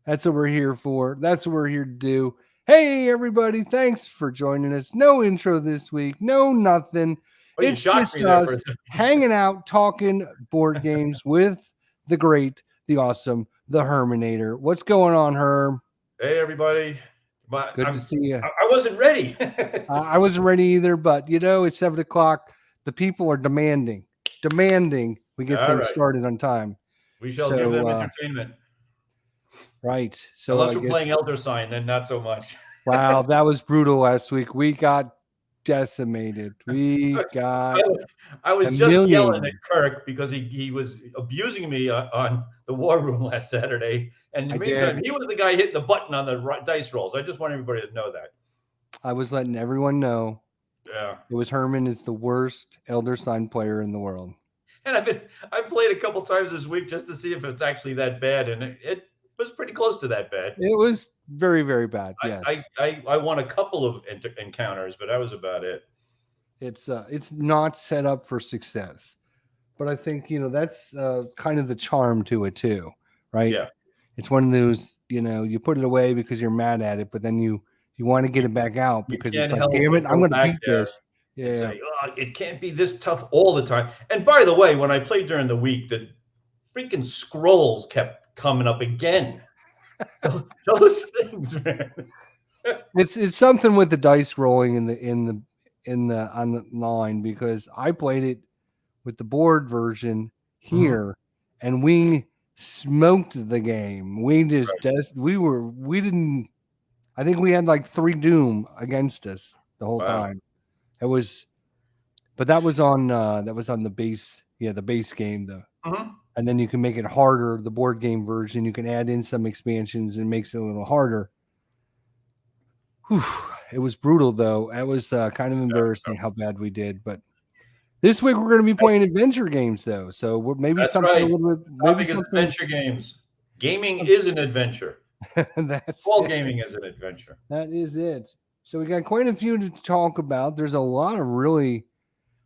That's what we're here for. That's what we're here to do. Hey, everybody. Thanks for joining us. No intro this week. No nothing. Oh, you It's shocked just me there for us a second. hanging out, talking board games with the great, the awesome, the Herminator. What's going on, Herm? Hey, everybody. Good to see you. I wasn't ready. I wasn't ready either, but it's 7 o'clock. The people are demanding we get All things right. started on time. We shall give them So, entertainment. right. So I Unless we're playing guess, Elder Sign, then not so much. wow, that was brutal last week. We got decimated. We got I was just yelling at humiliated. Kirk because he was abusing me on the War Room last Saturday. And in I the meantime, did. he was the guy hitting the button on the dice rolls. I just want everybody to know that. I was letting everyone know Yeah. it was Herman is the worst Elder Sign player in the world. And I've played a couple times this week just to see if it's actually that bad, and it was pretty close to that bad. It was very, very bad. Yes. I won a couple of encounters, but that was about it. It's not set up for success. But I think, that's kind of the charm to it too, right? Yeah. It's one of those, you put it away because you're mad at it, but then you want to get it back out You because can't it's like, help damn it, but I'm go going to back beat there this. and Yeah. say, oh, it can't be this tough all the time. And by the way, when I played during the week, the freaking scrolls kept coming up again. Those things, man. It's something with the dice rolling in the on the line, because I played it with the board version here and we smoked the game. We just we didn't. I think we had like 3 doom against us the whole Wow. time. It was, but that was on the base, the base game though. And then you can make it harder. The board game version, you can add in some expansions and makes it a little harder. Whew. It was brutal though. It was kind of embarrassing how bad we did. But this week we're going to be playing adventure games though, so maybe That's something right. a little bit. Topic Maybe is something. adventure games. Gaming is an adventure. That's All it. gaming is an adventure. That is it. So we got quite a few to talk about. There's a lot of really.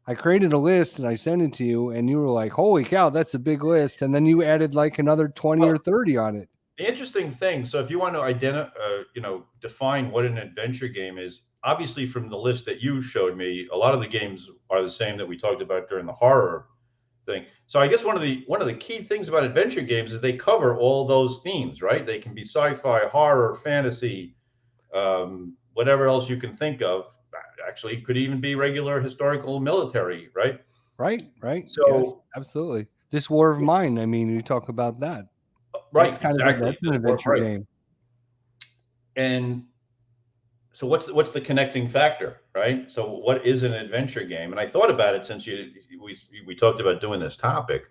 I created a list and I sent it to you, and you were like, "Holy cow, that's a big list!" And then you added like another 20 or 30 on it. The interesting thing, so if you want to define what an adventure game is, obviously from the list that you showed me, a lot of the games are the same that we talked about during the horror thing. So I guess one of the key things about adventure games is they cover all those themes, right? They can be sci-fi, horror, fantasy, whatever else you can think of. Actually, it could even be regular historical military, right? Right. So yes, absolutely. This War of Mine. I mean, we talk about that. right, That's kind exactly. of that's an adventure game. And so what's the connecting factor, right? So what is an adventure game? And I thought about it since we talked about doing this topic.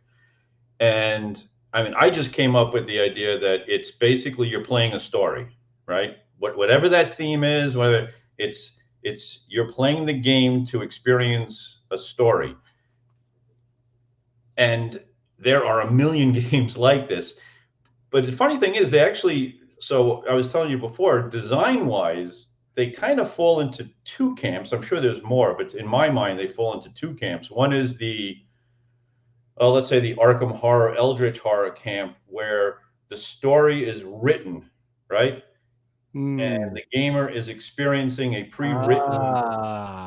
And I mean, I just came up with the idea that it's basically you're playing a story, right? Whatever that theme is, whether it's you're playing the game to experience a story. And there are a million games like this. But the funny thing is, so I was telling you before, design-wise, they kind of fall into 2 camps. I'm sure there's more, but in my mind, they fall into 2 camps. One is let's say the Arkham Horror, Eldritch Horror camp, where the story is written, right? And the gamer is experiencing a pre-written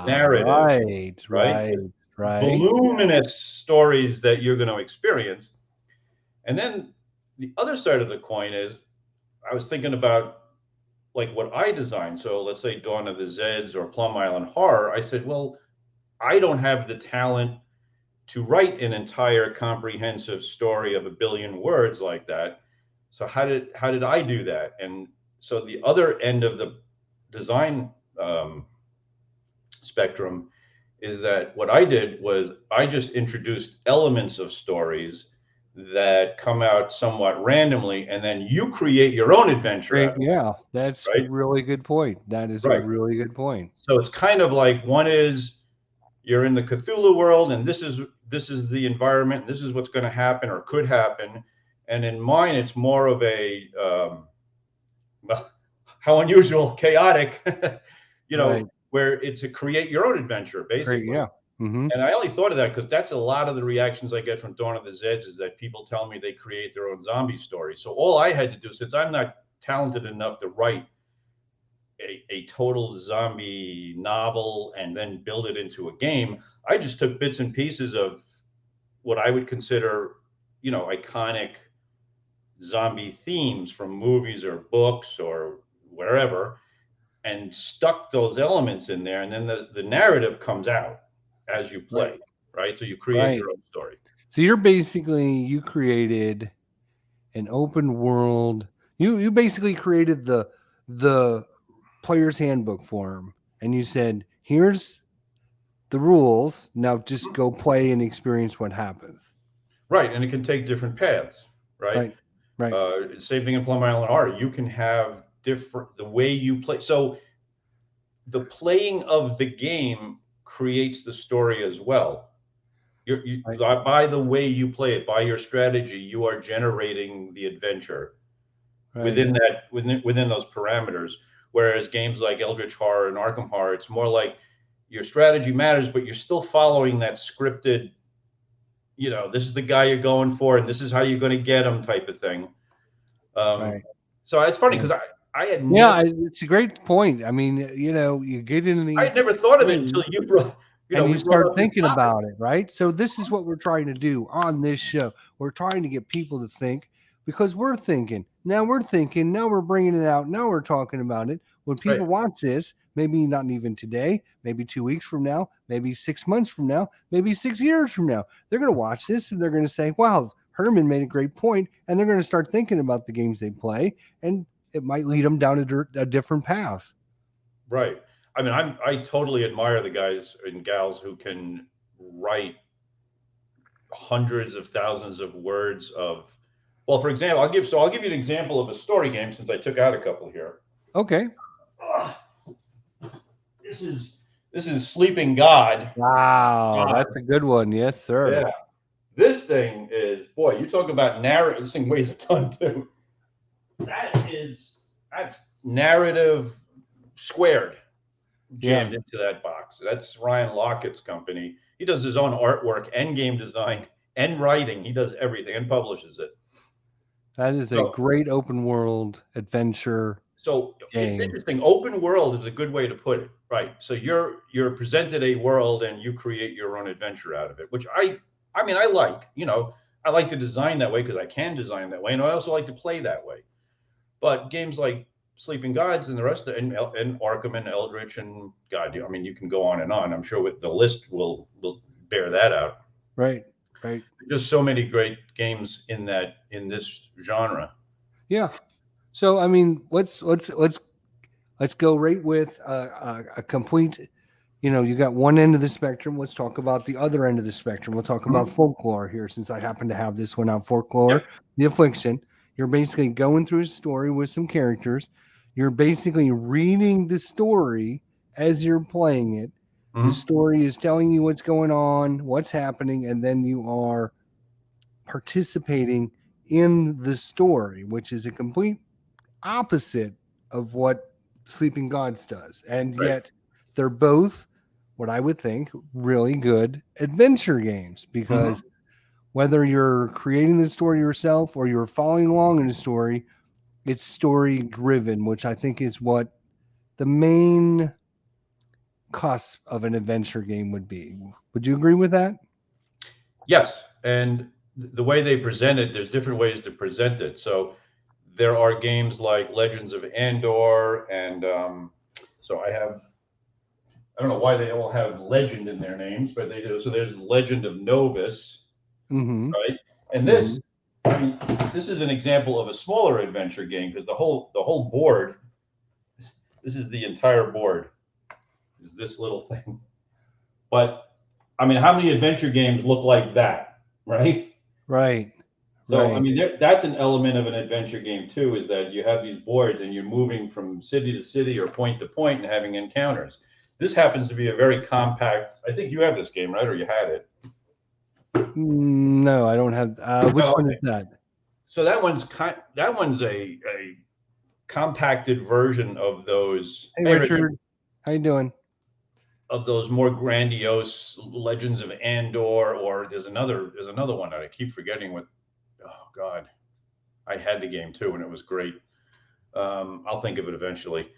narrative, right. Voluminous stories that you're going to experience. And then the other side of the coin is, I was thinking about like what I designed. So let's say Dawn of the Zeds or Plum Island Horror. I said, well, I don't have the talent to write an entire comprehensive story of 1 billion words like that. So how did I do that? And so the other end of the design spectrum is that what I did was I just introduced elements of stories that come out somewhat randomly, and then you create your own adventure. Yeah, that's a really good point. That is a really good point. So it's kind of like, one is you're in the Cthulhu world, and this is the environment, this is what's going to happen or could happen. And in mine, it's more of a well, how unusual, chaotic, where it's a create your own adventure, basically. Yeah. Mm-hmm. And I only thought of that because that's a lot of the reactions I get from Dawn of the Zeds, is that people tell me they create their own zombie story. So all I had to do, since I'm not talented enough to write a total zombie novel and then build it into a game. I just took bits and pieces of what I would consider, iconic zombie themes from movies or books or wherever, and stuck those elements in there. And then the narrative comes out as you play, right? So you create your own story. So you created an open world. You basically created the player's handbook for him, and you said, here's the rules. Now just go play and experience what happens. Right. And it can take different paths, right? Same thing in Plum Island R. You can have the way you play. So the playing of the game creates the story as well. By the way you play it, by your strategy, you are generating the adventure within those parameters. Whereas games like Eldritch Horror and Arkham Horror, it's more like your strategy matters, but you're still following that scripted, this is the guy you're going for, and this is how you're going to get him type of thing. So it's funny because I had it's a great point. I mean, you get into these. I had never thought of it until you brought. And you start thinking about it, right? So this is what we're trying to do on this show. We're trying to get people to think because we're thinking. Now we're thinking. Now we're bringing it out. Now we're talking about it. When people watch this, maybe not even today, maybe 2 weeks from now, maybe 6 months from now, maybe 6 years from now, they're going to watch this and they're going to say, wow, Herman made a great point. And they're going to start thinking about the games they play. And it might lead them down a different path. Right. I mean, I totally admire the guys and gals who can write hundreds of thousands of words of. Well, for example, I'll give you an example of a story game since I took out a couple here. Okay. This is Sleeping God. Wow, that's a good one. Yes, sir. Yeah. This thing is, boy, you talk about narrative. This thing weighs a ton too. That's narrative squared. Jammed into that box. That's Ryan Lockett's company. He does his own artwork and game design and writing. He does everything and publishes it. That is a great open world adventure. So it's interesting. Open world is a good way to put it, right? So you're presented a world and you create your own adventure out of it, which I like. I like to design that way because I can design that way, and I also like to play that way. But games like Sleeping Gods and the rest of it, and Arkham and Eldritch and God, you can go on and on. I'm sure the list will bear that out. Right. Just so many great games in this genre. Yeah. So let's go right with a complete. You got one end of the spectrum. Let's talk about the other end of the spectrum. We'll talk about Folklore here, since I happen to have this one out. Folklore, The Affliction. You're basically going through a story with some characters. You're basically reading the story as you're playing it. The story is telling you what's going on, what's happening, and then you are participating in the story, which is a complete opposite of what Sleeping Gods does. And yet they're both, what I would think, really good adventure games, because whether you're creating the story yourself or you're following along in the story, it's story driven, which I think is what the main cusp of an adventure game would be. Would you agree with that? Yes. And the way they present it, there's different ways to present it. So there are games like Legends of Andor, and so I don't know why they all have legend in their names, but they do. So there's Legend of Novus, right? And this, this is an example of a smaller adventure game, because the whole board, this is the entire board, is this little thing. But how many adventure games look like that, right? Right. So that's an element of an adventure game too, is that you have these boards and you're moving from city to city or point to point and having encounters. This happens to be a very compact. I think you have this game, right? Or you had it? No, I don't have. Which one is that? So that one's a compacted version of those. Hey, Richard, how you doing? Of those more grandiose Legends of Andor, or there's another one that I keep forgetting. Oh God, I had the game too, and it was great. I'll think of it eventually.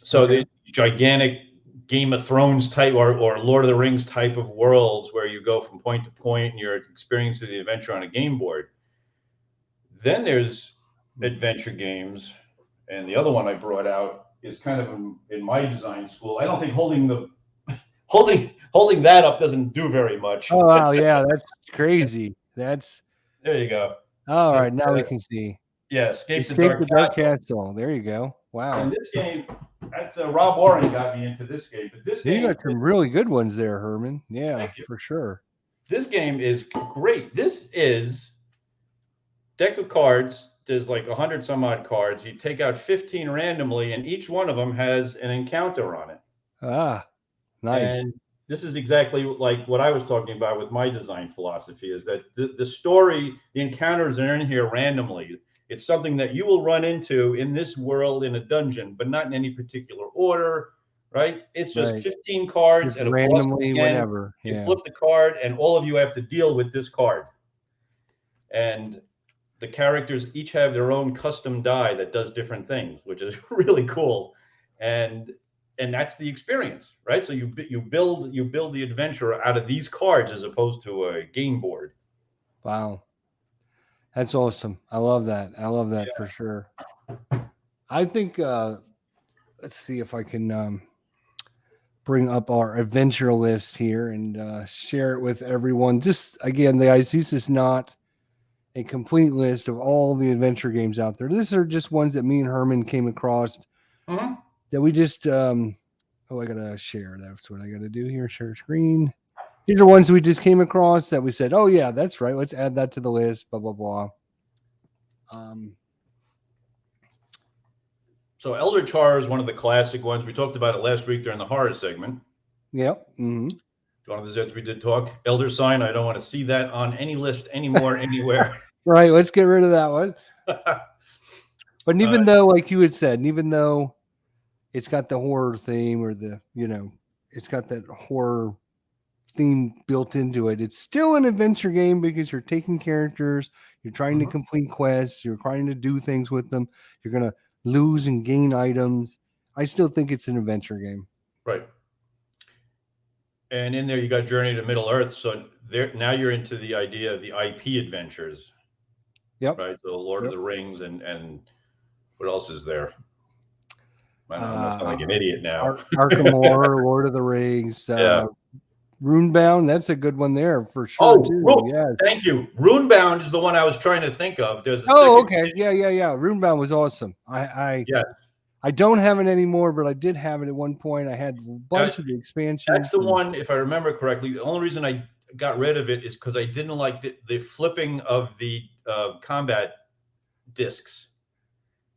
So the gigantic Game of Thrones type or Lord of the Rings type of worlds where you go from point to point and you're experiencing the adventure on a game board. Then there's adventure games, and the other one I brought out is kind of in my design school. I don't think holding that up doesn't do very much. Oh wow, yeah, that's crazy. There you go. All right, now we can see. Yeah, Escape the Dark Castle. There you go. Wow. And this game, that's Rob Warren got me into this game. But this game, you got some really good ones there, Herman. Yeah, for sure. This game is great. This is deck of cards. There's like 100 some odd cards. You take out 15 randomly, and each one of them has an encounter on it. Ah, nice. And this is exactly like what I was talking about with my design philosophy, is that the story, the encounters are in here randomly. It's something that you will run into in this world in a dungeon, but not in any particular order, right? It's just 15 cards and randomly whenever. You flip the card, and all of you have to deal with this card. And the characters each have their own custom die that does different things, which is really cool. And that's the experience, right? So you build the adventure out of these cards as opposed to a game board. Wow. That's awesome. I love that. For sure. I think, let's see if I can bring up our adventure list here and share it with everyone. Just again, this is not a complete list of all the adventure games out there. These are just ones that me and Herman came across that we just, I got to share. That's what I got to do here. Share screen. These are ones we just came across that we said, oh, yeah, that's right. Let's add that to the list, blah, blah, blah. So Elder Charr is one of the classic ones. We talked about it last week during the horror segment. Yep. Mm-hmm. One of the Zeds we did talk. Elder Sign, I don't want to see that on any list anymore, anywhere. Right, let's get rid of that one. But even though, like you had said, and even though it's got the horror theme or it's got that horror theme built into it, it's still an adventure game because you're taking characters, you're trying to complete quests, you're trying to do things with them, you're going to lose and gain items. I still think it's an adventure game. Right. And in there you got Journey to Middle Earth. So now you're into the idea of the IP adventures. Yep. Right. So Lord of the Rings and what else is there? I'm sound like an idiot now. Arkham Horror, Lord of the Rings. Runebound, that's a good one there for sure. Yes. Thank you. Runebound is the one I was trying to think of. There's okay. Yeah. Runebound was awesome. I don't have it anymore, but I did have it at one point. I had a bunch of the expansions. That's the one, if I remember correctly. The only reason I got rid of it is because I didn't like the flipping of the combat discs.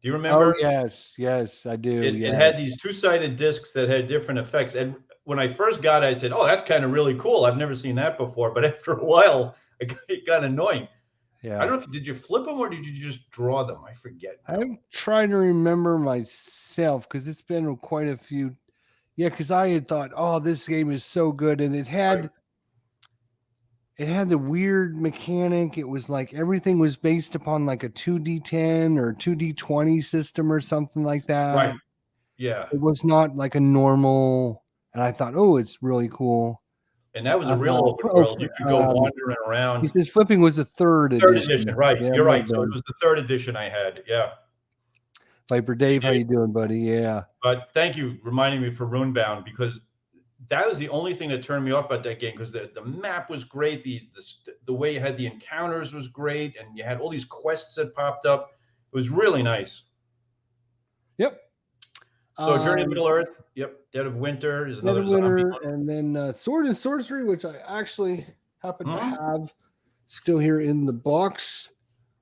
Do you remember? Oh, yes, I do. It had these two-sided discs that had different effects. And when I first got it, I said, oh, that's kind of really cool. I've never seen that before. But after a while, it got annoying. Yeah. I don't know did you flip them or did you just draw them? I forget. I'm trying to remember myself because it's been quite a few. Yeah, because I had thought, oh, this game is so good. And it had the weird mechanic. It was like everything was based upon like a 2D10 or 2D20 system or something like that. Right. Yeah. It was not like a normal. And I thought, oh, it's really cool. And that was a real open world. You could go wandering around. He says flipping was the third edition. Right. Yeah, you're right. So it was the third edition I had. Yeah. Viper Dave, how you doing, buddy? Yeah. But thank you reminding me for Runebound, because that was the only thing that turned me off about that game, because the map was great. The way you had the encounters was great. And you had all these quests that popped up. It was really nice. Yep. So Journey to Middle Earth, Dead of Winter is another zombie one. And then Sword and Sorcery, which I actually happen to have still here in the box.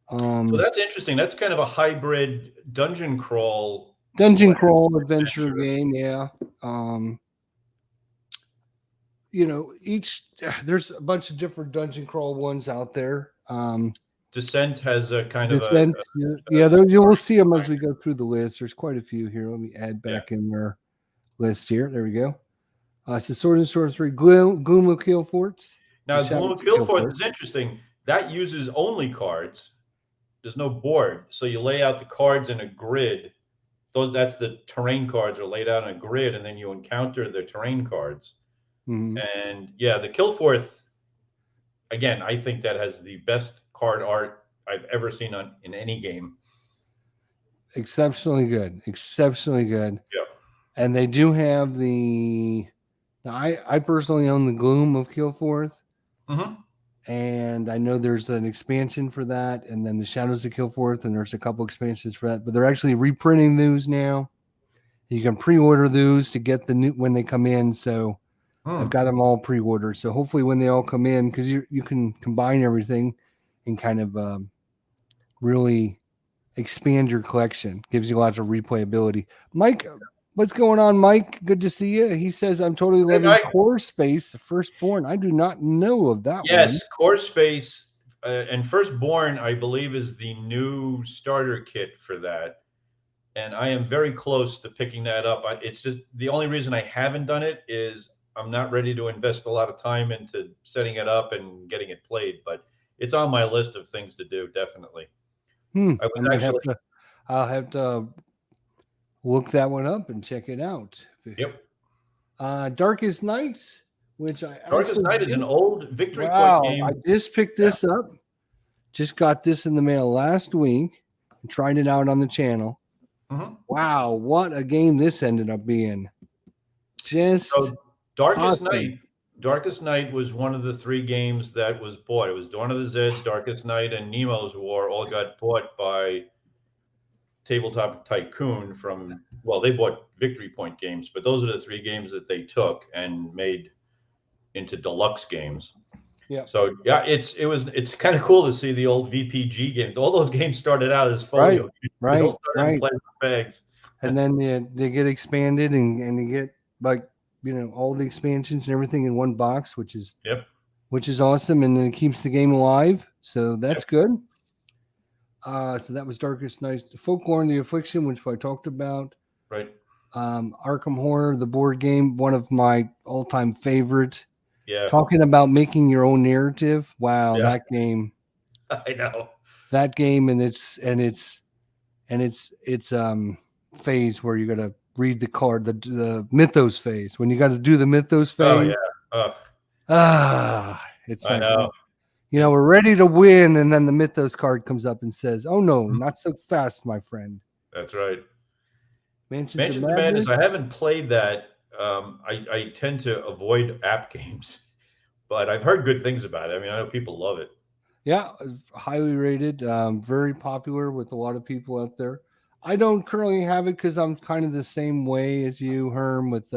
So that's interesting. That's kind of a hybrid dungeon crawl adventure game, yeah. There's a bunch of different dungeon crawl ones out there. Descent has a kind of you will see them as we go through the list. There's quite a few here. Let me add back in their list here. There we go. So Sword and Sorcery, Gloom of Kill Forts. Now, Gloom of Kill Forts is interesting. That uses only cards. board, so you lay out the cards in a grid. That's the terrain cards are laid out in a grid, and then you encounter the terrain cards. Mm-hmm. And yeah, the Killforth, again, I think that has the best card art I've ever seen in any game. Exceptionally good. Exceptionally good. Yeah. And they do have the. Now, I personally own the Gloom of Killforth. Mm-hmm. And I know there's an expansion for that, and then the Shadows of Killforth, and there's a couple expansions for that. But they're actually reprinting those now. You can pre-order those to get the new when they come in. So I've got them all pre-ordered. So hopefully, when they all come in, because you can combine everything and kind of really expand your collection. Gives you lots of replayability. Mike, what's going on, Mike? Good to see you. He says, I'm totally loving Core Space, Firstborn. I do not know of that one. Yes, Core Space and Firstborn, I believe, is the new starter kit for that. And I am very close to picking that up. It's just the only reason I haven't done it is I'm not ready to invest a lot of time into setting it up and getting it played. But it's on my list of things to do, definitely. I'll have to look that one up and check it out. Yep. Darkest Nights, which Darkest Night is an old Victory Point game. I just picked this up. Just got this in the mail last week and tried it out on the channel. Mm-hmm. Wow, what a game this ended up being. Darkest Night was one of the 3 games that was bought. It was Dawn of the Zeds, Darkest Night, and Nemo's War all got bought by Tabletop Tycoon they bought Victory Point games, but those are the 3 games that they took and made into deluxe games. Yeah. So yeah, it's kind of cool to see the old VPG games. All those games started out as folio. Right. They all started in plastic bags. And then they get expanded and you get all the expansions and everything in one box, which is awesome. And then it keeps the game alive. So that's good. So that was Darkest Night. Folklore and the Affliction, which I talked about. Right. Arkham Horror, the board game, one of my all-time favorites. Yeah. Talking about making your own narrative. Wow, that game. I know. That game and its phase where you got to read the card, the mythos phase. When you got to do the mythos phase. Oh yeah. It's I know. We're ready to win, and then the mythos card comes up and says, "Oh no, not so fast, my friend." That's right. Mansions of Madness. I haven't played that. I tend to avoid app games, but I've heard good things about it. I mean, I know people love it. Yeah, highly rated, very popular with a lot of people out there. I don't currently have it because I'm kind of the same way as you, Herm, with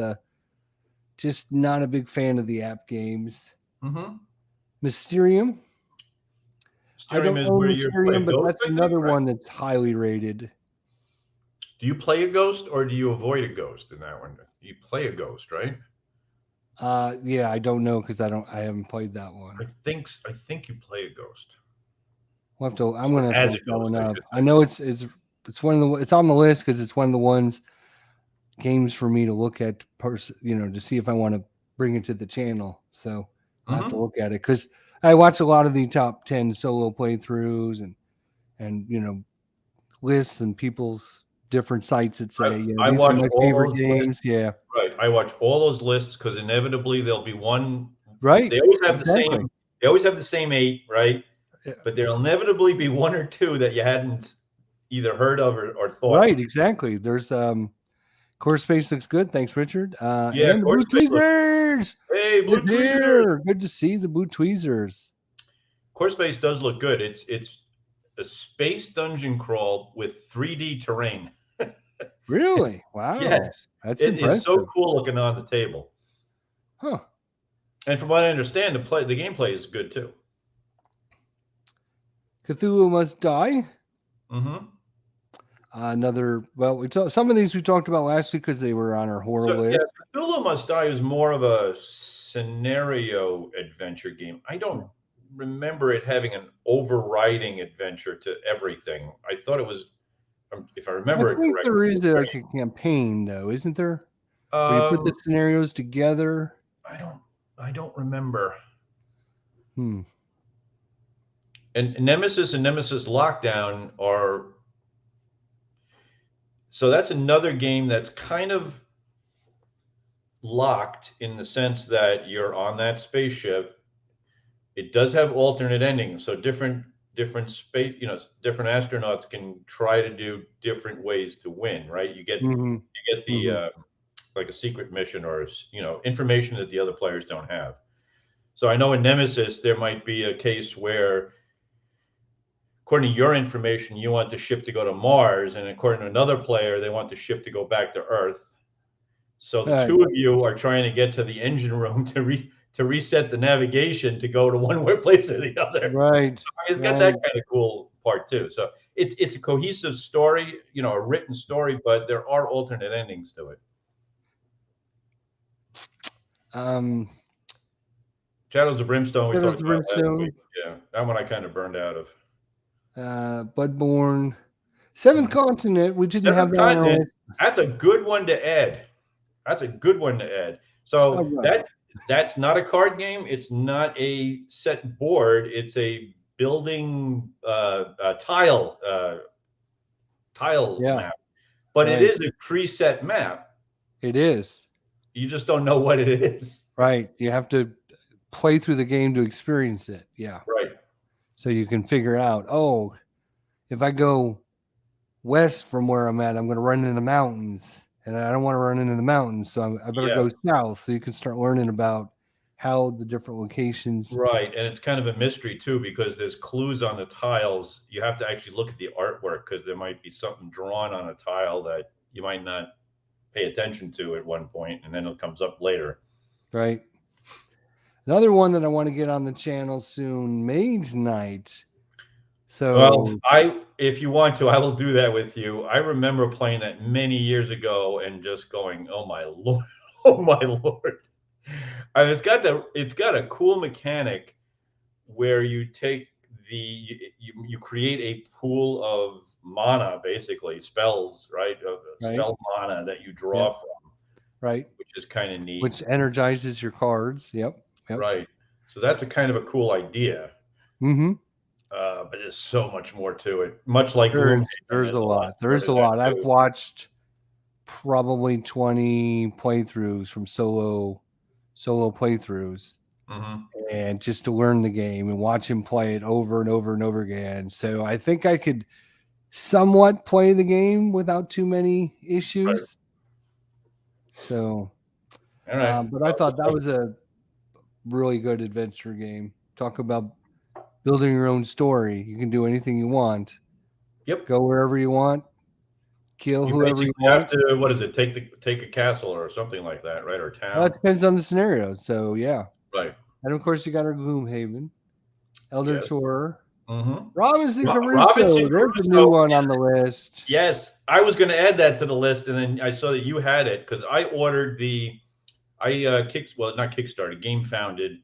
just not a big fan of the app games. Mm-hmm. Mysterium. I don't know Mysterium, but that's another one that's highly rated. Do you play a ghost or do you avoid a ghost in that one? You play a ghost, right? Yeah, I don't know because I haven't played that one. I think you play a ghost. I'm gonna have to look that one up. I know it's one of the it's on the list because it's one of the ones games for me to look at to see if I want to bring it to the channel. So I have to look at it because I watch a lot of the top 10 solo playthroughs and lists and people's different sites that say these are my favorite games. Yeah, right. I watch all those lists because inevitably there'll be one. Right. They always have the same. They always have the same 8, right? Yeah. But there'll inevitably be 1 or 2 that you hadn't either heard of or thought. Right. Exactly. There's Core Space looks good. Thanks, Richard. Yeah. And the Blue Tweezers. Hey, Blue Tweezers. Good to see the Blue Tweezers. Core Space does look good. It's a space dungeon crawl with 3D terrain. Really? Wow. Yes. That's impressive. It's so cool looking on the table. Huh. And from what I understand, the gameplay is good too. Cthulhu Must Die. Mm-hmm. Some of these we talked about last week because they were on our horror list. Yeah, Cthulhu Must Die is more of a scenario adventure game. I don't remember it having an overriding adventure to everything. I thought it was, if I remember it correctly. There is like a campaign though, isn't there? Where you put the scenarios together. I don't remember. And Nemesis and Nemesis Lockdown are, so that's another game that's kind of locked in the sense that you're on that spaceship. It does have alternate endings, so different space, different astronauts can try to do different ways to win, right? You get the like a secret mission or information that the other players don't have. So I know in Nemesis there might be a case where, according to your information, you want the ship to go to Mars, and according to another player, they want the ship to go back to Earth. So the two of you are trying to get to the engine room to reset the navigation to go to one place or the other. Right. So, it's got that kind of cool part too. So it's a cohesive story, a written story, but there are alternate endings to it. Shadows of Brimstone. We talked about last week. Yeah, that one I kind of burned out of. Bloodborne, Seventh Continent. We didn't have that on. That's a good one to add. So that's not a card game. It's not a set board. It's a building tile map, but it is a preset map. It is. You just don't know what it is. Right. You have to play through the game to experience it. Yeah. Right. So you can figure out, if I go west from where I'm at, I'm going to run into the mountains, and I don't want to run into the mountains, so I better go south. So you can start learning about how the different locations. Right, and it's kind of a mystery too, because there's clues on the tiles. You have to actually look at the artwork, because there might be something drawn on a tile that you might not pay attention to at one point, and then it comes up later. Right. Another one that I want to get on the channel soon, Mage Knight. So, if you want to, I will do that with you. I remember playing that many years ago and just going, "Oh my lord, oh my lord!" And it's got a cool mechanic where you take you create a pool of mana, basically spells, right? Spell mana that you draw from, right? Which is kind of neat. Which energizes your cards. Yep. Right. So that's a kind of a cool idea. Mm-hmm. But there's so much more to it. Much like Gloomhaven, there's a lot. There's a lot. I've watched probably 20 playthroughs from solo playthroughs, and just to learn the game and watch him play it over and over and over again. So I think I could somewhat play the game without too many issues. Right. So, but I thought that was a really good adventure game. Talk about building your own story. You can do anything you want. Yep. Go wherever you want. Kill whoever you want. Have to, what is it? Take a castle or something like that, right? Or town. Well, it depends on the scenario. So yeah. Right. And of course you got our Gloomhaven, Elder Charr, Mm-hmm. Robinson Crusoe. There's a new one on the list. Yes, I was going to add that to the list, and then I saw that you had it because I ordered Game Founded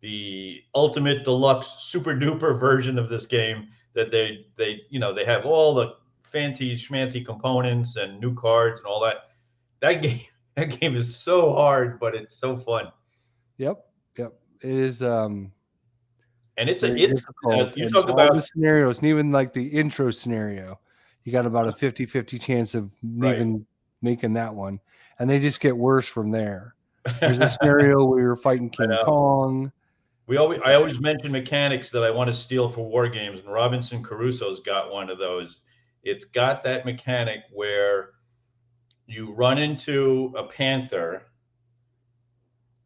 the ultimate deluxe super duper version of this game that they have all the fancy schmancy components and new cards and all that. That game is so hard, but it's so fun. Yep. It is. And it's difficult. You talk about the scenarios, and even like the intro scenario, you got about a 50-50 chance of even making that one, and they just get worse from there. There's a scenario where you're fighting King Kong. I always mention mechanics that I want to steal for war games, and Robinson Crusoe's got one of those. It's got that mechanic where you run into a panther,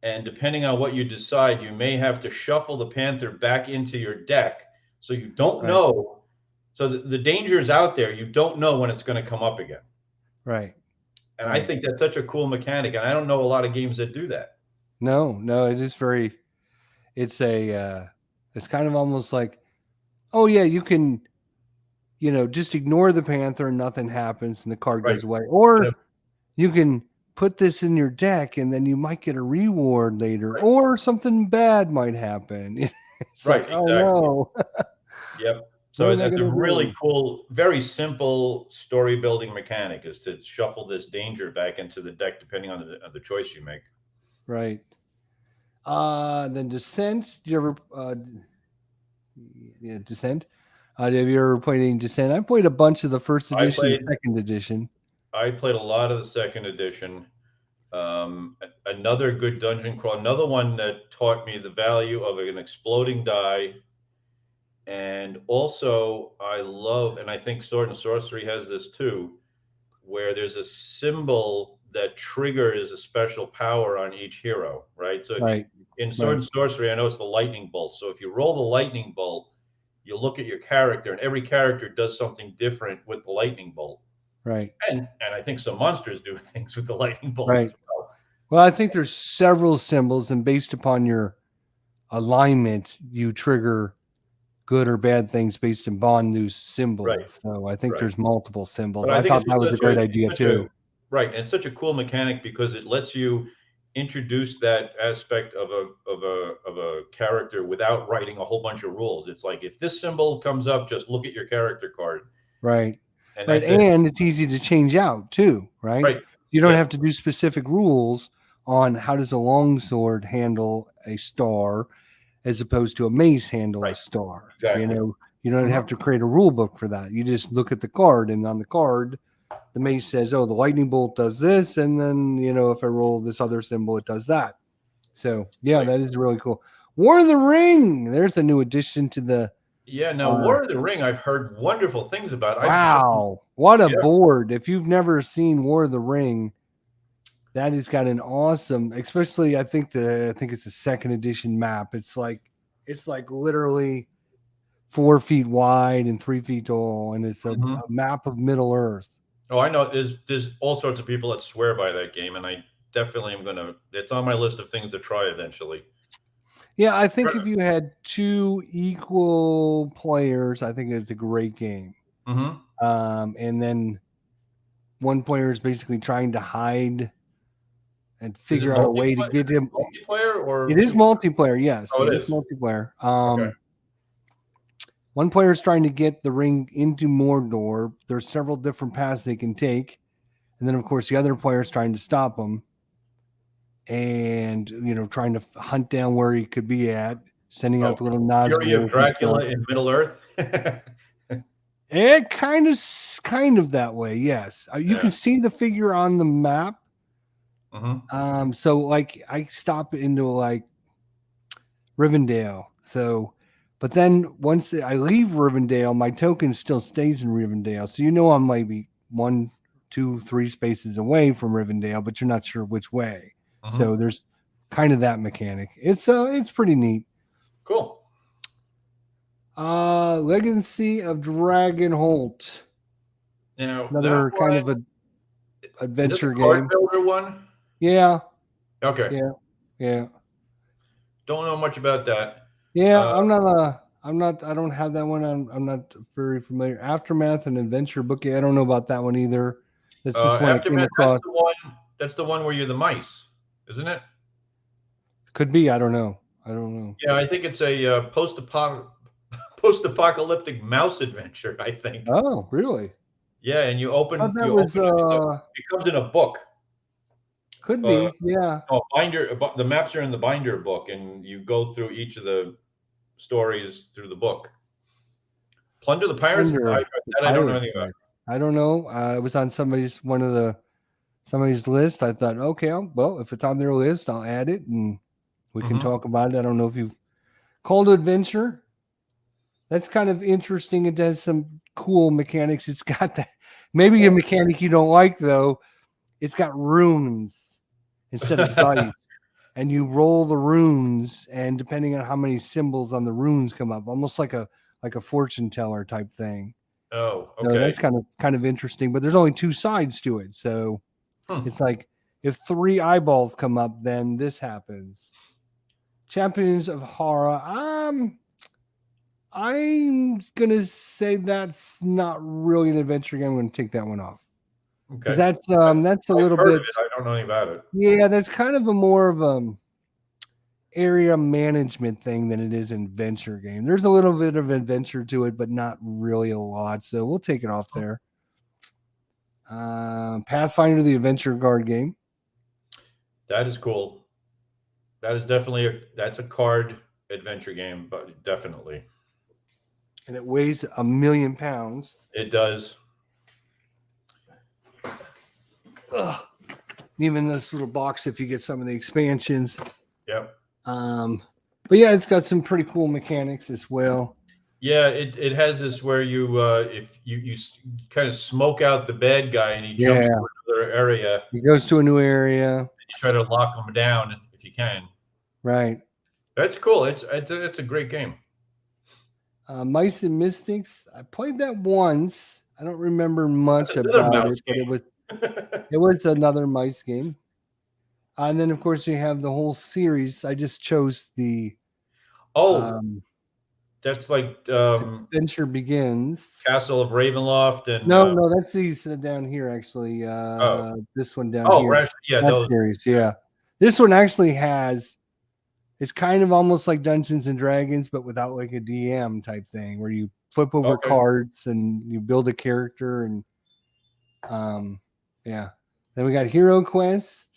and depending on what you decide, you may have to shuffle the panther back into your deck, so you don't know. So the danger is out there. You don't know when it's going to come up again. Right. And I think that's such a cool mechanic, and I don't know a lot of games that do that. No, it is very. It's kind of almost like, oh yeah, you can, just ignore the panther and nothing happens and the card goes away, or you can put this in your deck and then you might get a reward later, or something bad might happen. It's exactly. Oh no. Yep. So that's a really cool, very simple story building mechanic, is to shuffle this danger back into the deck depending on the choice you make. Right. Then Descent. Did you ever Yeah, Descent. Have you ever played any Descent? I played a bunch of the first edition, second edition. I played a lot of the second edition. Another good dungeon crawl, another one that taught me the value of an exploding die. And also, I love, and I think Sword and Sorcery has this too, where there's a symbol that triggers a special power on each hero, right? So if you, in Sword and Sorcery, I know it's the lightning bolt. So if you roll the lightning bolt, you look at your character, and every character does something different with the lightning bolt. Right. And I think some monsters do things with the lightning bolt as well. Well, I think there's several symbols, and based upon your alignment, you trigger good or bad things based upon those symbols. Right. So I think there's multiple symbols. I thought that was a great idea too. Right. And it's such a cool mechanic because it lets you introduce that aspect of a character without writing a whole bunch of rules. It's like, if this symbol comes up, just look at your character card. Right. And it's easy to change out too, right? Right. You don't have to do specific rules on how does a longsword handle a star as opposed to a mace handle a star. Exactly. You don't have to create a rule book for that. You just look at the card, and on the card, the mace says, oh, the lightning bolt does this, and then, if I roll this other symbol, it does that. So, yeah, that is really cool. War of the Ring. There's a new addition to the... Yeah, now War of the Ring, I've heard wonderful things about. Wow, what a board. If you've never seen War of the Ring, that has got an awesome, especially I think it's a second edition map. It's like literally 4 feet wide and 3 feet tall, and it's a map of Middle Earth. Oh, I know. There's all sorts of people that swear by that game, and I definitely am gonna. It's on my list of things to try eventually. Yeah, I think if you had 2 equal players, I think it's a great game. And then one player is basically trying to hide and figure out a way to get him. Multiplayer, or it is multiplayer? Yes, it is multiplayer. One player is trying to get the ring into Mordor. There's several different paths they can take, and then of course the other player is trying to stop them, and trying to hunt down where he could be at, sending out the little Nazgul. Fury of Dracula in Middle Earth. It kind of that way, yes. You can see the figure on the map. So like I stop into like Rivendell. So, but then once I leave Rivendell, my token still stays in Rivendell. So I'm maybe 1, 2, 3 spaces away from Rivendell, but you're not sure which way. So there's kind of that mechanic. It's pretty neat. Cool. Legacy of Dragonholt. Now, another kind of a adventure game. Card builder one? Yeah. Okay. Yeah. Don't know much about that. Yeah, I don't have that one. I'm not very familiar. Aftermath, an adventure book. I don't know about that one either. That's just one I came across. That's the one where you're the mice, isn't it? Could be. I don't know. Yeah, I think it's a post-apocalyptic mouse adventure, I think. Oh, really? Yeah, and you open. It comes in a book. Could be, yeah. Oh, binder. The maps are in the binder book, and you go through each of the stories through the book. Plunder the Pirates. I don't know anything about it. I don't know. It was on somebody's list. I thought, okay, well, if it's on their list, I'll add it, and we can talk about it. I don't know if you've Call to Adventure. That's kind of interesting. It has some cool mechanics. It's got that. Maybe a mechanic you don't like, though. It's got runes instead of dice. And you roll the runes, and depending on how many symbols on the runes come up, almost like a fortune teller type thing. Oh, okay. So that's kind of interesting. But there's only 2 sides to it. So it's like if 3 eyeballs come up, then this happens. Champions of Horror. I'm gonna say that's not really an adventure game. I'm gonna take that one off. Okay. That's a little bit. I don't know anything about it. Yeah, that's kind of a more of area management thing than it is an adventure game. There's a little bit of adventure to it, but not really a lot. So we'll take it off there. Pathfinder, the adventure card game. That is cool. That is definitely that's a card adventure game, but definitely. and it weighs 1,000,000 pounds. It does. Ugh. Even this little box, if you get some of the expansions. Yep. But yeah, it's got some pretty cool mechanics as well. Yeah, it has this where you if you kind of smoke out the bad guy and he jumps to another area. He goes to a new area. And you try to lock him down if you can. Right. That's cool. It's a great game. Mice and Mystics. I played that once. I don't remember much about it, but it was another mice game. And then, of course, you have the whole series. I just chose the. That's like Adventure Begins. Castle of Ravenloft and no, that's these down here actually. This one down here. Yeah, that series. Yeah, this one actually has. It's kind of almost like Dungeons and Dragons, but without like a DM type thing, where you flip over cards and you build a character, and yeah. Then we got Hero Quest.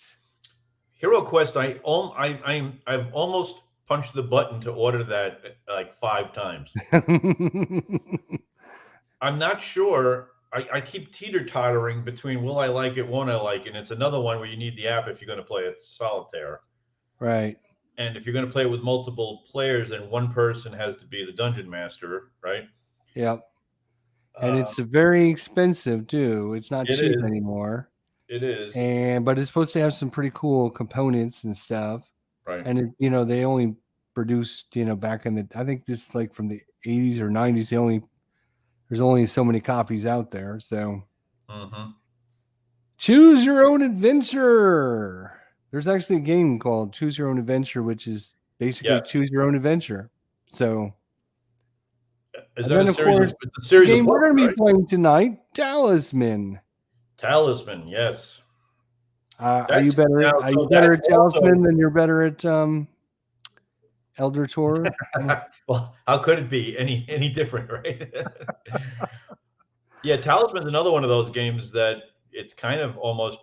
Hero Quest. I've almost punched the button to order that like 5 times. I'm not sure. I keep teeter-tottering between will I like it, won't I like it? And it's another one where you need the app if you're going to play it solitaire. Right. And if you're going to play it with multiple players, then one person has to be the dungeon master, right? Yep. And it's very expensive too. It's not cheap anymore. It is. But it's supposed to have some pretty cool components and stuff. Right. And they only produced, back in I think this like from the 80s or 90s, there's only so many copies out there. So Choose Your Own Adventure. There's actually a game called Choose Your Own Adventure, which is basically choose your own adventure. So is that a series game of we're going to be playing tonight, Talisman. Talisman, yes. Are you better at Talisman than you're better at Elder Tour? Well, how could it be any different, right? Yeah, Talisman's another one of those games that it's kind of almost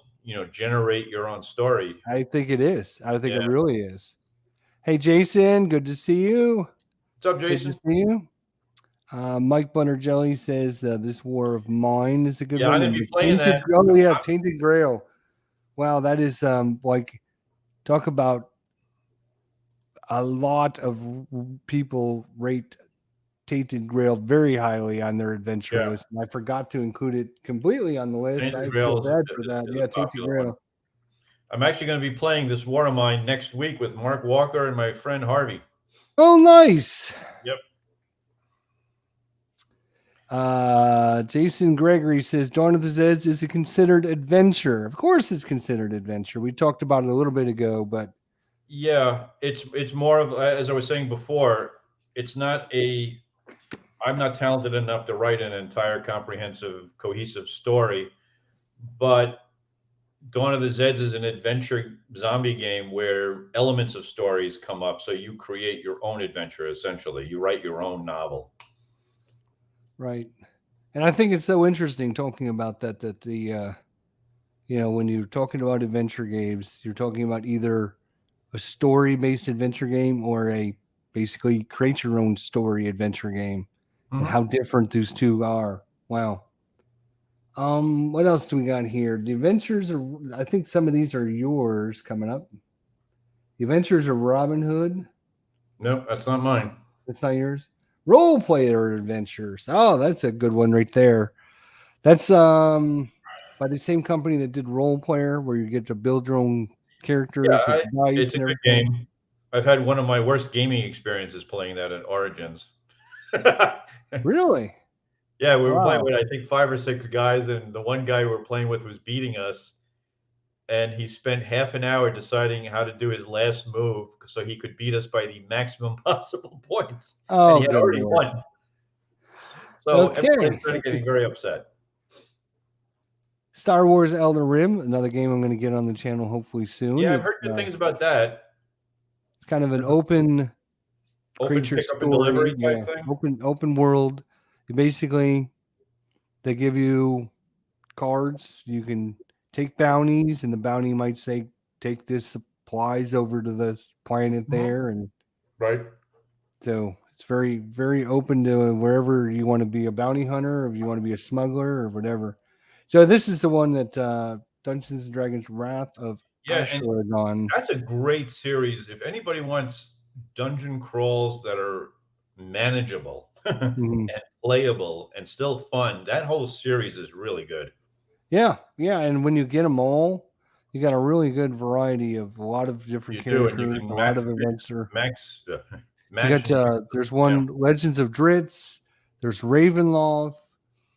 generate your own story. I think it is. I think it really is. Hey, Jason, good to see you. What's up, Jason? Good to see you. Mike Bunner Jelly says this War of Mine is a good one. Yeah, I'm going to be playing that. Oh, yeah, Tainted Grail. Wow, that is like, talk about a lot of people rate Tainted Grail very highly on their adventure list. And I forgot to include it completely on the list. I feel bad for that. Yeah, Tainted Grail. I'm actually going to be playing this War of Mine next week with Mark Walker and my friend Harvey. Oh, nice. Yep. Jason Gregory says Dawn of the Zeds is a considered adventure. Of course it's considered adventure. We talked about it a little bit ago, but yeah, it's more of, as I was saying before, it's not I'm not talented enough to write an entire comprehensive cohesive story, but Dawn of the Zeds is an adventure zombie game where elements of stories come up, so you create your own adventure. Essentially, you write your own novel. Right. And I think it's so interesting talking about that the when you're talking about adventure games, you're talking about either a story-based adventure game or a basically create your own story adventure game, and how different those two are. Wow. What else do we got here? The Adventures are, I think some of these are yours coming up. The Adventures of Robin Hood. Nope, that's not mine. That's not yours? Role Player Adventures. Oh, that's a good one right there. That's by the same company that did Role Player, where you get to build your own characters. Yeah, it's a good game. I've had one of my worst gaming experiences playing that at Origins. Really? Yeah, we were playing with, I think, 5 or 6 guys, and the one guy we were playing with was beating us. And he spent half an hour deciding how to do his last move so he could beat us by the maximum possible points. Oh, and he had already won. So everybody started getting very upset. Star Wars Elder Rim, another game I'm going to get on the channel hopefully soon. Yeah, I've heard good things about that. It's kind of an open creature pick-up story, and delivery type thing. Open world. Basically, they give you cards. You can take bounties, and the bounty might say, "Take this supplies over to the planet there," and right. So It's very, very open to wherever you want to be a bounty hunter, or if you want to be a smuggler, or whatever. So this is the one that Dungeons and Dragons: Wrath of Yeah, and Ashleydon. that's a great series. If anybody wants dungeon crawls that are manageable Mhm. and playable and still fun, that whole series is really good. Yeah, and when you get them all, you got a really good variety of a lot of different You do, and you characters, can a lot of events. max You match got and mix them. there's one Legends of Dritz, there's Ravenloft,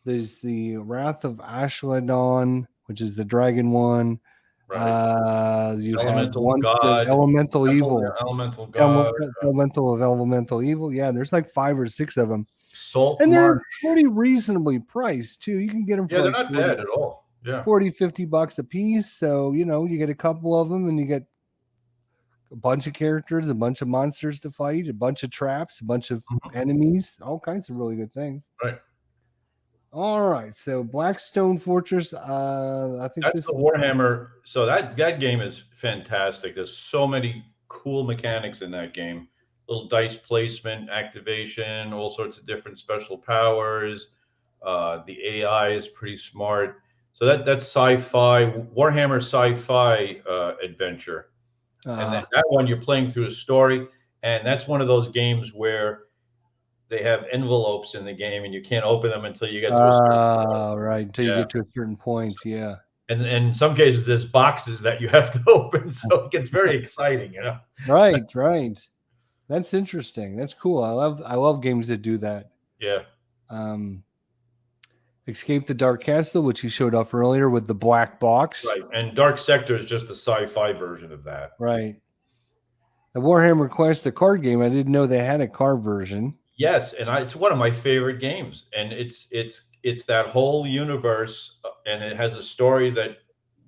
there's the Wrath of Ashleydon, which is the dragon one. Right. You have Elemental one the God, elemental evil, elemental God, elemental of elemental evil. Yeah, there's like 5 or 6 of them, Salt and they're Marsh. pretty reasonably priced too. You can get them Yeah, for they're like not bad at all. Yeah. 40, $50 a piece. So, you get a couple of them and you get a bunch of characters, a bunch of monsters to fight, a bunch of traps, a bunch of enemies, all kinds of really good things. Right. All right. So Blackstone Fortress, I think That's the Warhammer. So that game is fantastic. There's so many cool mechanics in that game. Little dice placement, activation, all sorts of different special powers. The AI is pretty smart. So that's sci-fi, Warhammer sci-fi adventure. And then that one you're playing through a story, and that's one of those games where they have envelopes in the game, and you can't open them until you get to a certain point. right. Until you get to a certain point. Yeah. And in some cases, there's boxes that you have to open, so it gets very exciting, Right. That's interesting. That's cool. I love games that do that. Yeah. Escape the Dark Castle, which you showed off earlier with the black box. Right. And Dark Sector is just the sci-fi version of that. Right. The Warhammer Quest, the card game, I didn't know they had a card version. Yes, and it's one of my favorite games, and it's that whole universe, and it has a story that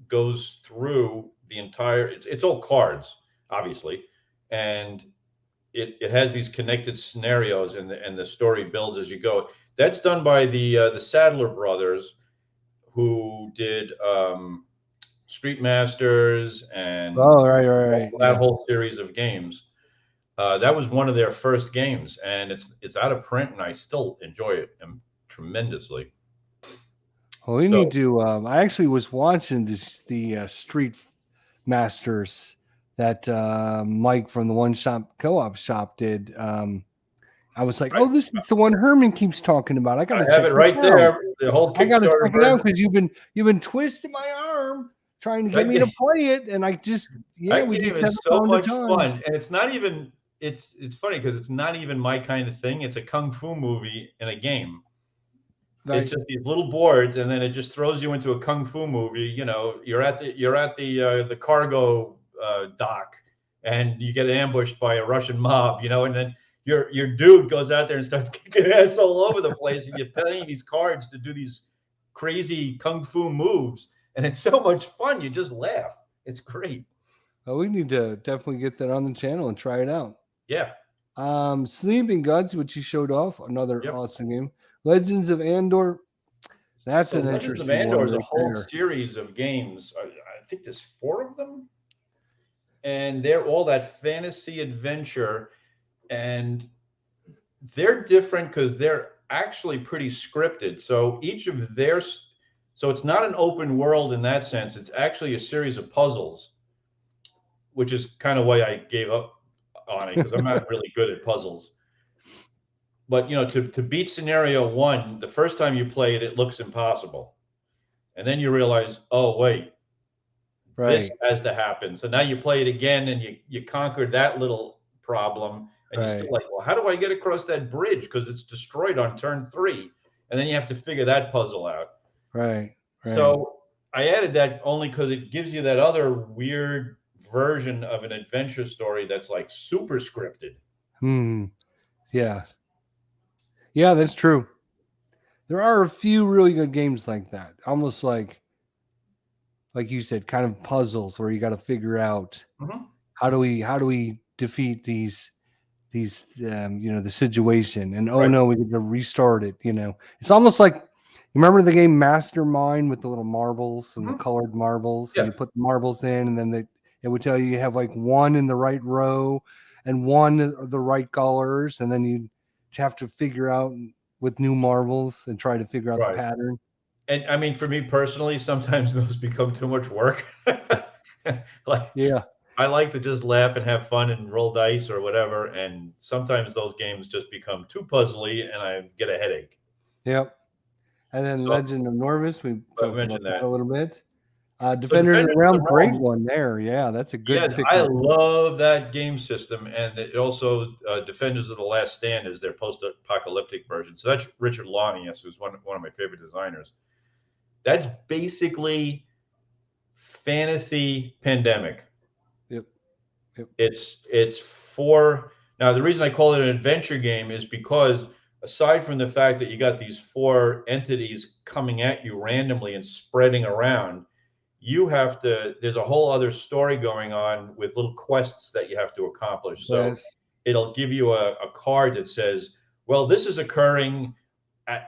goes through the entire. It's all cards, obviously, and it has these connected scenarios, and the story builds as you go. That's done by the Sadler brothers, who did Street Masters and that whole series of games. That was one of their first games, and it's out of print, and I still enjoy it tremendously. Well, we need to. I actually was watching the Street Masters that Mike from the One Shop Co-op Shop did. I was like, oh, this is the one Herman keeps talking about. I gotta have it right there. The whole Kickstarter. I gotta check it out because you've been twisting my arm trying to get me to play it, and I just we just have so much fun, and it's not even. It's funny because it's not even my kind of thing. It's a kung fu movie in a game. Right. It's just these little boards, and then it just throws you into a kung fu movie. You're at the cargo dock, and you get ambushed by a Russian mob. And then your dude goes out there and starts kicking ass all over the place, and you're playing these cards to do these crazy kung fu moves, and it's so much fun. You just laugh. It's great. Oh, we need to definitely get that on the channel and try it out. Yeah. Sleeping Gods, which you showed off, another awesome game. Legends of Andor. That's an interesting one. Legends of Andor is a whole series of games. I think there's 4 of them, and they're all that fantasy adventure, and they're different because they're actually pretty scripted. So each of theirs, so it's not an open world in that sense. It's actually a series of puzzles, which is kind of why I gave up on it, because I'm not really good at puzzles. But to beat scenario 1, the first time you play it, it looks impossible, and then you realize, oh wait, this has to happen. So now you play it again, and you conquered that little problem, and you're still like, well, how do I get across that bridge, because it's destroyed on turn 3, and then you have to figure that puzzle out. Right. So I added that only because it gives you that other weird version of an adventure story that's like super scripted. Yeah, that's true. There are a few really good games like that, almost like you said, kind of puzzles where you got to figure out how do we defeat these the situation, and no, we get to restart it. It's almost like, you remember the game Mastermind with the little marbles and the colored marbles, and you put the marbles in, and then it would tell you have like 1 in the right row and 1 of the right colors, and then have to figure out with new marbles and try to figure out the pattern. And I mean, for me personally, sometimes those become too much work. Like, I like to just laugh and have fun and roll dice or whatever. And sometimes those games just become too puzzly and I get a headache. Yep. And then Legend of Norvis, we talked about that a little bit. Defenders of the Realm, great one there. Yeah, that's a good pick. I love that game system. And it also, Defenders of the Last Stand is their post-apocalyptic version. So that's Richard Launius, who's one of my favorite designers. That's basically fantasy Pandemic. Yep. It's for now. The reason I call it an adventure game is because aside from the fact that you got these 4 entities coming at you randomly and spreading around, you have to. There's a whole other story going on with little quests that you have to accomplish. So it'll give you a card that says, "Well, this is occurring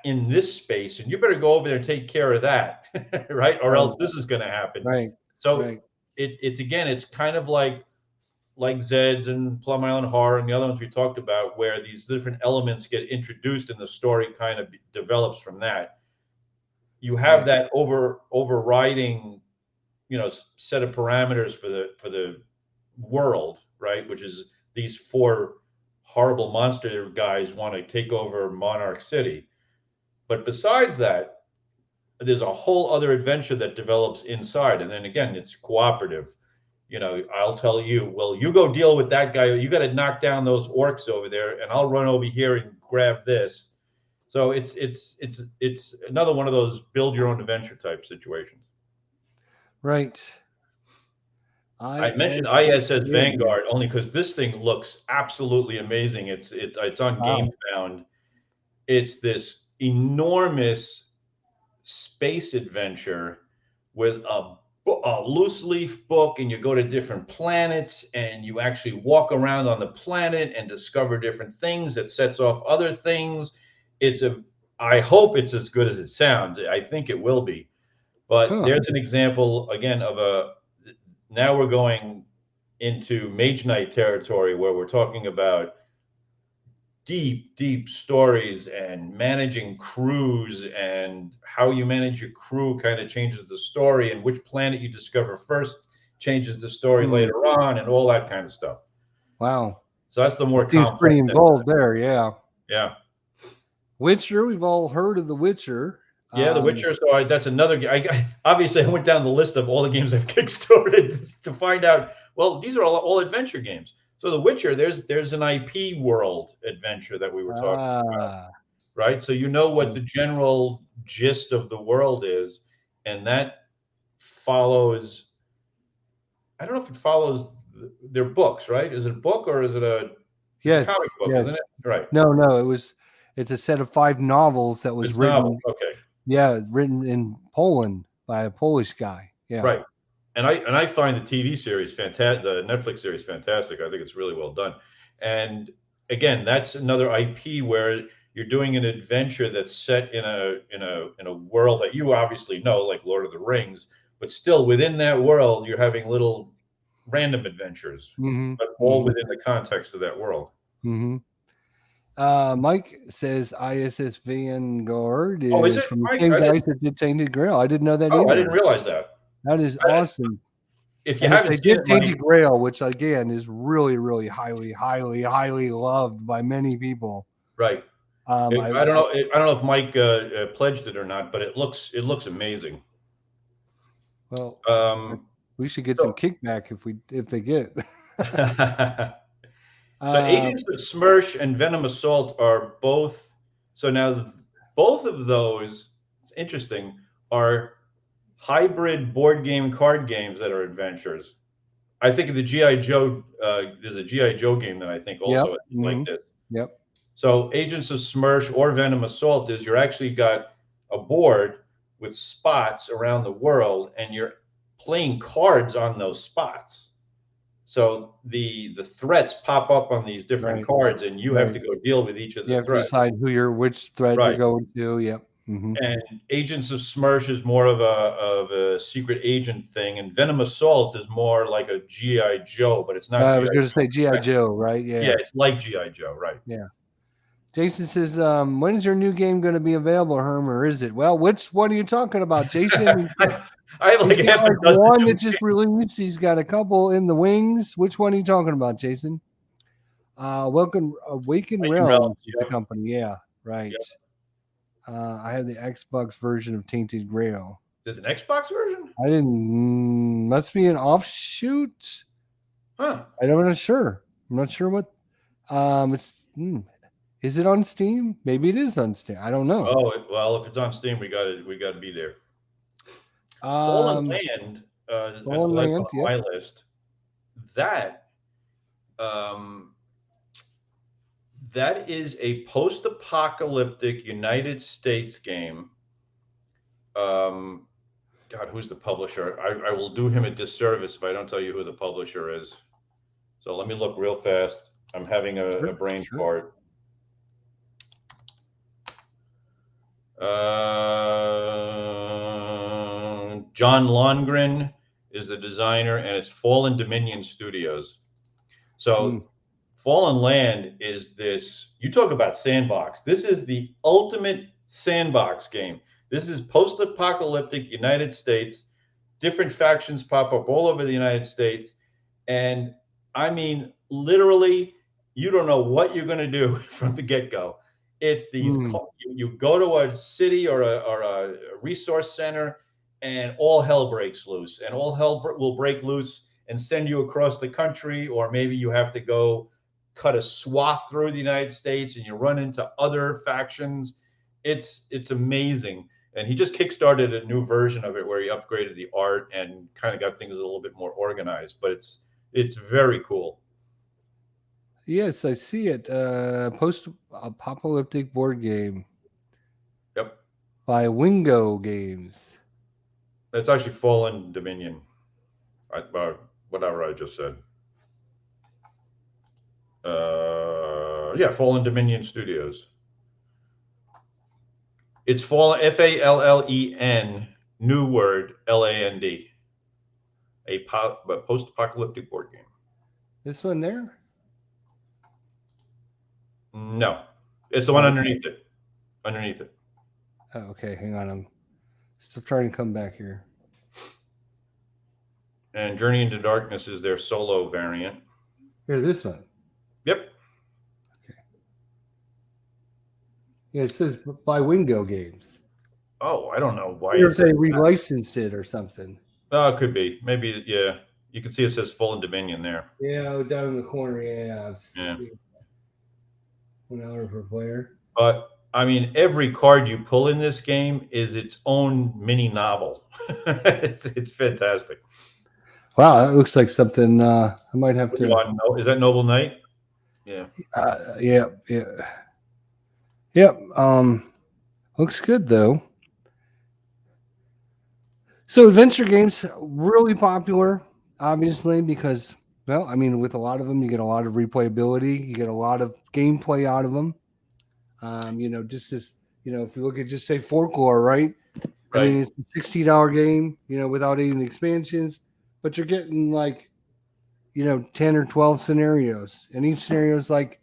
in this space, and you better go over there and take care of that, right? Or else this is going to happen." Right. So it's again, it's kind of like Zeds and Plum Island Horror and the other ones we talked about, where these different elements get introduced and the story kind of develops from that. You have that overriding, set of parameters for the world, right? Which is these 4 horrible monster guys want to take over Monarch City. But besides that, there's a whole other adventure that develops inside. And then again, it's cooperative. I'll tell you, well, you go deal with that guy. You got to knock down those orcs over there, and I'll run over here and grab this. So it's another one of those build your own adventure type situations. Right. I mentioned ISS Vanguard only because this thing looks absolutely amazing. It's on GameFound. It's this enormous space adventure with a loose leaf book, and you go to different planets and you actually walk around on the planet and discover different things that sets off other things. I hope it's as good as it sounds. I think it will be. But there's an example again of now we're going into Mage Knight territory where we're talking about deep stories and managing crews, and how you manage your crew kind of changes the story, and which planet you discover first changes the story later on, and all that kind of stuff. Wow. So that's the more complex. Pretty involved there. Yeah. Witcher, we've all heard of The Witcher. Yeah, The Witcher. So that's another. Obviously, I went down the list of all the games I've kickstarted to find out. Well, these are all adventure games. So The Witcher, there's an IP world adventure that we were talking about, right? So what the general gist of the world is, and that follows. I don't know if it follows their books, right? Is it a book or is it a comic book? Isn't it? Right. No, it's a set of 5 novels that was written. Novel. Okay. Yeah, written in Poland by a Polish guy. Yeah. Right. And I find the TV series fantastic, the Netflix series fantastic. I think it's really well done. And again, that's another IP where you're doing an adventure that's set in a world that you obviously know, like Lord of the Rings, but still within that world, you're having little random adventures, but all within the context of that world. Mike says ISS Vanguard is from the same guys that did Tainted Grail. I didn't know that either. I didn't realize that. That is awesome. If you haven't seen Tainted Grail, which again is really, really highly loved by many people. Right. I don't know if Mike pledged it or not, but it looks amazing. Well, we should get some kickback if they get it. So Agents of Smersh and Venom Assault are both. So now both of those, it's interesting, are hybrid board game card games that are adventures. I think of the G.I. Joe. There's a G.I. Joe game that I think also is like this. Yep. So Agents of Smersh or Venom Assault is you're actually got a board with spots around the world, and you're playing cards on those spots. So the threats pop up on these different cards, and you have to go deal with each of the threats. You have to decide which threat you're going to. Yep. And Agents of Smersh is more of a secret agent thing, and Venom Assault is more like a G.I. Joe, but it's not. I was going to say G.I. Joe, right? Yeah. Yeah, it's like G.I. Joe, right? Yeah. Jason says, when is your new game going to be available, Herm, or is it? Well, which one are you talking about, Jason? I have like half a dozen. One that just released. He's got a couple in the wings. Which one are you talking about, Jason? Awaken Realms is the company. Yeah, right. Yep. I have the Xbox version of Tainted Grail. There's an Xbox version? I didn't. Must be an offshoot. Huh. I'm not sure. I'm not sure what. It's. Is it on Steam? Maybe it is on Steam. I don't know. Oh well, if it's on Steam, we got to be there. Fallen Land. That's like on my list. That is a post-apocalyptic United States game. God, who's the publisher? I will do him a disservice if I don't tell you who the publisher is. So let me look real fast. I'm having a brain fart. John Longren is the designer, and it's Fallen Dominion Studios. So Fallen Land is this, you talk about sandbox. This is the ultimate sandbox game. This is post-apocalyptic United States. Different factions pop up all over the United States. And I mean, literally, you don't know what you're going to do from the get-go. It's these, you go to a city or a resource center, and all hell breaks loose. And all hell will break loose and send you across the country, or maybe you have to go cut a swath through the United States and you run into other factions. It's amazing. And he just kickstarted a new version of it where he upgraded the art and kind of got things a little bit more organized. But it's very cool. Yes, I see it. Post-apocalyptic board game. Yep. By Wingo Games. That's actually Fallen Dominion. Whatever I just said. Yeah, Fallen Dominion Studios. It's Fallen, Fallen, new word, Land. A post-apocalyptic board game. This one there? No, it's the one underneath it. Underneath it. Oh, okay, hang on. I'm still trying to come back here. And Journey into Darkness is their solo variant. Here's this one. Yep. Okay. Yeah, it says by Wingo Games. Oh, I don't know why. Or if they relicensed it or something. Oh, it could be. Maybe, yeah. You can see it says Fallen Dominion there. Yeah, down in the corner. Yeah. $1 per player. But I mean, every card you pull in this game is its own mini novel. it's fantastic. Wow, that looks like something I might have to. Is that Noble Knight? Yeah. Yep. Looks good though. So adventure games really popular, obviously, because with a lot of them, you get a lot of replayability, you get a lot of gameplay out of them. Just as if you look at just say Folklore, right? I mean, it's a $60 game, without any of the expansions, but you're getting 10 or 12 scenarios, and each scenario is like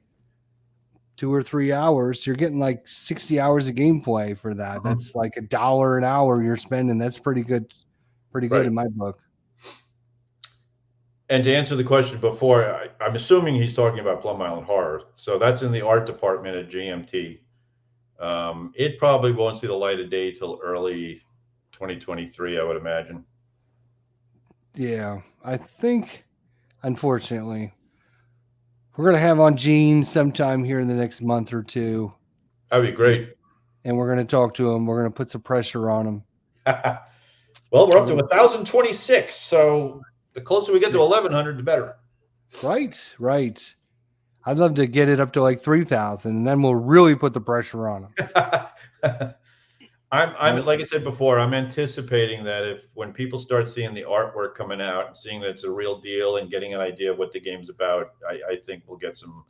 2 or 3 hours. You're getting 60 hours of gameplay for that. Mm-hmm. That's like $1 an hour you're spending. That's pretty good in my book. And to answer the question before, I'm assuming he's talking about Plum Island Horror. So that's in the art department at GMT. It probably won't see the light of day till early 2023, I would imagine. Yeah, I think, unfortunately, we're going to have on Gene sometime here in the next month or two. That'd be great. And we're going to talk to him. We're going to put some pressure on him. Well, we're up to 1,026, so the closer we get to 1,100, the better. Right. I'd love to get it up to 3,000, and then we'll really put the pressure on them. I'm like I said before, I'm anticipating that when people start seeing the artwork coming out and seeing that it's a real deal and getting an idea of what the game's about, I think we'll get some.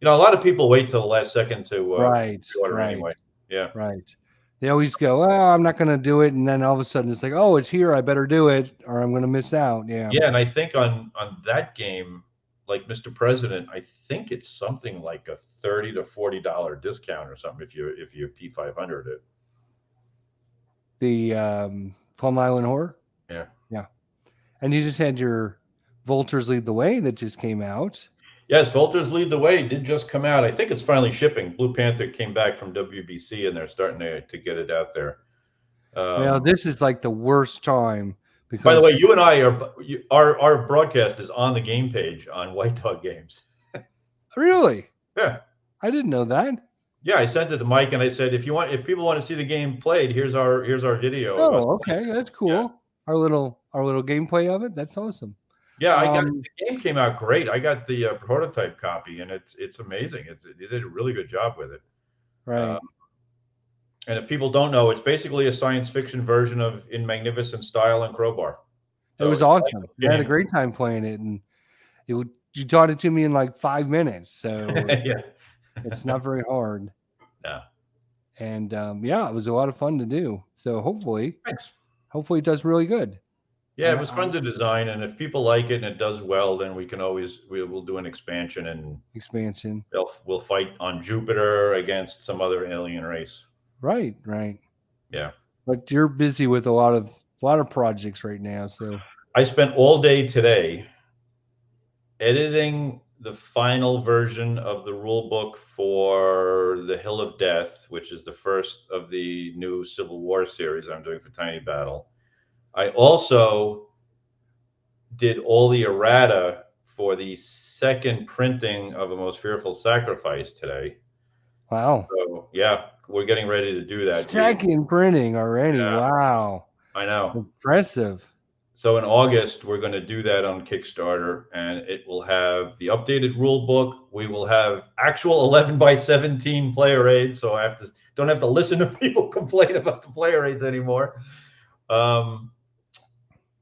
A lot of people wait till the last second to order anyway. Yeah. Right. They always go, I'm not going to do it. And then all of a sudden it's like, it's here. I better do it or I'm going to miss out. Yeah. Yeah. And I think on that game, like Mr. President, I think it's something like a $30 to $40 discount or something if you P500 it. The Plum Island Horror? Yeah. Yeah. And you just had your Vultures Lead the Way that just came out. Yes, Vultures Lead the Way did just come out. I think it's finally shipping. Blue Panther came back from WBC and they're starting to get it out there. Well, this is like the worst time because. By the way, you and I our broadcast is on the game page on White Dog Games. Really? Yeah. I didn't know that. Yeah, I sent it to Mike and I said, if people want to see the game played, here's our video. Oh, okay, that's cool. Yeah. Our little gameplay of it. That's awesome. Yeah, the game came out great. I got the prototype copy, and it's amazing. They did a really good job with it. Right. And if people don't know, it's basically a science fiction version of In Magnificent Style and Crowbar. So it was awesome. I had a great time playing it, and you taught it to me in like 5 minutes. So yeah, it's not very hard. No. And yeah, it was a lot of fun to do. So hopefully it does really good. Yeah, it was fun to design, and if people like it and it does well, then we'll do an expansion and we'll fight on Jupiter against some other alien race. Right. Yeah. But you're busy with a lot of projects right now, so I spent all day today editing the final version of the rule book for the Hill of Death, which is the first of the new Civil War series I'm doing for Tiny Battle. I also did all the errata for the second printing of A Most Fearful Sacrifice today. Wow. So, yeah, we're getting ready to do that. Second printing already. Yeah. Wow. I know. Impressive. So in August, we're going to do that on Kickstarter, and it will have the updated rule book. We will have actual 11x17 player aids, so don't have to listen to people complain about the player aids anymore.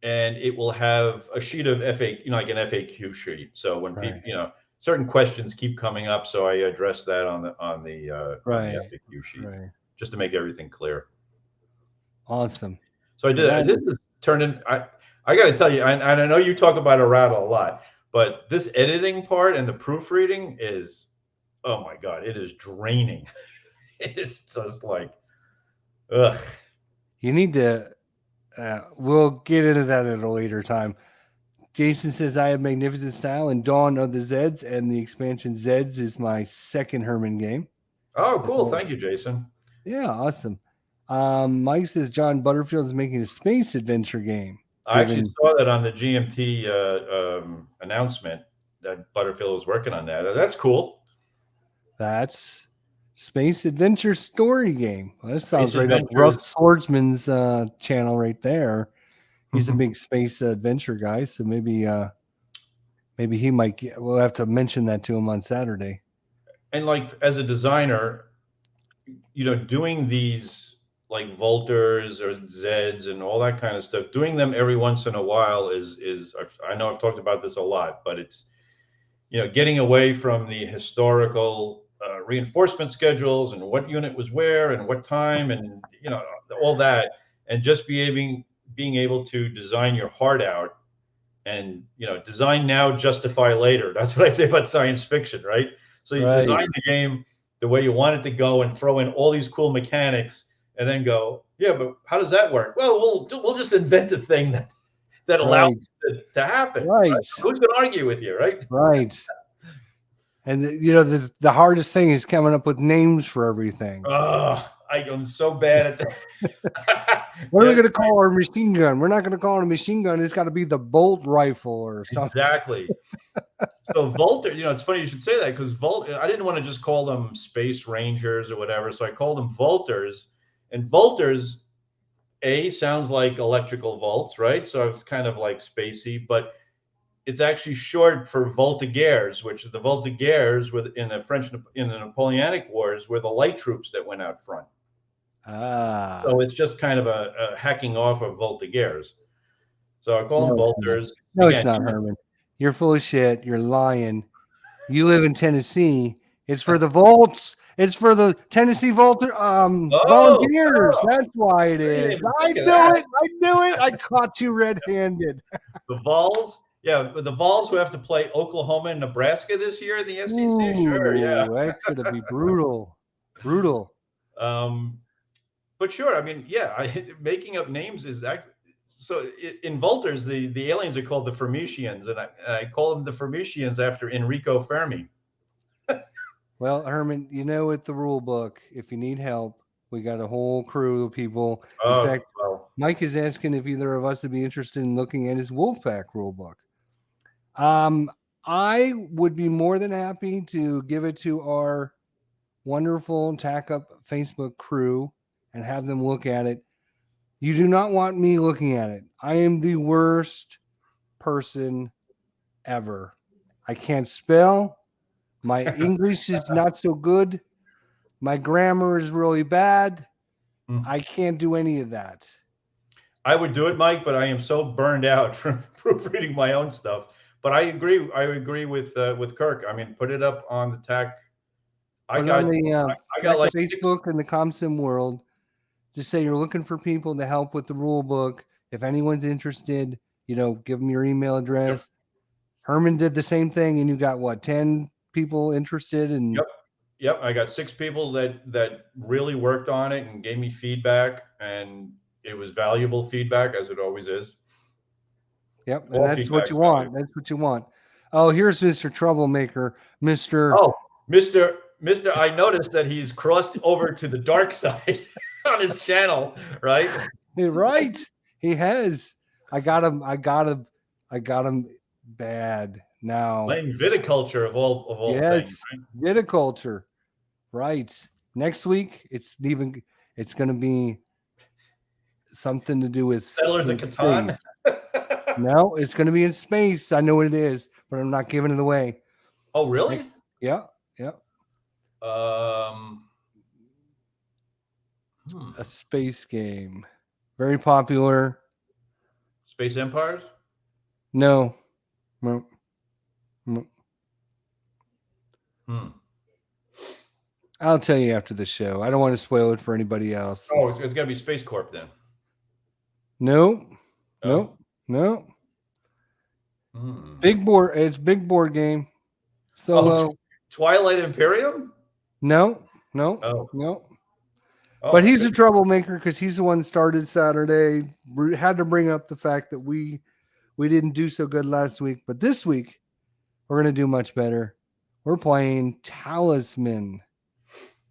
And it will have a sheet of FAQ, like an FAQ sheet. So when people, certain questions keep coming up, so I address that on the FAQ sheet, just to make everything clear. Awesome. So I did. This is turning. I got to tell you, and I know you talk about errata a lot, but this editing part and the proofreading is, oh my God, it is draining. It is just like, ugh. You need to. We'll get into that at a later time. Jason says, I have Magnificent Style and Dawn of the Zeds, and the expansion Zeds is my second Herman game. Oh, cool. Thank you, Jason. Yeah, awesome. Mike says John Butterfield is making a space adventure game. I actually saw that on the GMT announcement that Butterfield was working on that. That's cool. That's space adventure story game. Well, that sounds right up Rough Swordsman's channel right there. He's a big space adventure guy, so maybe he might we'll have to mention that to him on Saturday. And like as a designer, doing these like Vultures or Zeds and all that kind of stuff, doing them every once in a while is I know I've talked about this a lot, but it's getting away from the historical reinforcement schedules and what unit was where and what time and all that, and just being able to design your heart out and design now, justify later. That's what I say about science fiction, right? So you design the game the way you want it to go and throw in all these cool mechanics and then go, yeah, but how does that work? Well, we'll just invent a thing that allows it to happen. Right. Who's going to argue with you, right? Right. And the hardest thing is coming up with names for everything. Oh, I am so bad at that. What are we going to call our machine gun? We're not going to call it a machine gun. It's got to be the bolt rifle or something. Exactly. So Vulture, it's funny you should say that because I didn't want to just call them Space Rangers or whatever. So I called them Vultures. And Vultures, sounds like electrical volts, right? So it's kind of like spacey, but it's actually short for Voltigeurs, which the Voltigeurs in the Napoleonic Wars were the light troops that went out front. So it's just kind of a hacking off of Voltigeurs. So I call them Vultures. No, it's not, Herman. You're full of shit. You're lying. You live in Tennessee. It's for the Volts. It's for the Tennessee Volunteers. That's why it is. I knew it. I caught you red-handed. The Vols Yeah, the Vols who have to play Oklahoma and Nebraska this year in the SEC. Sure, yeah. That's gonna be brutal. Brutal. But sure, I mean, yeah, making up names is actually so. In Vultures, the aliens are called the Fermutians, and I call them the Fermutians after Enrico Fermi. Well, Herman, you know, with the rule book, if you need help, we got a whole crew of people. In fact, Well, Mike is asking if either of us would be interested in looking at his Wolfpack rule book. I would be more than happy to give it to our wonderful Tack Up Facebook crew and have them look at it. You do not want me looking at it. I am the worst person ever. I can't spell. My English is not so good. My grammar is really bad. I can't do any of that. I would do it, Mike, but I am so burned out from proofreading my own stuff. But I agree. I agree with Kirk. I mean, put it up on the Tack. I got like Facebook and the ComSim world. Just say you're looking for people to help with the rule book. If anyone's interested, you know, give them your email address. Yep. Herman did the same thing, and you got what, 10 people interested? And Yep. I got 6 people that really worked on it and gave me feedback, and it was valuable feedback, as it always is. Yep, and that's what you want. That's what you want. Oh, here's Mr. Troublemaker, Mr. Oh, Mr. I noticed that he's crossed over to the dark side on his channel, right? Right. He has. I got him bad now. Playing viticulture of all things. Right? Viticulture. Right. Next week, it's going to be something to do with Settlers of Catan. No, it's going to be in space. I know what it is, but I'm not giving it away. Oh, really? Yeah. A space game. Very popular. Space Empires? No. I'll tell you after the show. I don't want to spoil it for anybody else. Oh, it's got to be Space Corp then. No. Big board. It's big board game. Solo. Twilight Imperium? No. But he's a troublemaker because he's the one that started Saturday. We had to bring up the fact that we didn't do so good last week, but this week we're going to do much better. We're playing Talisman,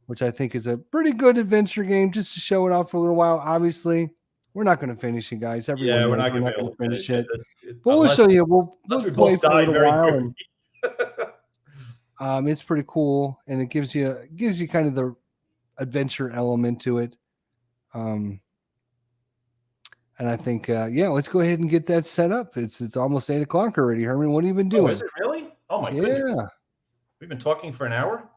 which I think is a pretty good adventure game just to show it off for a little while. Obviously, we're not going to finish it, guys. We're not going to finish it. But we'll show you. We'll play for a little while. And, it's pretty cool, and it gives you kind of the adventure element to it. And I think, let's go ahead and get that set up. It's almost 8 o'clock already. Herman, what have you been doing? Oh, is it really? Oh my goodness. We've been talking for an hour?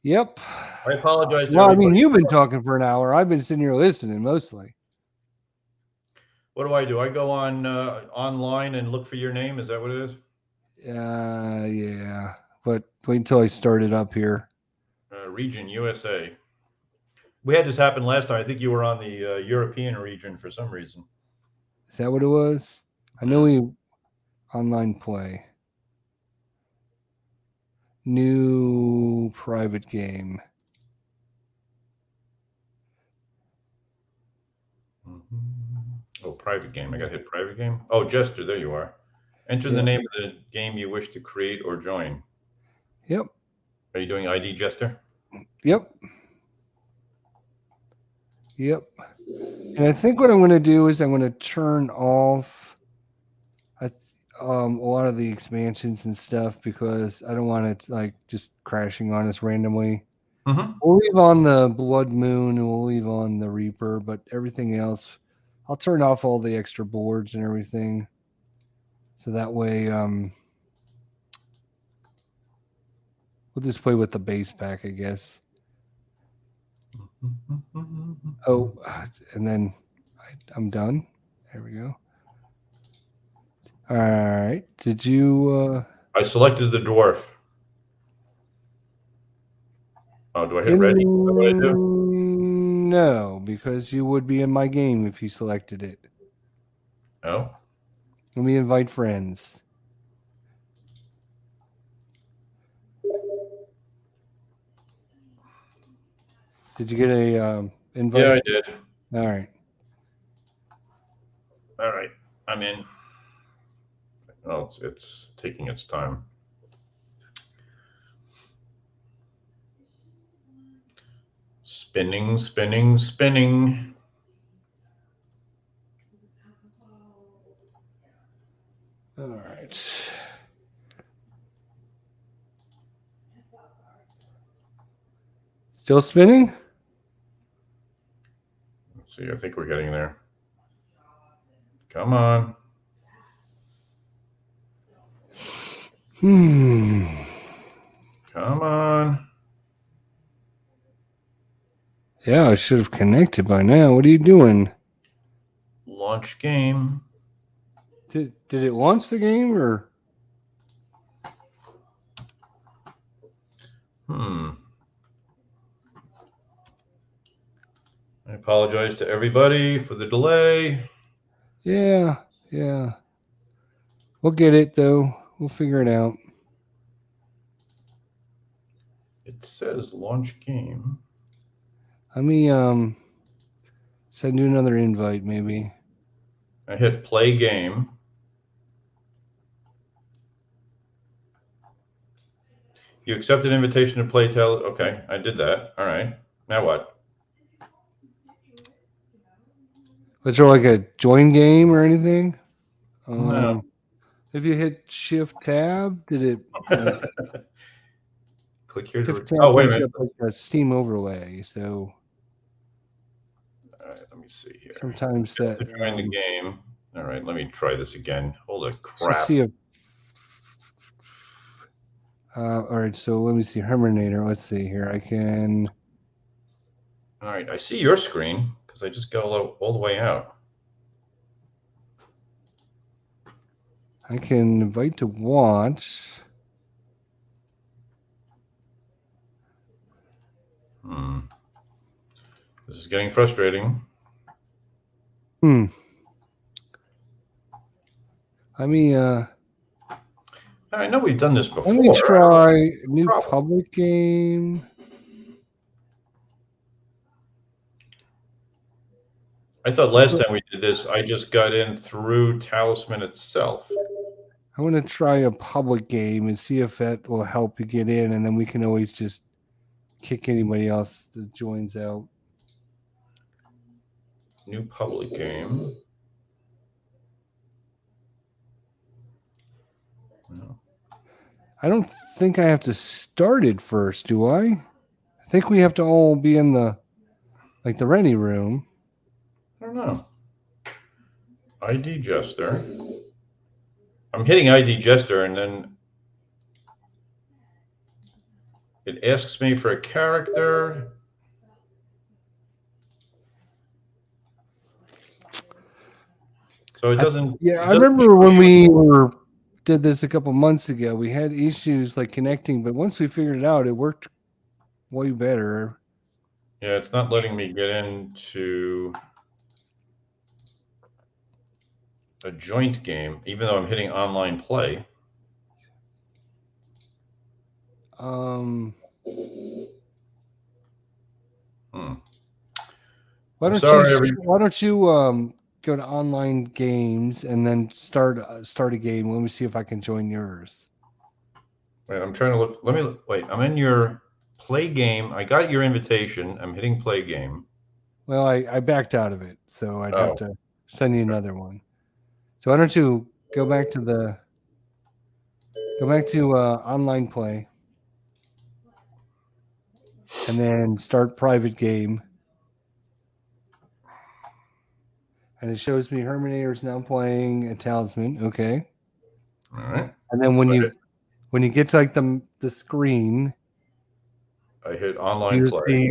Yep. I apologize. Well, I mean, you've been talking for an hour. I've been sitting here listening mostly. What do? I go on online and look for your name? Is that what it is? Yeah. But wait until I start it up here. Region USA. We had this happen last time. I think you were on the European region for some reason. Is that what it was? I know we online play. New private game. Oh, private game. I got to hit private game. Oh, Jester. There you are. Enter the name of the game you wish to create or join. Yep. Are you doing ID, Jester? Yep. And I think what I'm going to do is I'm going to turn off a lot of the expansions and stuff because I don't want it like just crashing on us randomly. We'll leave on the Blood Moon and we'll leave on the Reaper, but everything else, I'll turn off all the extra boards and everything. So that way, we'll just play with the base pack, I guess. Oh, and then I'm done. There we go. All right. Did you? I selected the dwarf. Oh, do I hit ready? Is that what I do? No, because you would be in my game if you selected it. Oh. Let me invite friends. Did you get a invite? Yeah, I did. All right. All right, I'm in. Oh, it's taking its time. Spinning, spinning, spinning. All right. Still spinning? Let's see, I think we're getting there. Come on. Come on. Yeah, I should have connected by now. What are you doing? Launch game. Did it launch the game or? I apologize to everybody for the delay. Yeah. We'll get it though. We'll figure it out. It says launch game. Let me send you another invite maybe. I hit play game. You accepted an invitation to play Okay, I did that. All right. Now what? Was there like a join game or anything? No. If you hit Shift Tab, did it like Click here to. Shift Tab Oh, wait a brings minute. up like a Steam overlay? So All right, let me see here. sometimes that Join the game. All right, let me try this again. Holy crap! Let's see if. All right, so let me see Herminator. Let's see here. I can. All right, I see your screen because I just go all the way out. I can invite to watch. This is getting frustrating. Let me. I know we've done this before. Let me try new public game. I thought last time we did this, I just got in through Talisman itself. I want to try a public game and see if that will help you get in, and then we can always just kick anybody else that joins out. New public game. No. I don't think I have to start it first, do I? I think we have to all be in the ready room. I don't know. ID Jester. I'm hitting ID Jester, and then it asks me for a character. So it doesn't. I remember when we did this a couple months ago. We had issues like connecting, but once we figured it out, it worked way better. Yeah, it's not letting me get into a joint game, even though I'm hitting online play. Why don't you go to online games and then start a game? Let me see if I can join yours. Wait, I'm trying to look. Let me look. Wait, I'm in your play game. I got your invitation. I'm hitting play game. Well, I backed out of it, so I'd have to send you another one. So why don't you go back to online play and then start private game. And it shows me Herminator's now playing a Talisman. Okay. All right. And then when you get to like the screen, I hit online play. See,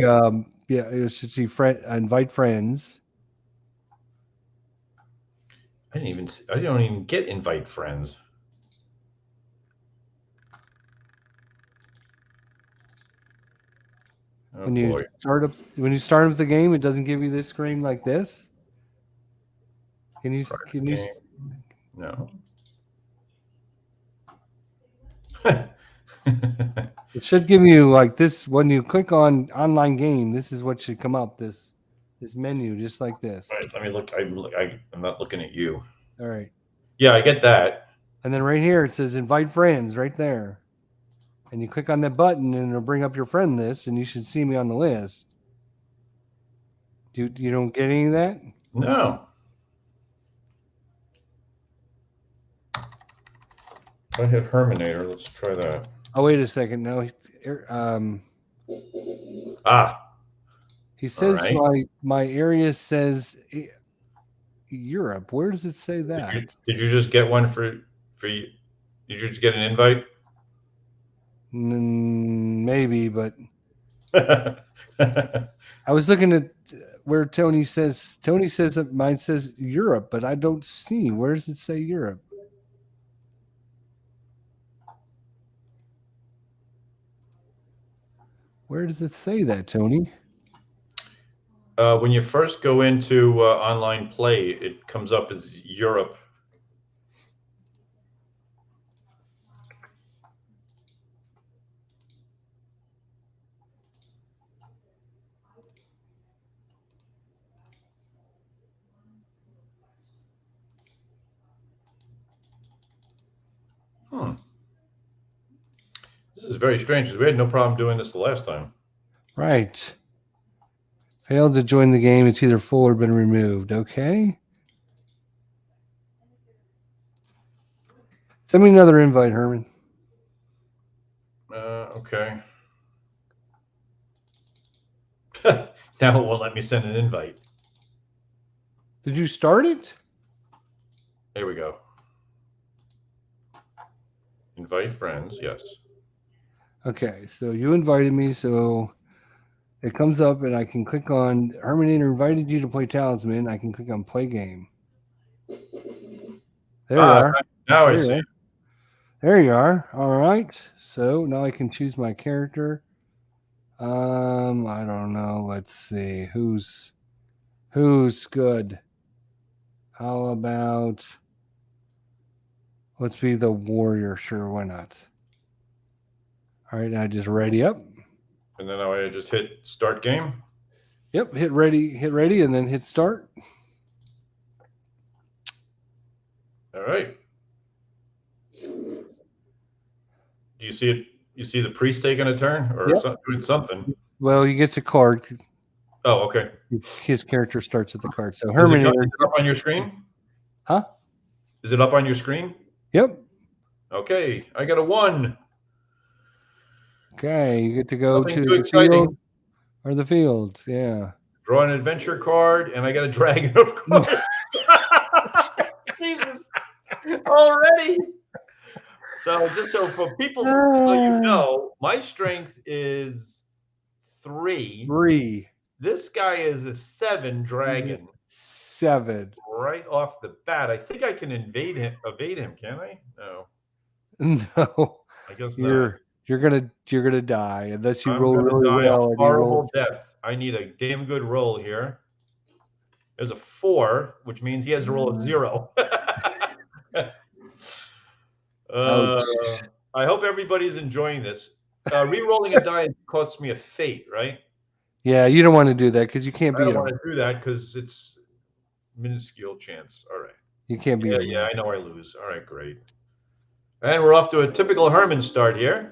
you should see invite friends. I don't even get invite friends. Oh, when you start up the game, it doesn't give you this screen like this. Can you no. It should give you like this when you click on online game. This is what should come up. This menu, just like this. All right, let me look. I'm not looking at you. All right. Yeah, I get that. And then right here it says invite friends right there. And you click on that button and it'll bring up your friend list and you should see me on the list. You don't get any of that? No. If I hit Herminator, let's try that. Oh, wait a second. No. He says right. my area says Europe. Where does it say that? Did you just get one for you? Did you just get an invite? Maybe, but I was looking at where Tony says that mine says Europe, but I don't see. Where does it say Europe? Where does it say that, Tony? When you first go into online play, it comes up as Europe. This is very strange because we had no problem doing this the last time. Right. Failed to join the game. It's either full or been removed. Okay. Send me another invite, Herman. Okay. Now it won't let me send an invite. Did you start it? There we go. Invite friends, yes. Okay, so you invited me, so it comes up and I can click on Herminator invited you to play Talisman. I can click on play game. There you are. Now I see. There you are. All right. So now I can choose my character. I don't know. Let's see. Who's good? How about let's be the warrior. Sure, why not? All right, I just ready up. And then I just hit start game. Yep, hit ready, and then hit start. All right. Do you see it? You see the priest taking a turn or doing something? Well, he gets a card. Oh, okay. His character starts at the card. So Herminator. Is it up on your screen? Huh? Is it up on your screen? Yep. Okay, I got a 1. Okay, you get to go to the field or the fields. Yeah. Draw an adventure card, and I got a dragon, of course. Jesus. Already. So just so for people, so you know, my strength is 3. 3. This guy is a 7 dragon. 7. Right off the bat. I think I can evade him, can I? No. No. I guess not. You're gonna die unless you roll really well. A horrible death. I need a damn good roll here. There's a 4, which means he has to roll a 0. I hope everybody's enjoying this. Re-rolling a die costs me a fate, right? Yeah, you don't want to do that because you can't beat him. I don't want to do that because it's minuscule chance. All right. You can't beat him. Yeah, I know I lose. All right, great. And we're off to a typical Herman start here.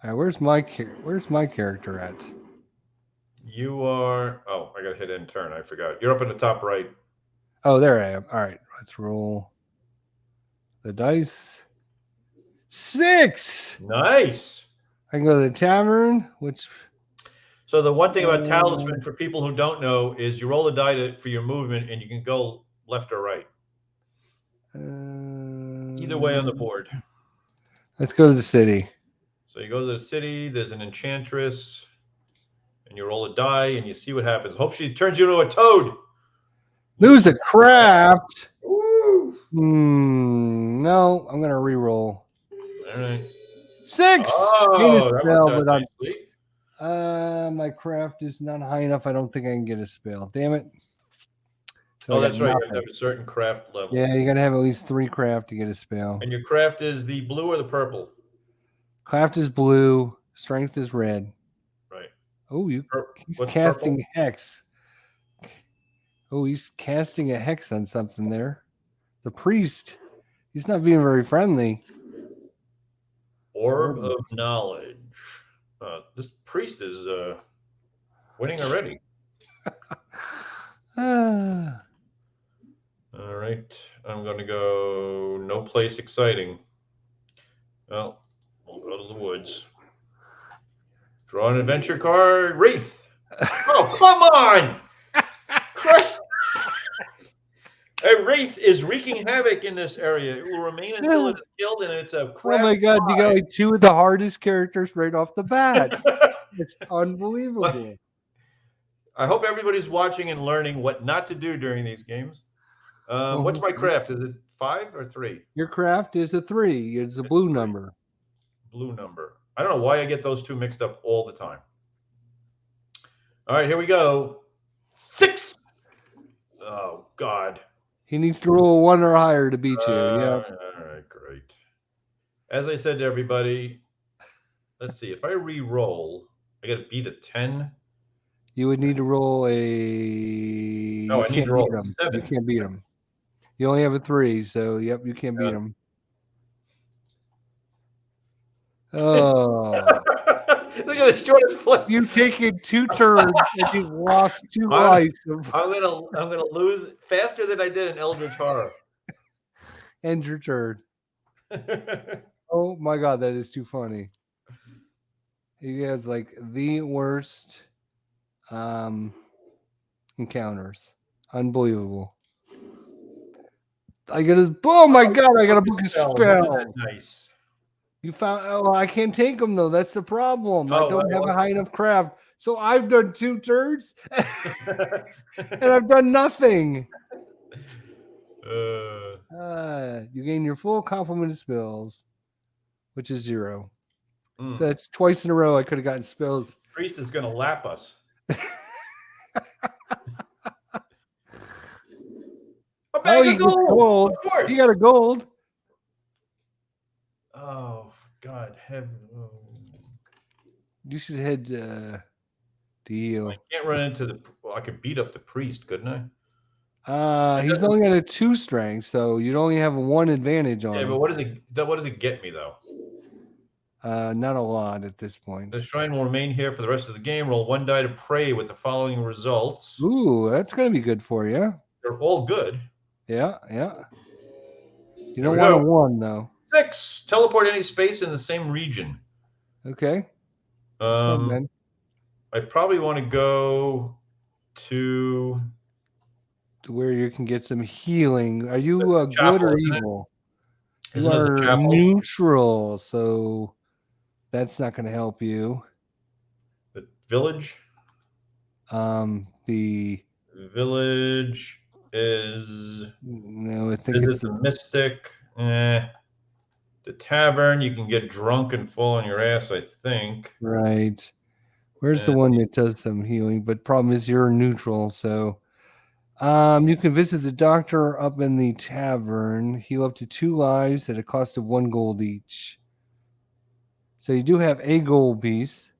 All right, where's my character at? You are. Oh, I got to hit end turn. I forgot. You're up in the top right. Oh, there I am. All right, let's roll the dice. 6. Nice. I can go to the tavern, which. So the one thing about Talisman for people who don't know is you roll the die for your movement, and you can go left or right. Either way on the board. Let's go to the city. So you go to the city. There's an enchantress, and you roll a die, and you see what happens. Hope she turns you into a toad. Lose a craft. No, I'm gonna re-roll. All right. 6. Oh, that worked out nicely. My craft is not high enough. I don't think I can get a spell. Damn it. So that's right. You have to have a certain craft level. Yeah, you got to have at least 3 craft to get a spell. And your craft is the blue or the purple? Craft is blue. Strength is red. Right. Oh, he's What's casting purple? hex. Oh, he's casting a hex on something there. The priest. He's not being very friendly. Orb of knowledge. This priest is winning already. Ah. All right. I'm going to go no place exciting. Well, we'll go to the woods. Draw an adventure card. Wraith. Oh, come on! Christ. A wraith is wreaking havoc in this area. It will remain until it is killed, and it's a crap. Oh my god, you got like two of the hardest characters right off the bat. It's unbelievable. I hope everybody's watching and learning what not to do during these games. What's my craft? Is it 5 or 3? Your craft is a 3. It's a blue number. Blue number. I don't know why I get those two mixed up all the time. All right, here we go. 6. Oh, God. He needs to roll a 1 or higher to beat you. Yeah. All right, great. As I said to everybody, let's see. If I re-roll, I got to beat a 10. You would need to roll a. Oh, I need to roll 7. You can't beat him. You only have a 3, so yep, you can't beat him. Oh. Look at the shortest flip. You've taken 2 turns and you've lost 2 lives. I'm gonna lose faster than I did in Eldritch Horror. End your turn. Oh my god, that is too funny. He has like the worst encounters. Unbelievable. I got his. Oh my god! I got a book of spells. Nice. You found. Oh, I can't take them though. That's the problem. I don't have a high enough craft. So I've done 2 turns, and I've done nothing. You gain your full complement of spells, which is 0. So that's twice in a row I could have gotten spells. Priest is going to lap us. Oh, you got gold. Of course. You got a gold. Oh, God. You should head to heal. I can't run into the. Well, I could beat up the priest, couldn't I? He's only got a 2 strength, so you'd only have 1 advantage on him. Yeah, but what does it get me though? Not a lot at this point. The shrine will remain here for the rest of the game. Roll 1 die to pray with the following results. Ooh, that's gonna be good for you. They're all good. Yeah. You don't want a 1 though. 6. Teleport any space in the same region. Okay. I probably want to go to where you can get some healing. Are you good or evil? You are neutral, so that's not going to help you. The village. The village is no. I think it's the mystic. The tavern. You can get drunk and fall on your ass. I think. Right. Where's the one that does some healing? But problem is you're neutral, so you can visit the doctor up in the tavern, heal up to 2 lives at a cost of 1 gold each. So you do have a gold piece.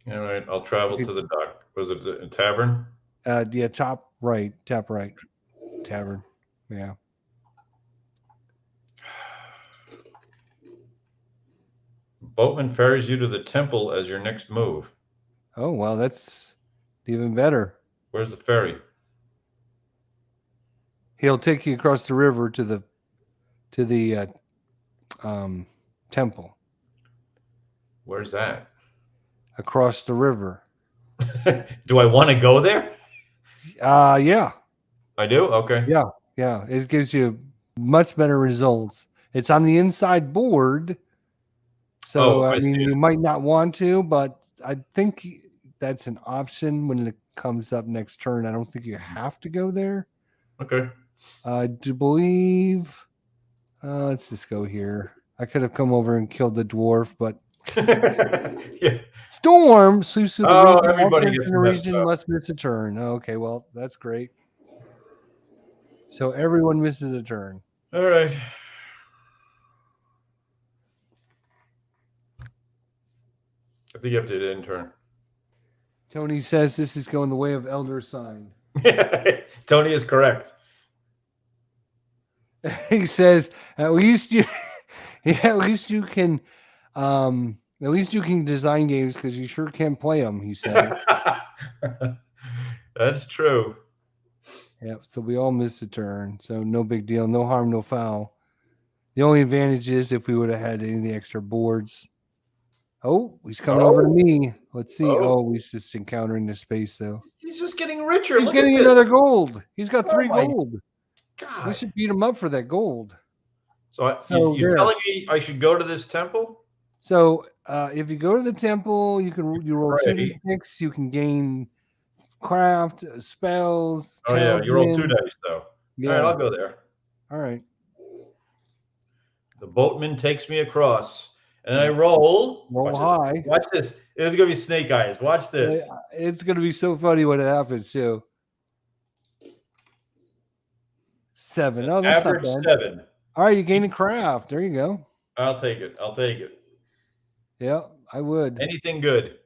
All right, I'll travel to the dock. Was it a tavern? Yeah, top right, tavern. Yeah. Boatman ferries you to the temple as your next move. Oh, well, that's even better. Where's the ferry? He'll take you across the river to the temple. Where's that? Across the river. Do I want to go there? Yeah. I do? Okay. Yeah. It gives you much better results. It's on the inside board. So, I mean, you might not want to, but I think that's an option when it comes up next turn. I don't think you have to go there. Okay. I do believe. Let's just go here. I could have come over and killed the dwarf, but yeah. Storm sweeps through the region. Everybody gets in the region must miss a turn. Okay, well, that's great. So everyone misses a turn. All right. I think you have to hit intern. Tony says this is going the way of Elder Sign. Tony is correct. He says, at least you at least you can design games because you sure can play them, he said. That's true. Yep, so we all missed a turn. So no big deal. No harm, no foul. The only advantage is if we would have had any of the extra boards. Oh, he's coming over to me. Let's see. Oh, he's just encountering the space, though. He's just getting richer. He's getting another gold. He's got 3 gold. God. We should beat him up for that gold. So you're telling me I should go to this temple? So if you go to the temple, you roll 2d6. You can gain craft, spells. Oh, yeah. You roll 2 dice, though. Yeah. All right, I'll go there. All right. The boatman takes me across. And I roll. Watch high. This. Watch this. This is going to be snake eyes. Watch this. It's going to be so funny when it happens, too. 7. Oh, that's average not bad. 7. All right, you're gaining craft. There you go. I'll take it. Yeah, I would. Anything good.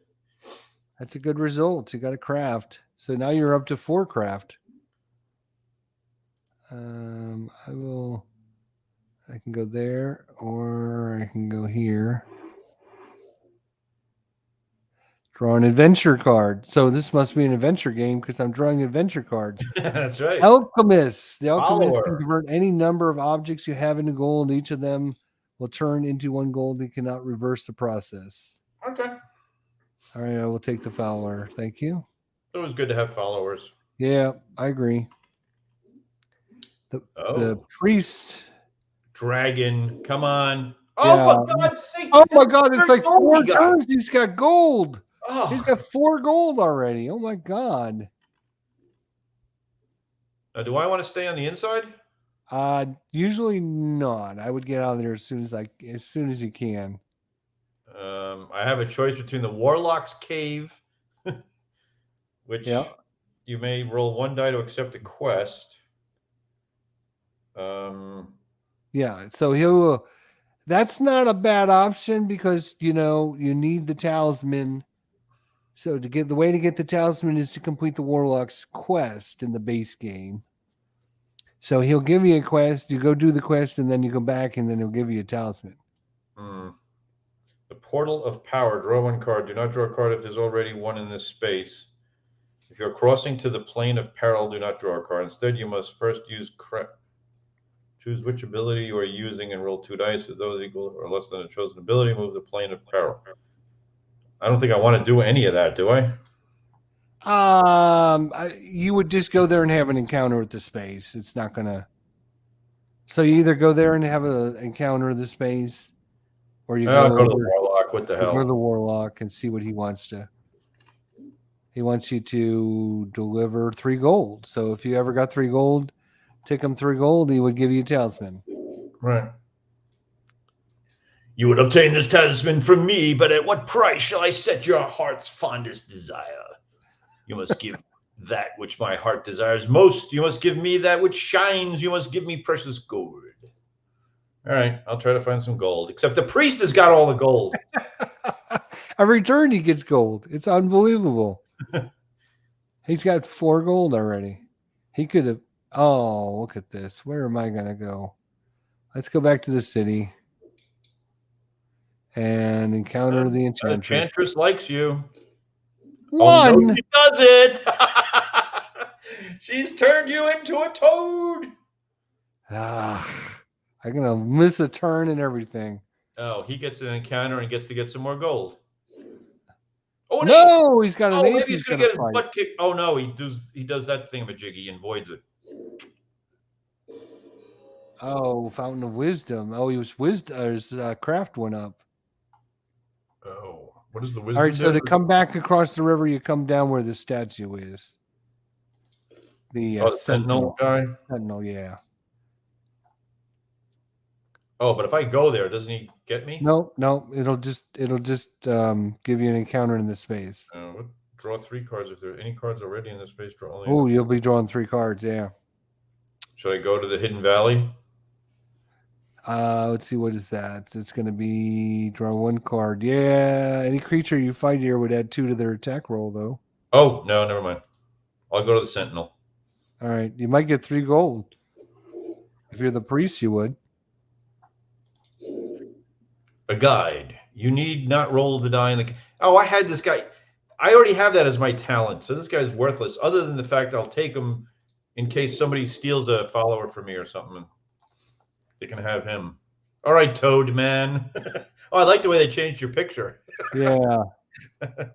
That's a good result. You got a craft. So now you're up to 4 craft. I can go there or I can go here. Draw an adventure card. So this must be an adventure game because I'm drawing adventure cards. That's right. Alchemist. The alchemist can convert any number of objects you have into gold. Each of them will turn into 1 gold. They cannot reverse the process. Okay. All right, I will take the follower. Thank you. It was good to have followers. Yeah, I agree. The priest. Dragon, come on. Oh, yeah. For God's sake. Oh, my God. It's like 4 turns. He's got gold. Oh. He's got 4 gold already. Oh, my God. Do I want to stay on the inside? Usually not. I would get out of there as soon as you can. I have a choice between the Warlock's Cave, which you may roll 1 die to accept a quest. Yeah, so that's not a bad option because you need the talisman. So the way to get the talisman is to complete the Warlock's quest in the base game. So he'll give you a quest, you go do the quest, and then you go back, and then he'll give you a talisman. The Portal of Power. Draw 1 card. Do not draw a card if there's already 1 in this space. If you're crossing to the plane of peril, do not draw a card. Instead, you must first use choose which ability you are using and roll 2 dice. If those equal or less than a chosen ability, move the plane of peril. I don't think I want to do any of that, do I? You would just go there and have an encounter with the space. It's not gonna. So you either go there and have an encounter with the space, or you go to the Warlock. What the hell? Go to the Warlock and see what he wants to. He wants you to deliver 3 gold. So if you ever got 3 gold, take him 3 gold. He would give you a talisman. Right. You would obtain this talisman from me, but at what price shall I set your heart's fondest desire? You must give that which my heart desires most. You must give me that which shines. You must give me precious gold. All right, I'll try to find some gold. Except the priest has got all the gold. Every turn he gets gold. It's unbelievable. He's got 4 gold already. He could have. Oh, look at this. Where am I going to go? Let's go back to the city and encounter the enchantress. The enchantress likes you. 1. Oh, no, she does it. She's turned you into a toad. I'm going to miss a turn and everything. Oh, he gets an encounter and gets to get some more gold. Oh no, he's got an 8. Maybe he's going to get his butt kicked. Oh, no, he does that thingamajig. He avoids it. Oh, Fountain of Wisdom. Oh, his craft went up. Oh, what is the wisdom? All right, so to come back across the river, you come down where the statue is. The Sentinel guy? Sentinel, yeah. Oh, but if I go there, doesn't he get me? No, it'll just give you an encounter in the space. Draw 3 cards. If there are any cards already in the space, draw only. Oh, you'll be drawing 3 cards, yeah. Should I go to the Hidden Valley? Let's see, what is that? It's going to be draw 1 card. Yeah, any creature you fight here would add 2 to their attack roll, though. Oh, no, never mind. I'll go to the Sentinel. All right, you might get 3 gold. If you're the priest, you would. A guide. You need not roll the die in the... Oh, I had this guy. I already have that as my talent, so this guy's worthless, other than the fact I'll take him in case somebody steals a follower from me or something. They can have him. All right, Toad Man. Oh, I like the way they changed your picture. Yeah,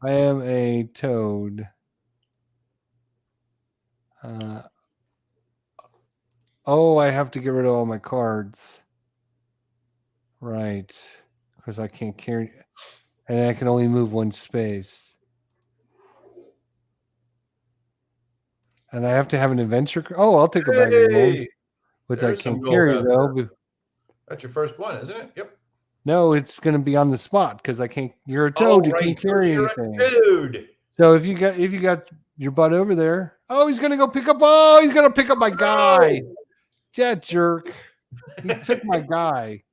I am a toad. Oh, I have to get rid of all my cards. Right, because I can't carry, and I can only move 1 space. And I have to have an adventure. Oh, I'll take a bag of gold, which I can't carry though. That's your first one, isn't it? Yep. No, it's going to be on the spot because I can't. You're a toad. Oh, you can't carry anything. Dude. So if you got your butt over there, oh, he's going to go pick up. Oh, he's going to pick up my guy. That jerk. He took my guy.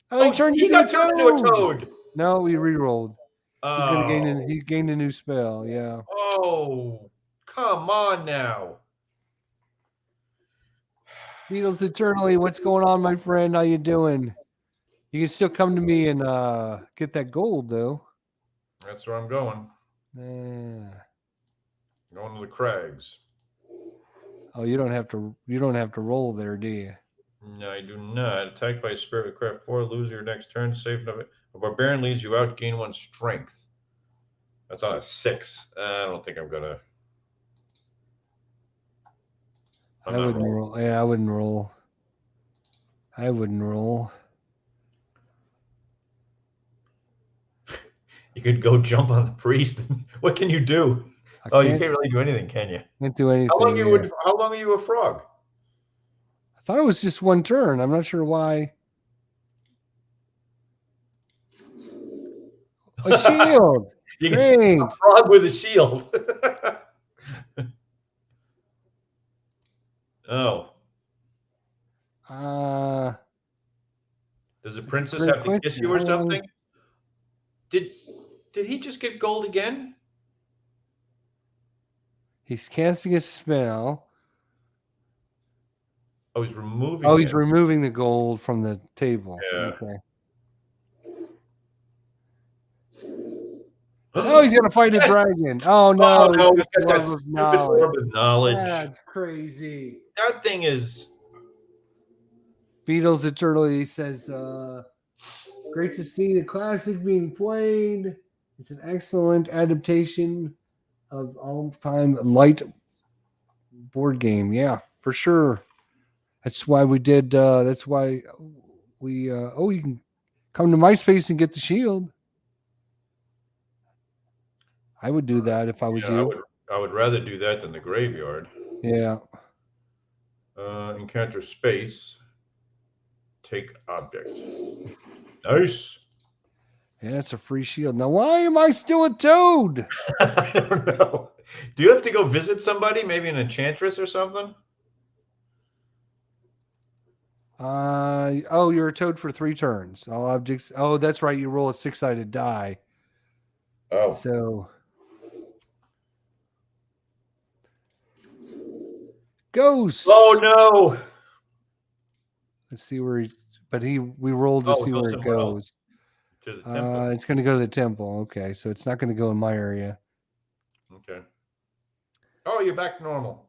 Oh, he got turned into a toad. No, he re-rolled. Oh. He's going to he gained a new spell. Yeah. Oh, come on now. Beatles eternally. What's going on, my friend? How you doing? You can still come to me and get that gold, though. That's where I'm going. Going to the crags. Oh, you don't have to roll there, do you? No, I do not. Attacked by a spirit with craft 4, lose your next turn. Safe enough. A barbarian leads you out, gain 1 strength. That's on a 6. I don't think I'm gonna. I wouldn't roll. Yeah, I wouldn't roll. I wouldn't roll. You could go jump on the priest. What can you do? You can't really do anything, can you? Can't do anything. How long are you a frog? I thought it was just 1 turn. I'm not sure why. A shield. You get a frog with a shield. Oh. Does the princess have to kiss you or something? Did he just get gold again? He's casting a spell. Oh, he's removing. Oh, he's removing the gold from the table. Yeah. Okay. Oh, he's gonna fight a dragon. Oh no! Oh, he's got that stupid orb of knowledge. That's crazy. That thing is. Beatles eternally says, "Great to see the classic being played. It's an excellent adaptation of all-time light board game. Yeah, for sure. That's why we did. That's why we. Oh, you can come to MySpace and get the shield. I would do that if I was you. I would rather do that than the graveyard. Yeah. Encounter space. Take object. Nice. Yeah, it's a free shield. Now, why am I still a toad? I don't know. Do you have to go visit somebody? Maybe an enchantress or something? Oh, you're a toad for 3 turns. All objects. Oh, that's right. You roll a 6-sided die. Oh. So. Ghost. Oh no. Let's see where we rolled to see where it goes. To the temple. It's going to go to the temple. Okay, so it's not going to go in my area. Okay. Oh, you're back to normal.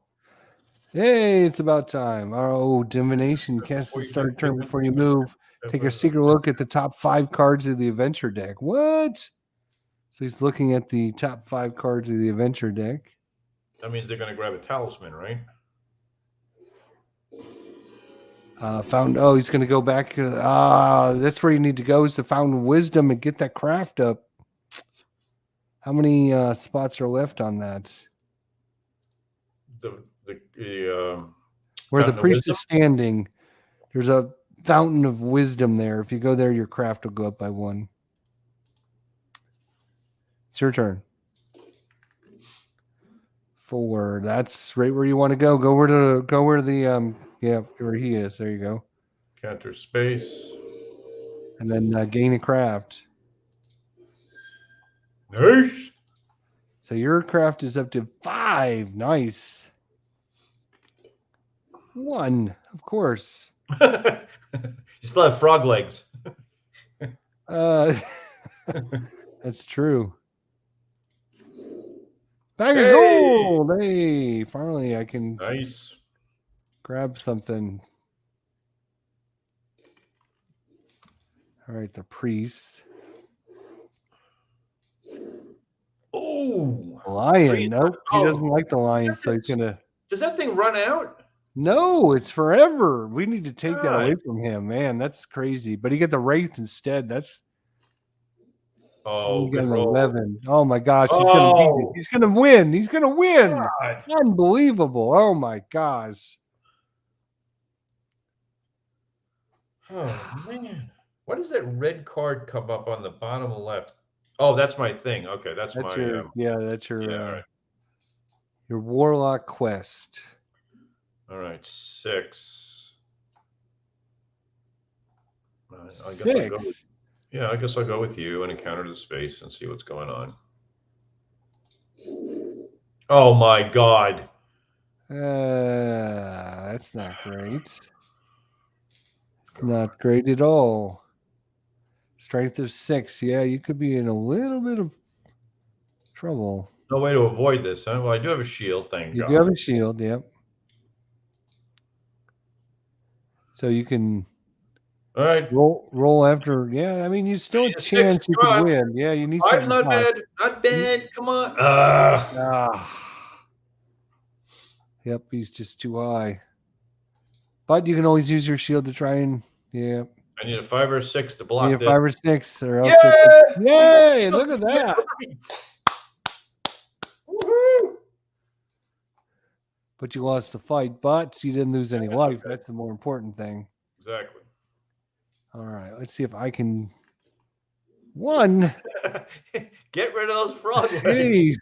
Hey, it's about time. Oh, divination. Cast the start turn before you move. Take a secret look at the top 5 cards of the adventure deck. What? So he's looking at the top 5 cards of the adventure deck. That means they're going to grab a talisman, right? He's going to go back. That's where you need to go, is to Fountain Wisdom and get that craft up. How many spots are left on that? Where the priest is standing, there's a Fountain of Wisdom there. If you go there, your craft will go up by 1. It's your turn. 4. That's right where you want to go. Go where he is. There you go. Counter space. And then gain a craft. Nice. So your craft is up to 5. Nice. 1, of course. You still have frog legs. That's true. Bag of gold. Hey, finally I can grab something. All right, the priest. Oh, lion. Nope, he doesn't like the lion, so he's gonna. Does that thing run out? No, it's forever. We need to take that away from him, man. That's crazy. But he got the wraith instead. That's. Oh, he got good an roll. 11. Oh my gosh, he's gonna beat it. He's gonna win. He's gonna win. God. Unbelievable. Oh my gosh. Oh man, why does that red card come up on the bottom left? Oh, that's my thing. Okay, that's my your that's your right. your warlock quest. All right, 6. I 6. I guess I'll go with you and encounter the space and see what's going on. Oh my god. That's not great. Not great at all. Strength of 6. Yeah, you could be in a little bit of trouble. No way to avoid this, huh? Well, I do have a shield, thank God. You do have a shield, yep. So you can all right roll after. Yeah, I mean, you still have a chance you could win. Yeah, you need 5's not bad. Not bad. Come on. Yep, he's just too high. But you can always use your shield to try and I need a 5 or 6 to block this. this. 5 or 6, or else. Yay! Look at that. Woohoo! But you lost the fight, but you didn't lose any life. That's the more important thing. Exactly. All right, let's see if I can. 1. Get rid of those frogs. Jeez,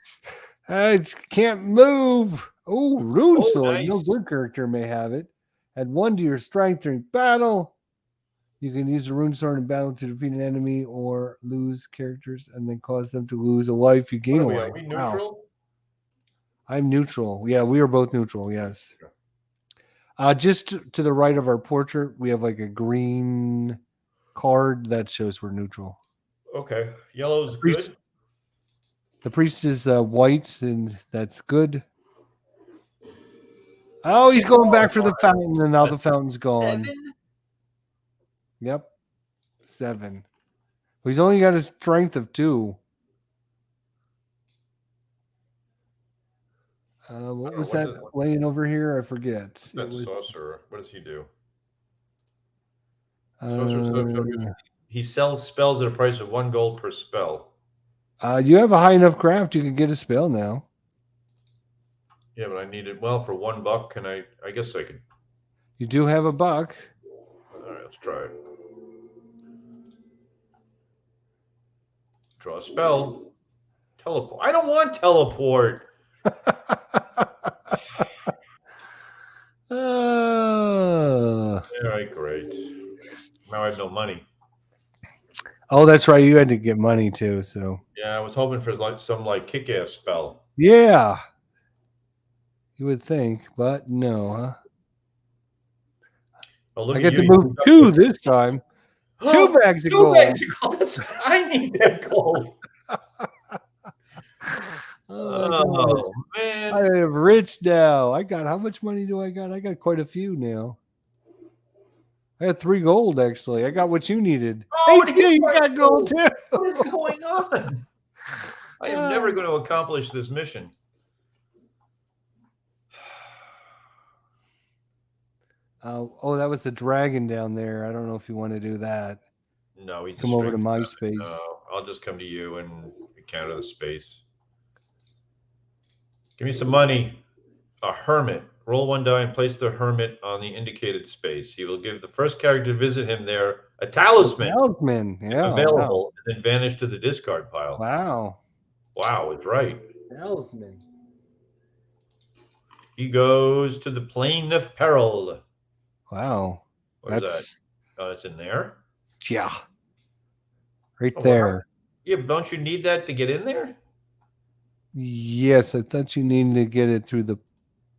I can't move. Oh, rune sword. Nice. No good character may have it. Add 1 to your strength during battle. You can use a rune sword in battle to defeat an enemy or lose characters and then cause them to lose a life. You gain a life. Are we neutral? Wow. I'm neutral. Yeah, we are both neutral. Yes. Just to the right of our portrait, we have like a green card that shows we're neutral. Okay. Yellow's good. The priest is white, and that's good. Oh, he's going back for the fountain, and now the fountain's gone. 7? Yep. 7. Well, he's only got a strength of 2. What was that laying over here? I forget. That's sorcerer. What does he do? He sells spells at a price of 1 gold per spell. You have a high enough craft, you can get a spell now. Yeah, but I need it. Well, for $1, can I guess I could. You do have a buck. All right, let's try it. Draw a spell. Teleport. I don't want teleport. All right, great. Now I have no money. Oh, that's right. You had to get money too. So yeah, I was hoping for some kick-ass spell. Yeah, you would think, but no, huh? Oh, I get to move 2 this time. 2 bags of gold. 2 bags of gold. I need that gold. Oh man, I am rich now. I got how much money do I got? I got quite a few now. I had 3 gold actually. I got what you needed. Oh, hey, you got gold too. What is going on? I am never going to accomplish this mission. Oh, that was the dragon down there. I don't know if you want to do that. No, he's come over to my space. No, I'll just come to you and encounter the space. Give me some money. A hermit. Roll 1 die and place the hermit on the indicated space. He will give the first character to visit him there a talisman. Talisman, yeah. Available, and then vanish to the discard pile. Wow. Wow, it's right. Talisman. He goes to the plane of peril. Wow. Oh, it's in there? Yeah. Right Oh, there. Yeah, don't you need that to get in there? Yes, I thought you needed to get it through the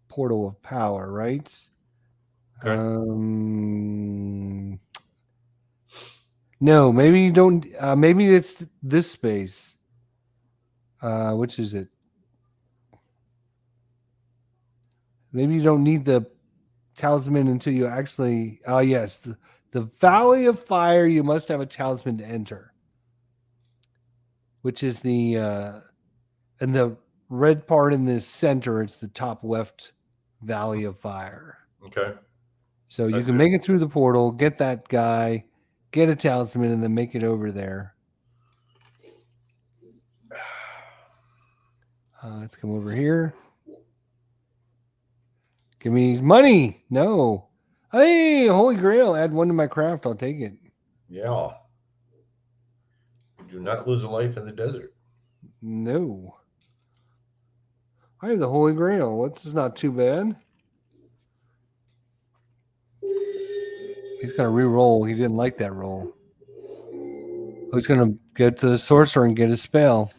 portal of power, right? Okay. No, maybe you don't. Maybe it's this space. Which is it? Maybe you don't need the talisman until you actually. Oh, yes. The Valley of Fire, you must have a talisman to enter, which is the. And the red part in the center, it's the top left Valley of Fire. Okay. So you can make it through the portal, get that guy, get a talisman, and then make it over there. Let's come over here. Give me money. No. Hey, Holy Grail. Add one to my craft. I'll take it. Yeah. Do not lose a life in the desert. No. I have the Holy Grail. What's not too bad. He's going to re-roll. He didn't like that roll. He's going to get to the sorcerer and get a spell.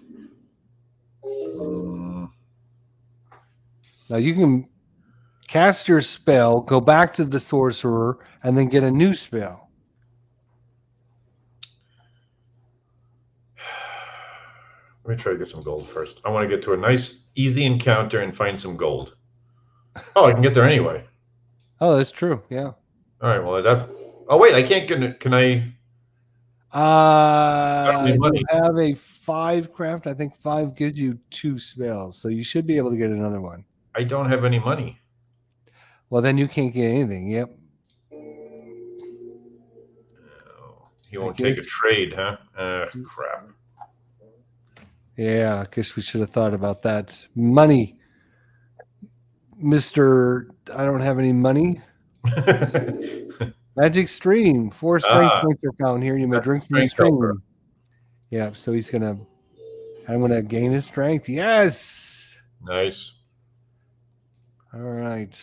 Now you can cast your spell, go back to the sorcerer, and then get a new spell. Let me try to get some gold first. I want to get to a nice, easy encounter and find some gold. Oh, I can get there anyway. Oh, that's true. Yeah. All right. Well, that. Oh wait, I can't get it. Can I? I don't have a 5 craft. I think 5 gives you 2 spells, so you should be able to get another one. I don't have any money. Well, then you can't get anything. Yep. He won't take a trade, huh? Crap. Yeah, I guess we should have thought about that. Money. Mr. I don't have any money. Magic stream. 4 strength points are found here. You may drink from the stream. Yeah, so I'm gonna gain his strength. Yes. Nice. All right.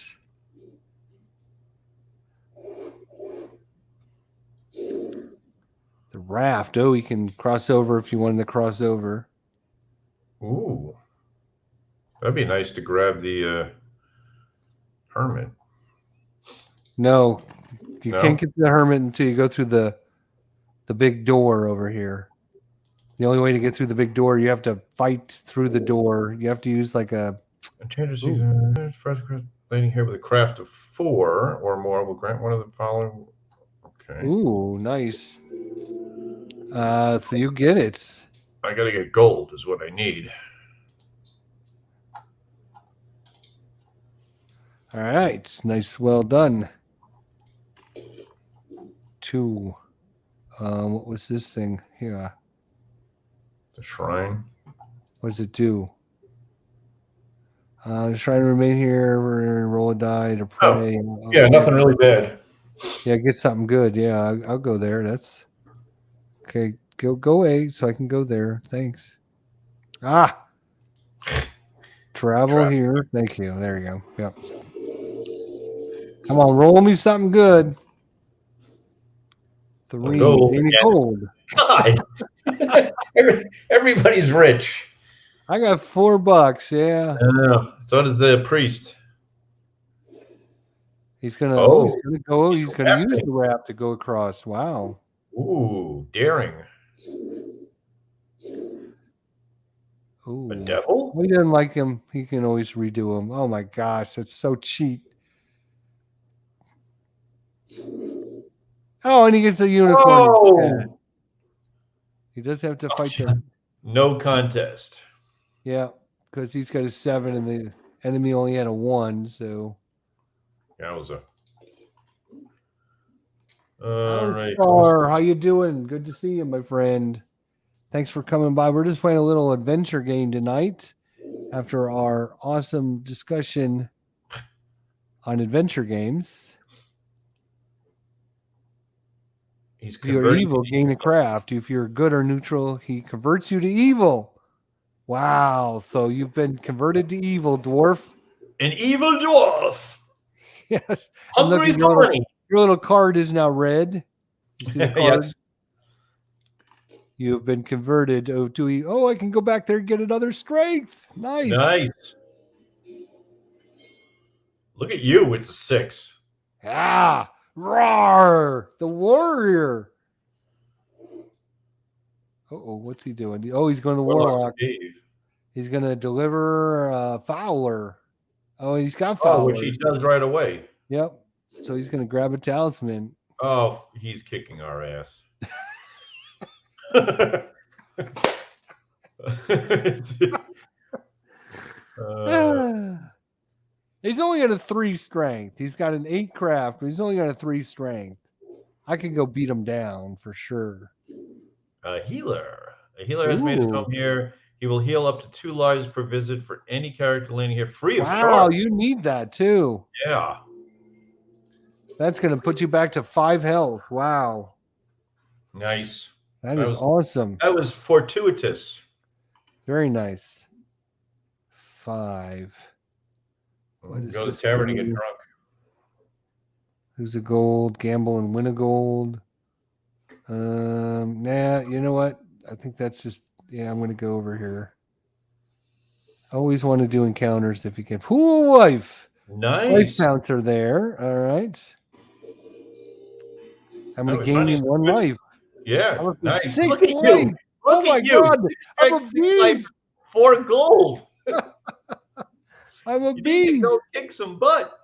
The raft. Oh, you can cross over if you wanted to cross over. Ooh. That'd be nice to grab the hermit. No, you can't get to the hermit until you go through the big door over here. The only way to get through the big door, you have to fight through the door. You have to use like a. Enchanter landing here with a craft of 4 or more will grant one of the following. Okay. Ooh, nice. So you get it. I got to get gold is what I need. All right. Nice. Well done. 2. What was this thing here? The shrine. What does it do? Trying to remain here, roll a die to pray. Oh, yeah, nothing really bad. Yeah, get something good. Yeah, I'll go there. That's okay. Go away so I can go there. Thanks. Travel here. Thank you. There you go. Yep. Come on, roll me something good. 3 gold. God, everybody's rich. I got $4. Yeah. So does the priest. He's gonna go. He's gonna use the raft to go across. Wow. Ooh, daring. Ooh. A devil? We didn't like him. He can always redo him. Oh my gosh, that's so cheap. Oh, and he gets a unicorn. Yeah. He does have to fight them. No contest. Yeah, because he's got a 7 and the enemy only had a 1. So that was a. All right. Charr, how you doing? Good to see you, my friend. Thanks for coming by. We're just playing a little adventure game tonight after our awesome discussion on adventure games. If you're evil, gain a craft. If you're good or neutral, he converts you to evil. Wow. So you've been converted to evil, dwarf. An evil dwarf. Yes. Hungry for money. Your little card is now red. You see the card? Yes. You have been converted. Oh, I can go back there and get another strength. Nice. Look at you with the 6. Ah, roar! The warrior. Oh, what's he doing? Oh, he's going to the warlock. He's going to deliver Fowler. Oh, he's got Fowler. Oh, which he does right away. Yep. So he's going to grab a talisman. Oh, he's kicking our ass. He's only got a 3 strength. He's got an 8 craft, but he's only got a 3 strength. I can go beat him down for sure. A healer. A healer has made his home here. He will heal up to 2 lives per visit for any character landing here free of charge. Wow, you need that too. Yeah. That's going to put you back to 5 health. Wow. Nice. That is awesome. That was fortuitous. Very nice. 5. Go to the tavern and get drunk. Who's a gold? Gamble and win a gold. Nah, you know what? I think that's just, I'm going to go over here. Always want to do encounters if you can. Pool wife. Nice. Life counts are there. All right. I'm going to gain you 1 life. Yeah. Nice. 6 Look at life. you. Oh my God. I'm a 6 beast. life, 4 gold. I'm a you beast. Need to go kick some butt.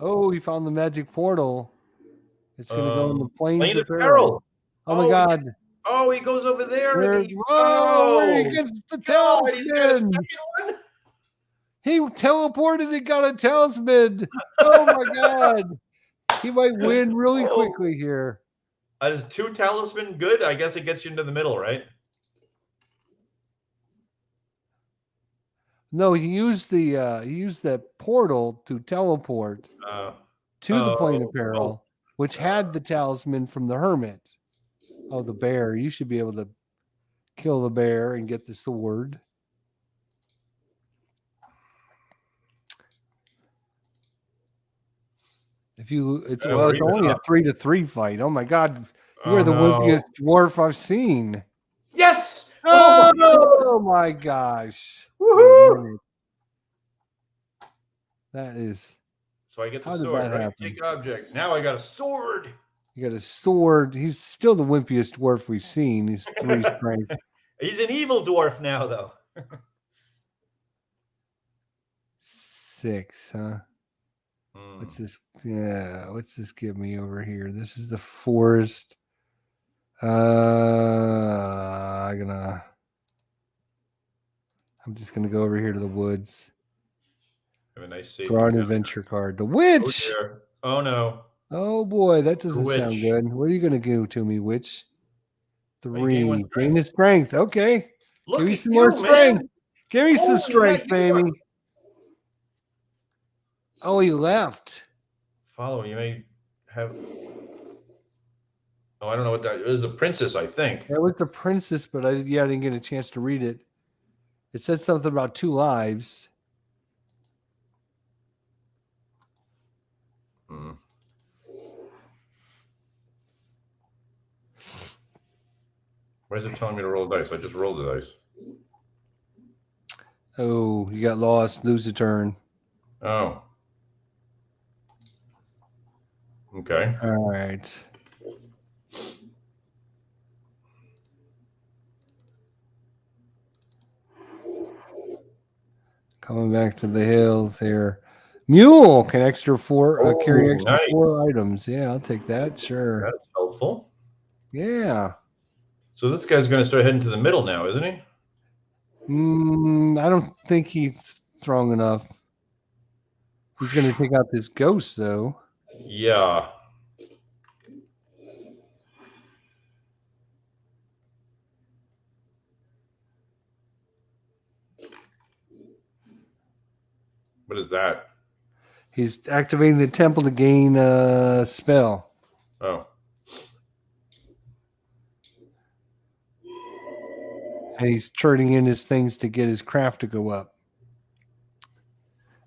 Oh, he found the magic portal. It's going to go in the plains of peril. Oh my God. Oh, he goes over there. Where he gets the talisman. He's got a second one. He teleported and got a talisman. Oh my God. He might win really quickly here. Is 2 talisman good? I guess it gets you into the middle, right? No, he used the portal to teleport to the plane of peril, which had the talisman from the hermit. Oh, the bear. You should be able to kill the bear and get the sword. It's only a 3-3 fight. Oh my God. You are the wimpiest dwarf I've seen. Yes. Oh my gosh. Woohoo! That is. So I get the sword, right? Take object. Now I got a sword. You got a sword. He's still the wimpiest dwarf we've seen. He's 3 strength. He's an evil dwarf now, though. 6, huh? What's this? Yeah, what's this give me over here? This is the forest. I'm just gonna go over here to the woods. Have a nice draw an adventure card. The witch. Oh no. Oh boy, that doesn't sound good. What are you gonna do to me, witch? 3. Gain his strength. Okay. Give me some more strength. Give me some strength, baby. Oh, he left. Follow. You may have. Oh, I don't know what that is. It was a princess, I think. It was the princess, but I didn't get a chance to read it. It said something about 2 lives. Why is it telling me to roll dice? I just rolled the dice. Oh, you got lost. Lose a turn. Oh. Okay. All right. Coming back to the hills here. Mule can carry extra 4 items. Yeah, I'll take that. Sure. That's helpful. Yeah. So this guy's going to start heading to the middle now, isn't he? I don't think he's strong enough. He's going to take out this ghost, though. Yeah. What is that? He's activating the temple to gain a spell. Oh. And he's turning in his things to get his craft to go up.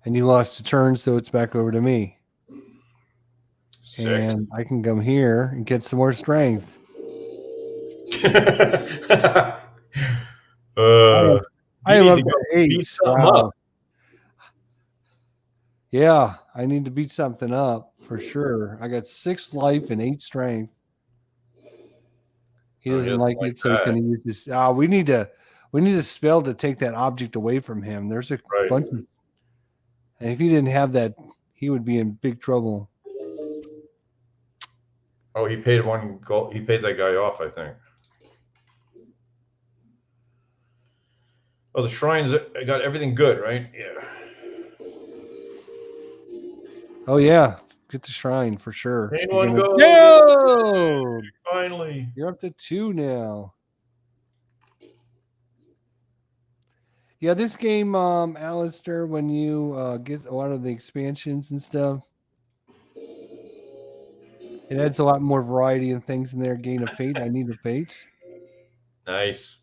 And you lost a turn, so it's back over to me. 6. And I can come here and get some more strength. I am up to 8. Wow. Up. Yeah, I need to beat something up for sure. I got 6 life and 8 strength. He doesn't like it, so he's going to use this. We need a spell to take that object away from him. There's a bunch of, and if he didn't have that, he would be in big trouble. Oh, he paid 1 gold. He paid that guy off, I think. Oh, the shrines got everything good, right? Yeah. Oh yeah, get the shrine for sure. Paid 1 gold. No! Finally, you're up to 2 now. Yeah, this game, Alistair, when you get a lot of the expansions and stuff, it adds a lot more variety and things in there. Gain a fate. I need a fate. Nice.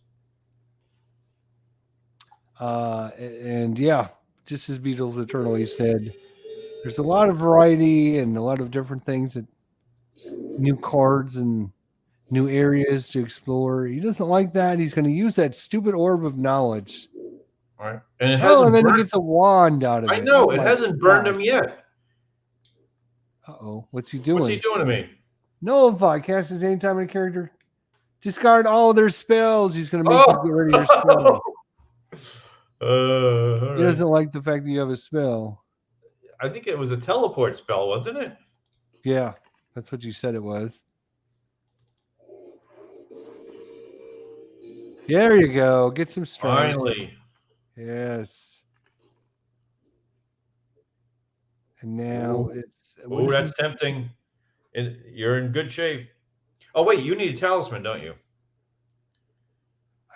And yeah, just as Beatles Eternally said, there's a lot of variety and a lot of different things, that new cards and new areas to explore. He doesn't like that. He's going to use that stupid orb of knowledge. All right. And it hasn't and then he gets a wand out of it. I know. It hasn't burned him yet. Uh-oh. What's he doing? What's he doing to me? Nullify. Casts anytime a character. Discard all of their spells. He's going to make you get rid of your spell. He doesn't like the fact that you have a spell. I think it was a teleport spell, wasn't it? Yeah, that's what you said it was. There you go. Get some strength. Finally. Yes. And now it's... Oh, that's tempting. You're in good shape. Oh, wait. You need a talisman, don't you?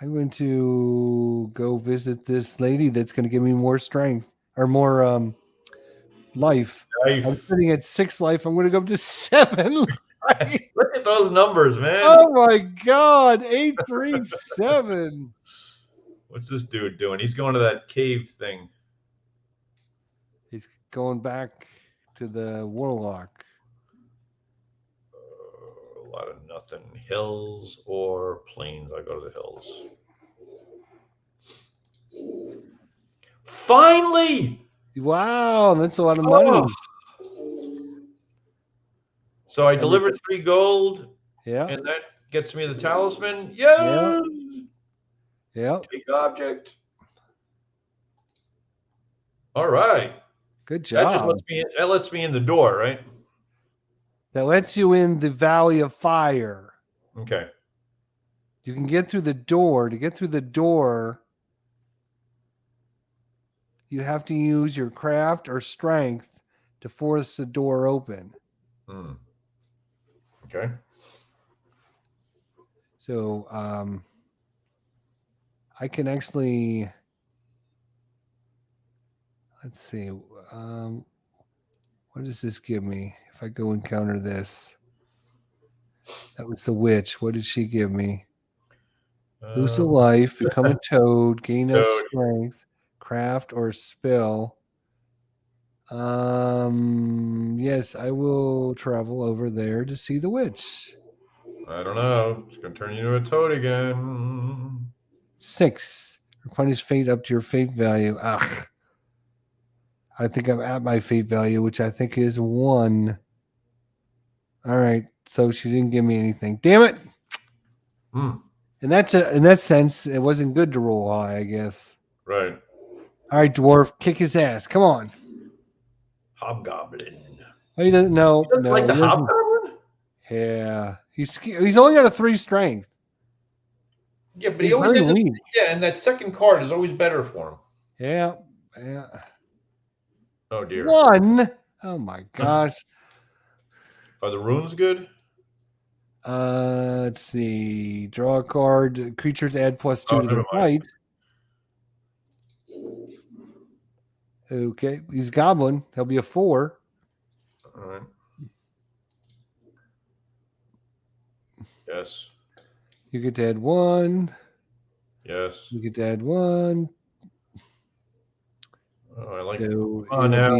I'm going to go visit this lady that's going to give me more strength. Or more life. I'm sitting at 6 life. I'm going to go up to 7 life. Look at those numbers, man. Oh, my God. 8, 3, 7. What's this dude doing? He's going to that cave thing. He's going back to the warlock. A lot of nothing. Hills or plains? I go to the hills. Finally! Wow, that's a lot of money. So I delivered 3 gold. Yeah. And that gets me the talisman. Yeah. Yeah. Take object. All right. Good job. That lets me in the door, right? That lets you in the Valley of Fire. Okay. You can get through the door. To get through the door, you have to use your craft or strength to force the door open. Okay. So I can actually, let's see, what does this give me if I go encounter this? That was the witch. What did she give me? Lose a life, become a toad, gain a strength, craft or spell. Yes, I will travel over there to see the witch. I don't know. It's going to turn you into a toad again. 6. Replenish fate up to your fate value. Ugh. I think I'm at my fate value, which I think is 1. All right. So she didn't give me anything. Damn it. In that sense, it wasn't good to roll high, I guess. Right. All right, dwarf, kick his ass. Come on. Hobgoblin. Oh, he doesn't know. He doesn't like the hobgoblin? Yeah. He's only got a 3 strength. Yeah, but he always ends up, and that second card is always better for him. Yeah. Oh dear. 1. Oh my gosh. Are the runes good? Let's see. Draw a card. Creatures add +2 to their fight. Okay. He's goblin. He'll be a 4. All right. Yes. You get to add 1. Yes. You get to add 1. Oh, I like so it. Oh, now.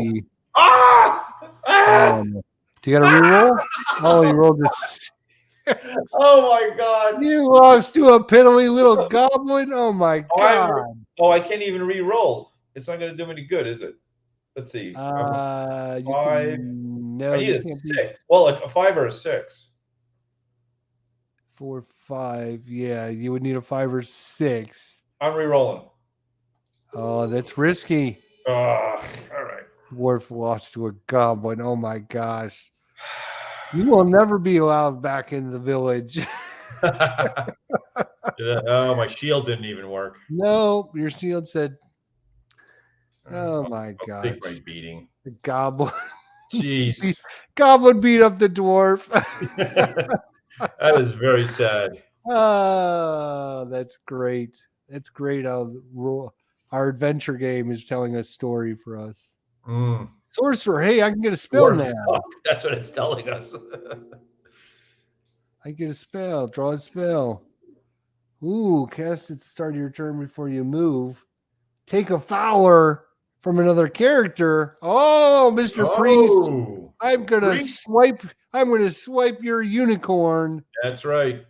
Do you got to reroll? Oh, you rolled this. Oh my god! You lost to a piddly little goblin. Oh my god! I can't even re-roll. It's not going to do me any good, is it? Let's see. You 5. can no, I need you a can't 6. Well, a 5 or a 6. 4, 5. Yeah, you would need a 5 or 6. I'm re-rolling. Oh, that's risky. All right. Dwarf lost to a goblin. Oh my gosh! You will never be allowed back in the village. Oh, my shield didn't even work. No, your shield said. Oh my I'll gosh! take my beating. The goblin. Jeez. Goblin beat up the dwarf. That is very sad. Oh, that's great. That's great how our adventure game is telling a story for us. Sorcerer, hey, I can get a spell now. That's what it's telling us. I get a spell. Draw a spell. Ooh, cast at the start of your turn before you move. Take a Fowler from another character. Oh, Mr. Priest. I'm gonna swipe. I'm gonna swipe your unicorn. That's right.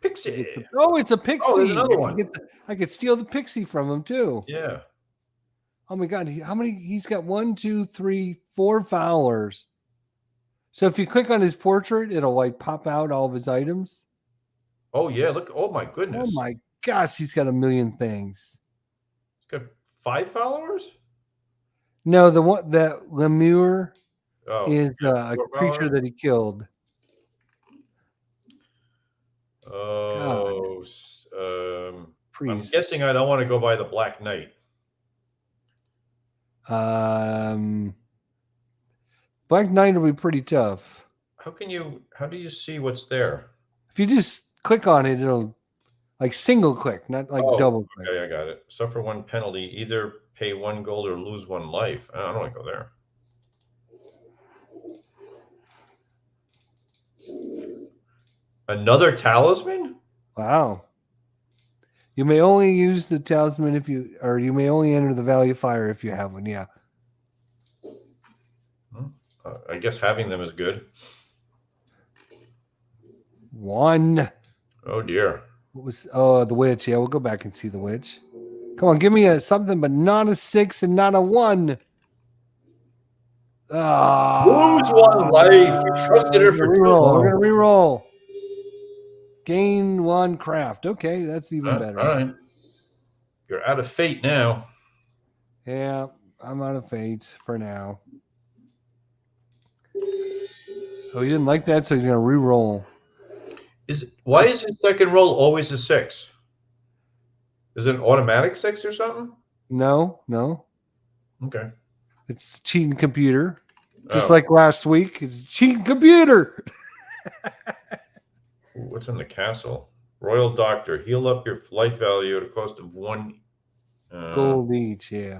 Pixie. It's a pixie. Oh, there's another one. I could steal the pixie from him too. Yeah. Oh my god, how many? He's got 1, 2, 3, 4 Fowlers. So if you click on his portrait, it'll like pop out all of his items. Oh yeah, look! Oh my goodness! Oh my gosh, he's got a million things. He's got 5 followers. No, the one that Lemure is a creature followers? that he killed. Oh, I'm Priest. guessing I don't want to go by the Black Knight. Black Knight will be pretty tough. How do you see what's there? If you just click on it, it'll like single click, not like double click. Okay, I got it. Suffer 1 penalty, either pay 1 gold or lose 1 life. I don't want to go there. Another talisman? Wow. You may only use the talisman you may only enter the Valley of Fire if you have one. Yeah. I guess having them is good. 1. Oh dear. What was the witch? Yeah, we'll go back and see the witch. Come on, give me a something, but not a 6 and not a 1. Lose 1 life. You trusted her for too long. We're gonna reroll. Gain 1 craft. Okay, that's even better. All right. You're out of fate now. Yeah, I'm out of fate for now. Oh, he didn't like that, so he's gonna re-roll. Why is his second roll always a 6? Is it an automatic 6 or something? No. Okay. It's cheating computer. Just like last week. It's cheating computer. What's in the castle? Royal Doctor. Heal up your life value at a cost of 1 gold each, yeah.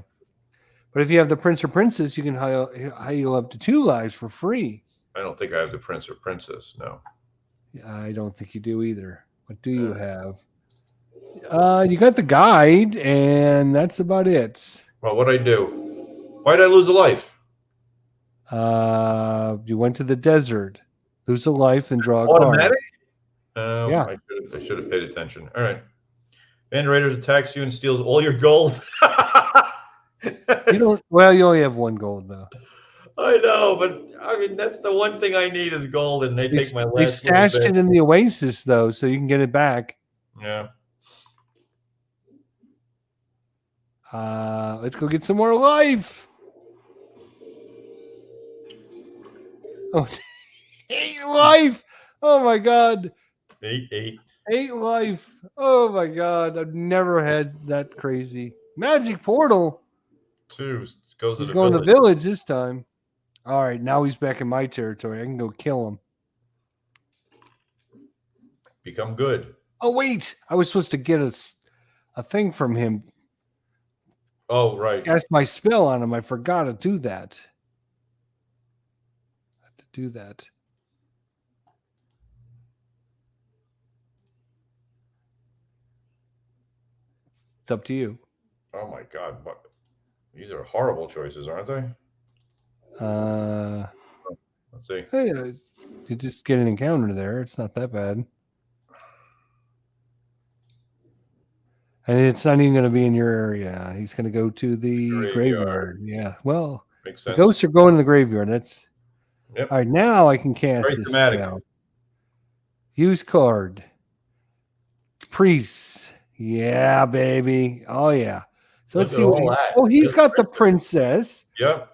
But if you have the Prince or Princess, you can heal up to 2 lives for free. I don't think I have the Prince or Princess, no. I don't think you do either. What do you have? You got the guide, and that's about it. Well, what'd I do? Why did I lose a life? You went to the desert, lose a life, and draw a automatic card. Yeah. I should have paid attention. All right. Band Raiders attacks you and steals all your gold. You only have 1 gold though. I know, but I mean that's the one thing I need is gold, and they take my last. They stashed it in the Oasis though, so you can get it back. Yeah. Let's go get some more life. Oh, 8 life. Oh my god. 8 life. Oh my god. I've never had that crazy. Magic portal. 2 goes to the village this time. All right, now he's back in my territory. I can go kill him. Become good. Oh wait, I was supposed to get a thing from him. Oh right. Cast my spell on him. I forgot to do that. I have to do that. It's up to you. Oh my god! These are horrible choices, aren't they? Let's see. Hey, you just get an encounter there. It's not that bad. And it's not even going to be in your area. He's going to go to the graveyard. Yeah. Well, makes the sense. ghosts are going to the graveyard. That's yep. All right. Now I can cast Very this dramatic. spell. Use card. Priest. Yeah, baby. Oh yeah. So let's see what he's got the princess. Yep.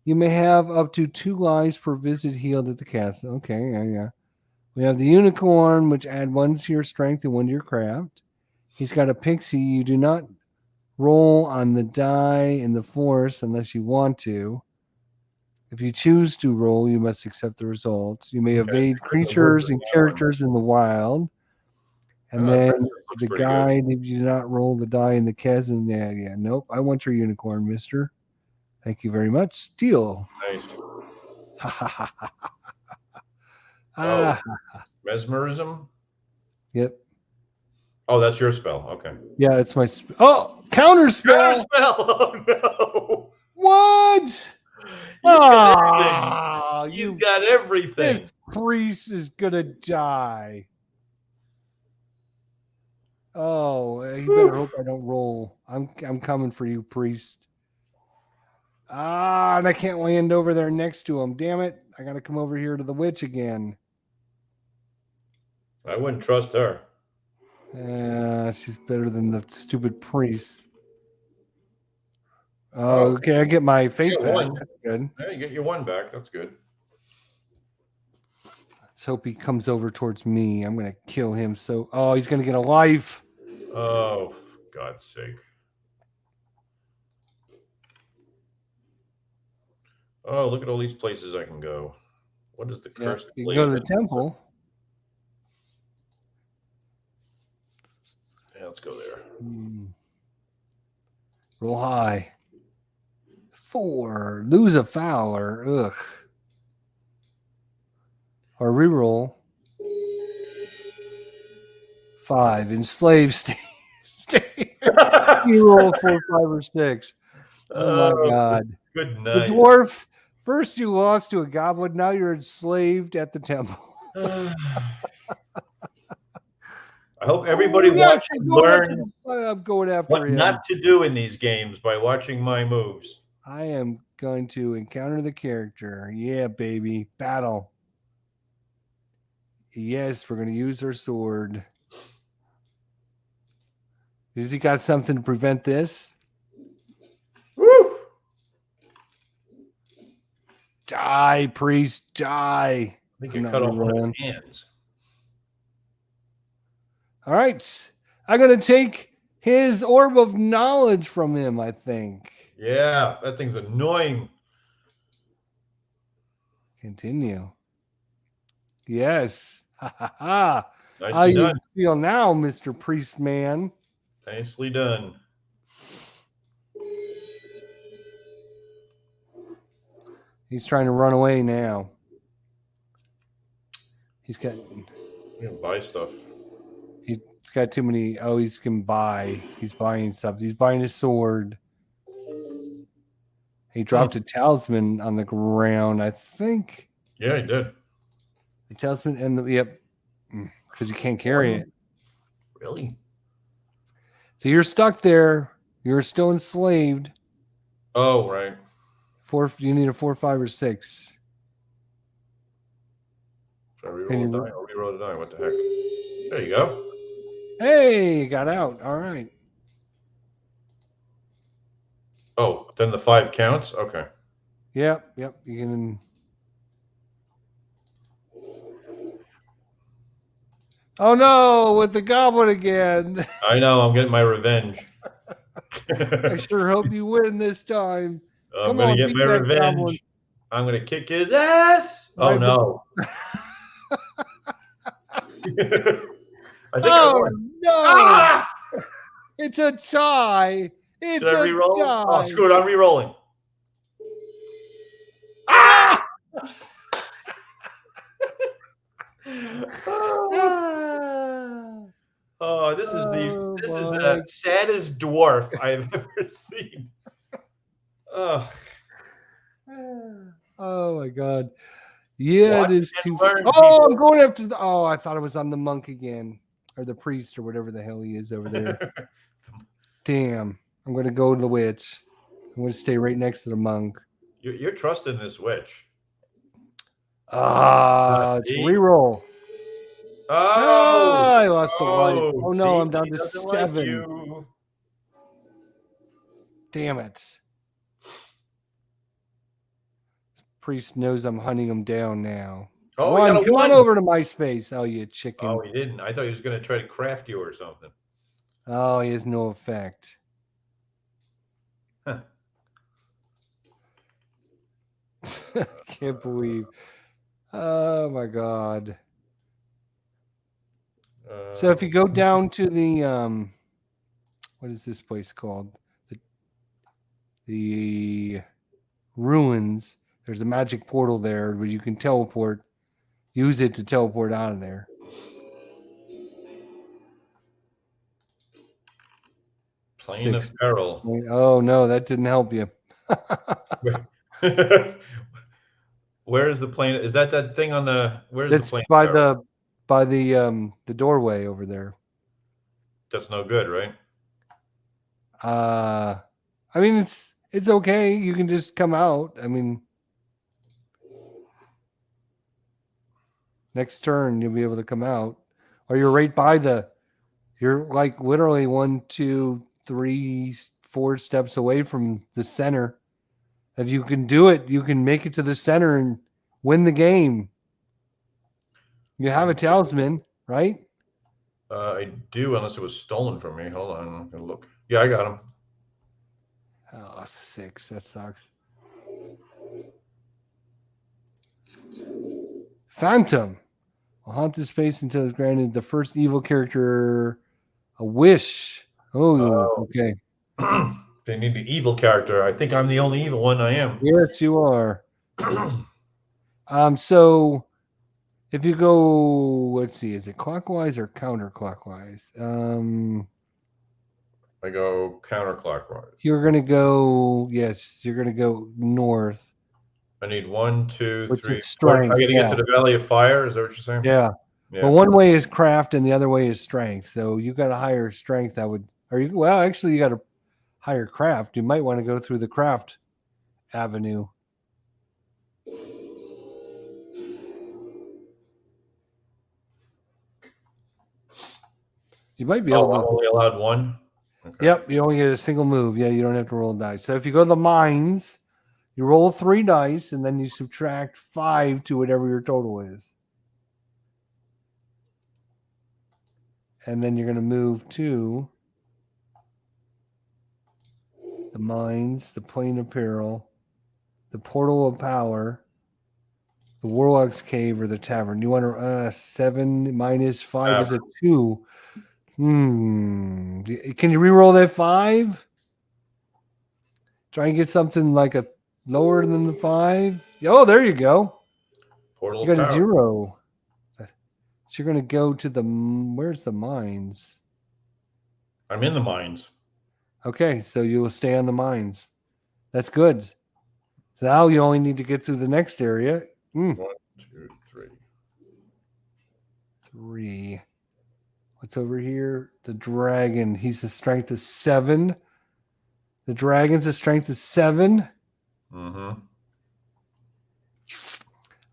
You may have up to 2 lives per visit healed at the castle. Okay, yeah. We have the unicorn, which add 1 to your strength and 1 to your craft. He's got a pixie. You do not roll on the die in the forest unless you want to. If you choose to roll, you must accept the results. You may evade creatures and characters in the wild. And then the guide, if you do not roll the die in the chasm, yeah. Nope. I want your unicorn, mister. Thank you very much. Steal. Nice. Mesmerism? Yep. Oh, that's your spell. Okay. Yeah, it's my counter spell. Counter spell. Oh no. What? You got everything. This priest is gonna die. Oh, you better hope I don't roll. I'm coming for you, priest. And I can't land over there next to him. Damn it. I got to come over here to the witch again. I wouldn't trust her. She's better than the stupid priest. Oh, okay. I get my fate back. One. That's good. Yeah, you get your 1 back. That's good. Let's hope he comes over towards me. I'm going to kill him. Oh, he's going to get a life. Oh, for God's sake. Oh, look at all these places I can go. What is the cursed place? You can go to the temple. Yeah, let's go there. Roll high. 4. Lose a Fowler. Ugh. Or reroll. 5. Enslave. Stay. You roll 4, 5, or 6. Oh my God. Good night. The dwarf. First you lost to a goblin. Now you're enslaved at the temple. I hope everybody watching learns I'm going after what him. not to do in these games by watching my moves. I am going to encounter the character. Yeah, baby. Battle. Yes, we're going to use our sword. Has he got something to prevent this? Woo! Die, priest, die. I think you cut off one of his hands. All right. I'm going to take his orb of knowledge from him, I think. Yeah, that thing's annoying. Continue. Yes. Ha ha ha. Nicely How done. you feel now, Mr. Priest Man? Nicely done. He's trying to run away now. He's got. You can buy stuff. He's got too many. Oh, he's can buy. He's buying stuff. He's buying his sword. He dropped a talisman on the ground, I think. Yeah, he did. The talisman and because you can't carry it. Really? So you're stuck there. You're still enslaved. Oh, right. 4. You need a 4, 5, or 6. Should I reroll a die? I'll reroll a die. What the heck? There you go. Hey, got out. All right. Oh, then the 5 counts? Okay. Yep. You can. Oh no, with the goblin again. I know, I'm getting my revenge. I sure hope you win this time. I'm going to get my revenge. Goblin. I'm going to kick his ass. Oh no. I think I won. No. Ah! It's a tie. It's Should I re-roll? Tie. Oh, screw it. I'm re-rolling. Ah! This is the saddest dwarf I've ever seen. Oh my god. Yeah, Watch it is and too. learn, Oh, people. I'm going after the. Oh, I thought it was on the monk again, or the priest, or whatever the hell he is over there. Damn, I'm going to go to the witch. I'm going to stay right next to the monk. You're trusting this witch. It's reroll. Oh, I lost a life. Oh no, see, I'm down she to doesn't like 7. you. Damn it. Priest knows I'm hunting him down now. Oh, we got a Come on 1. over to my space. Oh, you chicken. Oh, he didn't. I thought he was going to try to craft you or something. Oh, he has no effect. Huh. I can't believe. Oh my god. So if you go down to the what is this place called? The ruins. There's a magic portal there where you can teleport. Use it to teleport out of there. Plane of peril. Oh no, that didn't help you. Where is the plane? Is that thing on the? Where's That's the plane? By the doorway over there. That's no good, right? I mean it's okay. You can just come out. I mean, next turn you'll be able to come out, or you're right by the. You're like literally 1, 2, 3, 4 steps away from the center. If you can do it, you can make it to the center and win the game. You have a talisman, right? I do, unless it was stolen from me. Hold on, I'm gonna look. Yeah, I got him. Oh, 6. That sucks. Phantom. Will haunt this space until it's granted the first evil character a wish. Oh, okay. They need the evil character. I think I'm the only evil one. I am. Yes, you are. So if you go, let's see, is it clockwise or counterclockwise? I go counterclockwise. You're gonna go. Yes, you're gonna go north. I need 1, 2, Which 3, is 4. strength. I gotta get to the Valley of Fire. Is that what you're saying? Yeah. Yeah. Well, one way is craft and the other way is strength. So you got a higher strength. Actually, you got a higher craft. You might want to go through the craft avenue. You might be able to. I'm only allowed 1. Okay. Yep, you only get a single move. Yeah, you don't have to roll dice. So if you go to the mines, you roll 3 dice and then you subtract 5 to whatever your total is. And then you're going to move to the mines, the plane of peril, the portal of power, the warlock's cave, or the tavern. You want to 7 minus 5 is a 2. Can you re-roll that 5? Try and get something like a lower than the 5. Oh, there you go. Portal you got power. A 0. So you're going to go to the. Where's the mines? I'm in the mines. Okay, so you will stay on the mines. That's good. So now you only need to get through the next area. 1, 2, 3. 3. What's over here? The dragon. He's a strength of 7. The dragon's a strength of 7. Mm-hmm.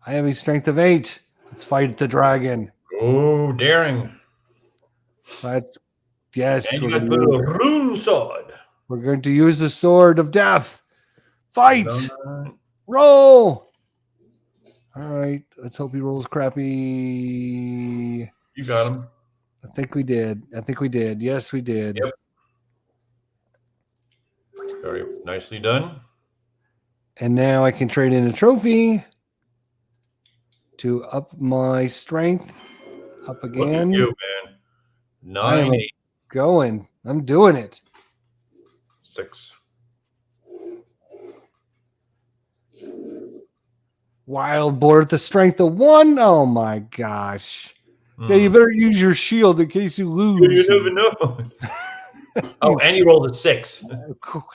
I have a strength of 8. Let's fight the dragon. Oh, daring. Yes. And you got the rune sword. We're going to use the sword of death. Fight. Roll. All right. Let's hope he rolls crappy. You got him. I think we did. Yes, we did. Yep. Very nicely done. And now I can trade in a trophy to up my strength. Up again. Look at you, man. 9, 8. Going. I'm doing it. 6. Wild boar at the strength of 1. Oh my gosh. Yeah, you better use your shield in case you lose. You never know. Oh, and you rolled a 6.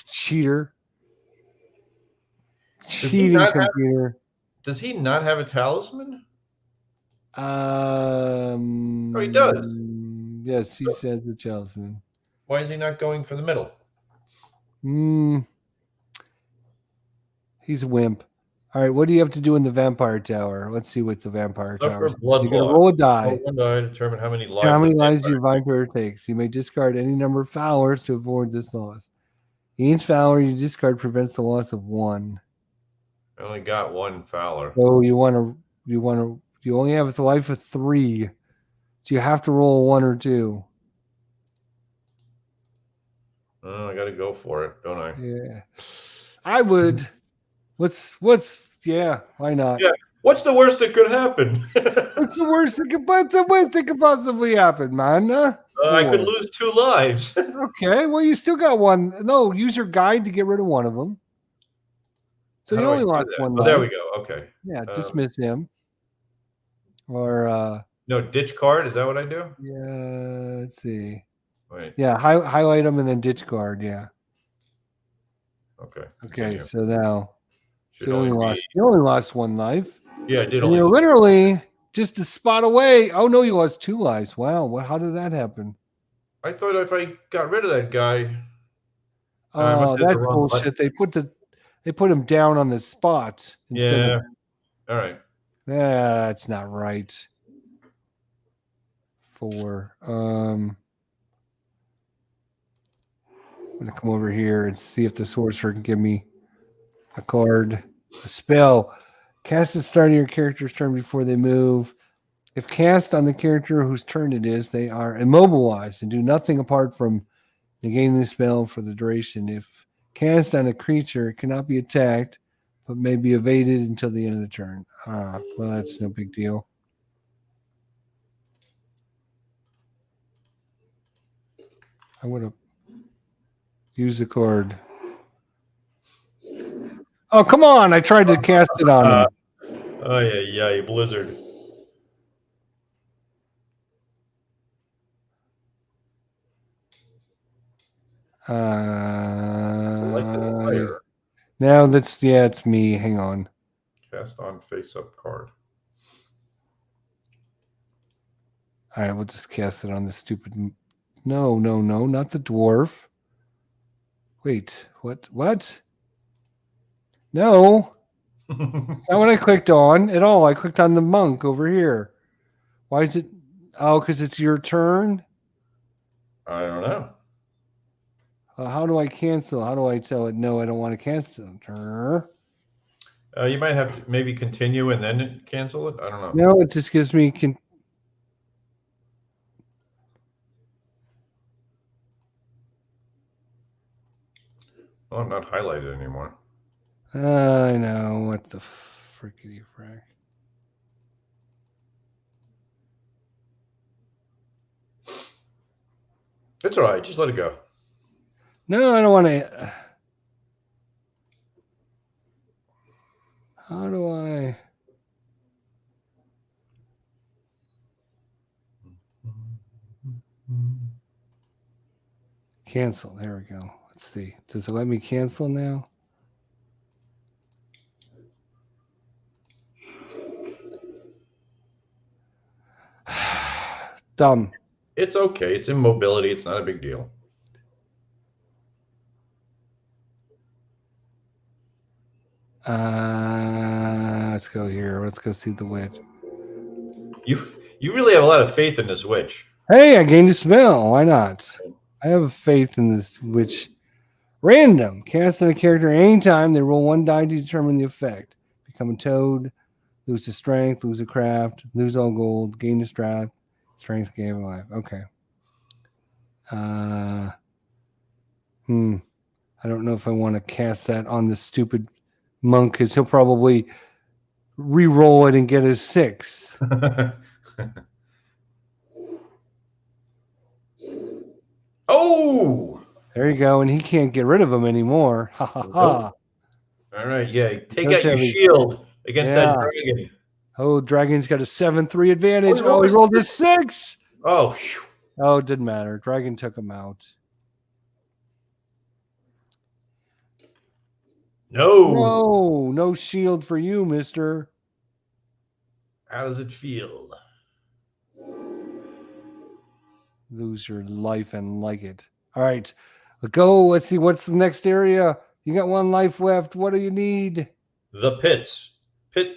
Cheater. Cheating computer. Does he not have a talisman? Oh, he does. Yes, he says the Talisman. Why is he not going for the middle? He's a wimp. All right, what do you have to do in the vampire tower? Let's see what the vampire tower is. Blood You're going to roll a die. Roll one die, determine how many lives. How many lives your vampire takes. You may discard any number of Fowlers to avoid this loss. Each Fowler you discard prevents the loss of 1. I only got 1 Fowler. So you only have a life of 3. So you have to roll 1 or 2. Oh, I got to go for it, don't I? Yeah. I would. Yeah, why not? Yeah. What's the worst that could happen? What's the worst that could possibly happen, man? I could lose 2 lives. Okay, well, you still got 1. No, use your guide to get rid of one of them. So you only lost 1 life. There we go. Okay. Yeah, dismiss him. Or no, ditch card. Is that what I do? Yeah, let's see. Wait. Yeah, highlight them and then ditch card. Yeah. Okay. Okay, so now you only lost 1 life. Yeah, I did. And you're literally just a spot away. Oh no, you lost 2 lives. Wow, how did that happen? I thought if I got rid of that guy. Oh, that's bullshit. They put him down on the spot. Yeah. All right. Yeah, that's not right. 4. I'm gonna come over here and see if the sorcerer can give me a card, a spell. Cast at the start of your character's turn before they move. If cast on the character whose turn it is, they are immobilized and do nothing apart from negating the spell for the duration. If cast on a creature, it cannot be attacked, but may be evaded until the end of the turn. Well, that's no big deal. I would have used the card. Oh, come on. I tried to cast it on him. Oh, yeah, Blizzard. Now it's me. Hang on. Cast on face-up card. All right, we'll just cast it on the stupid... No, not the dwarf. Wait, what? No. That's not what I clicked on at all. I clicked on the monk over here. Why is it... Oh, because it's your turn? I don't know. How do I cancel? How do I tell it, no, I don't want to cancel? You might have to maybe continue and then cancel it. I don't know. No, it just gives me... Well, I'm not highlighted anymore. I know. What the frickety frack. It's all right. Just let it go. No, I don't want to... How do I... Cancel. There we go. Let's see. Does it let me cancel now? Dumb. It's okay. It's immobility. It's not a big deal. Let's go here. Let's go see the witch. You really have a lot of faith in this witch. Hey, I gained a spell. Why not? I have faith in this witch. Random. Cast on a character anytime. They roll 1 die to determine the effect. Become a toad. Lose the strength. Lose the craft. Lose all gold. Gain the strength. Gain life. Okay. I don't know if I want to cast that on the stupid monk because he'll probably re-roll it and get his 6. Oh! There you go, and he can't get rid of him anymore. Ha ha ha. All right, yeah. Take out your shield against that dragon. Oh, dragon's got a 7-3 advantage. Oh, he rolled a 6. Oh, oh, it didn't matter. Dragon took him out. No. No shield for you, mister. How does it feel? Lose your life and like it. All right. Go. Let's see. What's the next area? You got 1 life left. What do you need? The pits.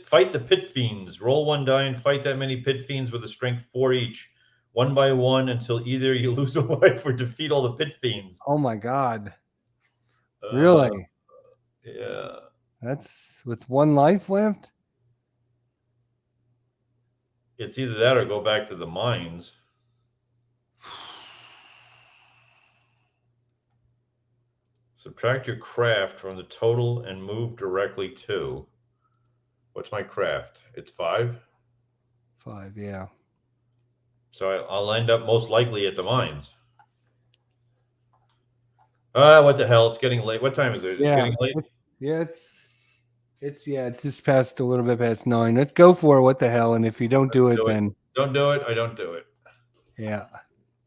Fight the pit fiends. Roll 1 die and fight that many pit fiends with a strength 4 each, 1 by 1, until either you lose a life or defeat all the pit fiends. Oh my God. Really? Yeah. That's with 1 life left? It's either that or go back to the mines. Subtract your craft from the total and move directly to. What's my craft? It's 5? 5, yeah. So I'll end up most likely at the mines. What the hell? It's getting late. What time is it? Is it getting late? Yeah, it's just past a little bit past 9. Let's go for it. What the hell? And if you don't do it, then don't do it. I don't do it. Yeah.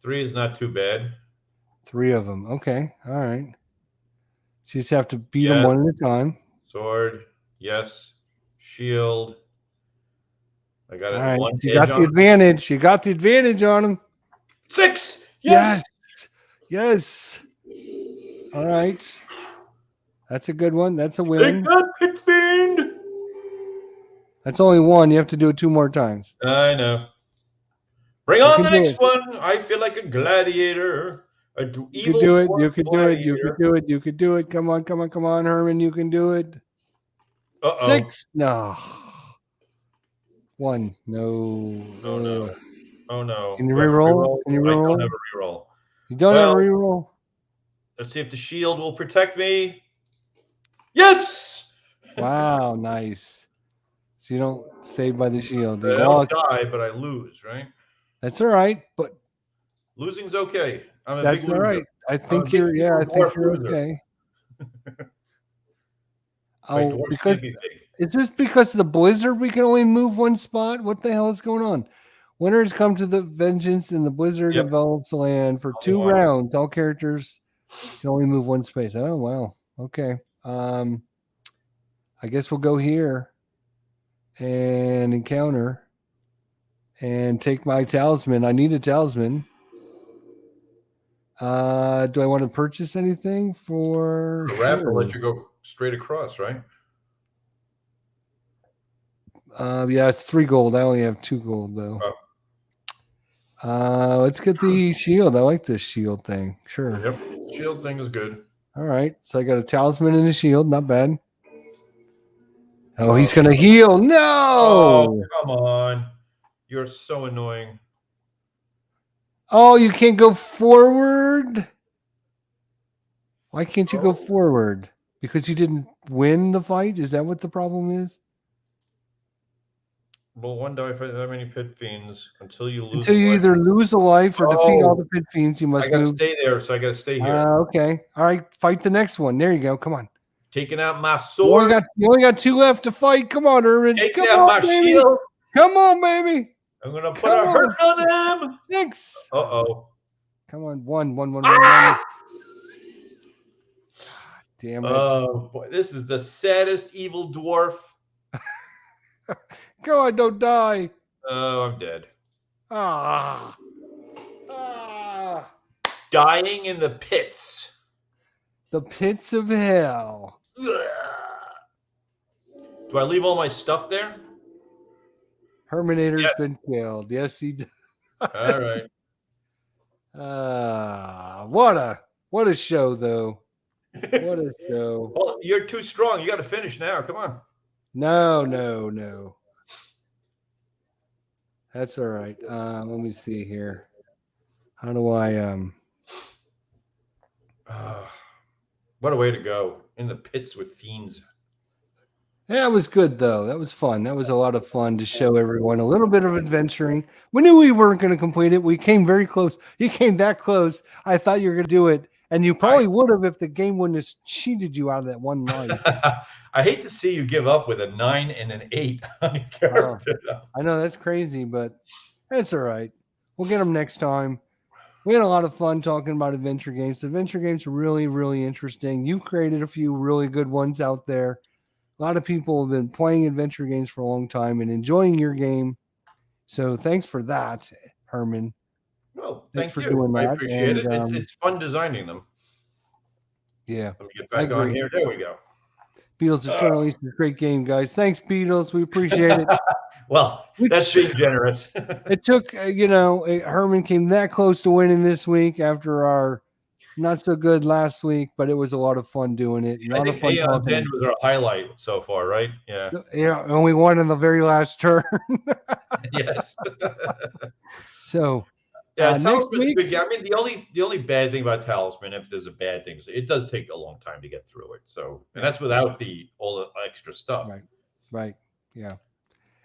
3 is not too bad. 3 of them. Okay. All right. So you just have to beat them one at a time. Sword. Yes. Shield. I got it. All right. One You got the advantage. You got the advantage on them. 6. Yes. Yes. All right. That's a good one. That's a win. Take that, pit fiend. That's only 1. You have to do it 2 more times. I know. Bring on the next one. I feel like a gladiator. You could do it. You could do it. You could do it. You could do it. Come on, come on, come on, Herman. You can do it. 6. No. 1. No. Oh no. Oh no. Can you reroll? Can you reroll? I don't have a reroll. You don't have a reroll? Let's see if the shield will protect me. Yes! Wow, nice. So you don't save by the shield. I don't die, but I lose, right? That's all right, but losing's okay. I'm a that's big all loser. right. I think you're okay. Oh, because is this because of the blizzard we can only move 1 spot? What the hell is going on? Winners come to the vengeance and the blizzard envelops the land for 2 rounds. All characters can only move 1 space. Oh wow. Okay. I guess we'll go here and encounter and take my talisman. I need a talisman. Do I want to purchase anything for the raft will let you go straight across, right? Yeah, it's 3 gold. I only have 2 gold though. Let's get the shield. I like this shield thing. Sure. Yep. Shield thing is good. All right. So I got a talisman and a shield. Not bad. Oh, he's gonna heal. No. Oh, come on. You're so annoying. Oh, you can't go forward? Why can't you go forward? Because you didn't win the fight? Is that what the problem is? Well, 1 die fight that many pit fiends until you lose. Until you either lose a life or defeat all the pit fiends, you must I gotta stay there, so I gotta stay here. Okay. All right. Fight the next one. There you go. Come on. Taking out my sword. You only got 2 left to fight. Come on, Erwin. Taking out my shield. Come on, baby. I'm gonna put a hurt on them. 6. Come on. 1. Damn it. Oh boy, this is the saddest evil dwarf. Go on, don't die. Oh, I'm dead. Dying in the pits. The pits of hell. Do I leave all my stuff there? Herminator's been killed. Yes, he did. All right. What a show, though. What a show. Well, you're too strong. You got to finish now. Come on. No. That's all right. Let me see here. How do I what a way to go. In the pits with fiends. Yeah, it was good though. That was fun. That was a lot of fun to show everyone a little bit of adventuring. We knew we weren't going to complete it. We came very close. You came that close. I thought you were going to do it. And you probably would have if the game wouldn't have cheated you out of that 1 life. I hate to see you give up with a 9 and an 8 on your character. I know that's crazy, but that's all right. We'll get them next time. We had a lot of fun talking about adventure games. Adventure games are really, really interesting. You've created a few really good ones out there. A lot of people have been playing adventure games for a long time and enjoying your game. So thanks for that, Herman. Well, Thanks thank for you. doing I that. appreciate And it. It's fun designing them. yeah, Let me get I back on agree. here. There we go. Beatles Eternal East is a great game, guys. Thanks, Beatles. We appreciate it. Well, that's being generous. It took, Herman came that close to winning this week after our not so good last week, but it was a lot of fun doing it. A I lot of think fun Aeon's talking. End was our highlight so far, right? Yeah. Yeah, and we won in the very last turn. Yes. So Yeah, next Talisman's week, good. I mean, the only bad thing about Talisman, if there's a bad thing, it does take a long time to get through it. So, and that's without all the extra stuff. right, yeah,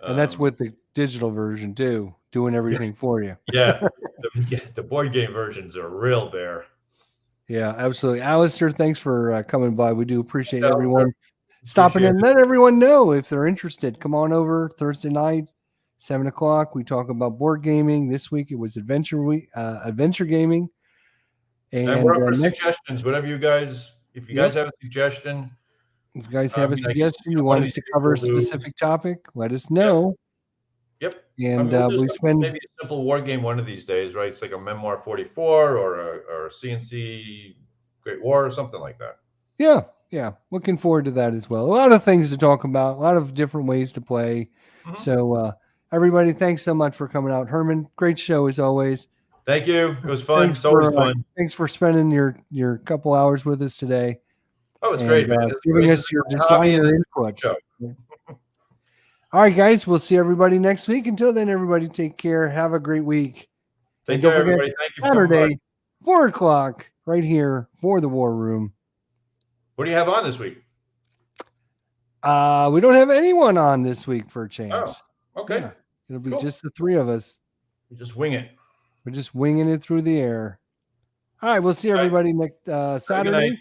and that's with the digital version too, doing everything for you. Yeah, the board game versions are real bear. Yeah, absolutely. Alistair, thanks for coming by. We do appreciate Yeah, everyone stopping in. Let everyone know if they're interested. Come on over Thursday night, 7:00. We talk about board gaming. This week it was adventure gaming. And we're up for suggestions. Whatever you guys, if you guys have a suggestion, if you guys have a suggestion, you want us to cover a specific topic, let us know. Yep. And we spend maybe a simple war game one of these days, right? It's like a Memoir 44 or a CNC Great War or something like that. Yeah. Looking forward to that as well. A lot of things to talk about, a lot of different ways to play. Mm-hmm. So everybody, thanks so much for coming out. Herman, great show as always. Thank you. It was fun. It's always fun. Thanks for spending your couple hours with us today. Oh, it's great, man. Giving us your designer input. All right, guys. We'll see everybody next week. Until then, everybody take care. Have a great week. Take care, everybody. Thank you for Saturday, 4:00, right here for the War Room. What do you have on this week? We don't have anyone on this week for a change. Oh, okay. Yeah, it'll be just the three of us. We just wing it. We're just winging it through the air. All right, we'll see everybody next Saturday.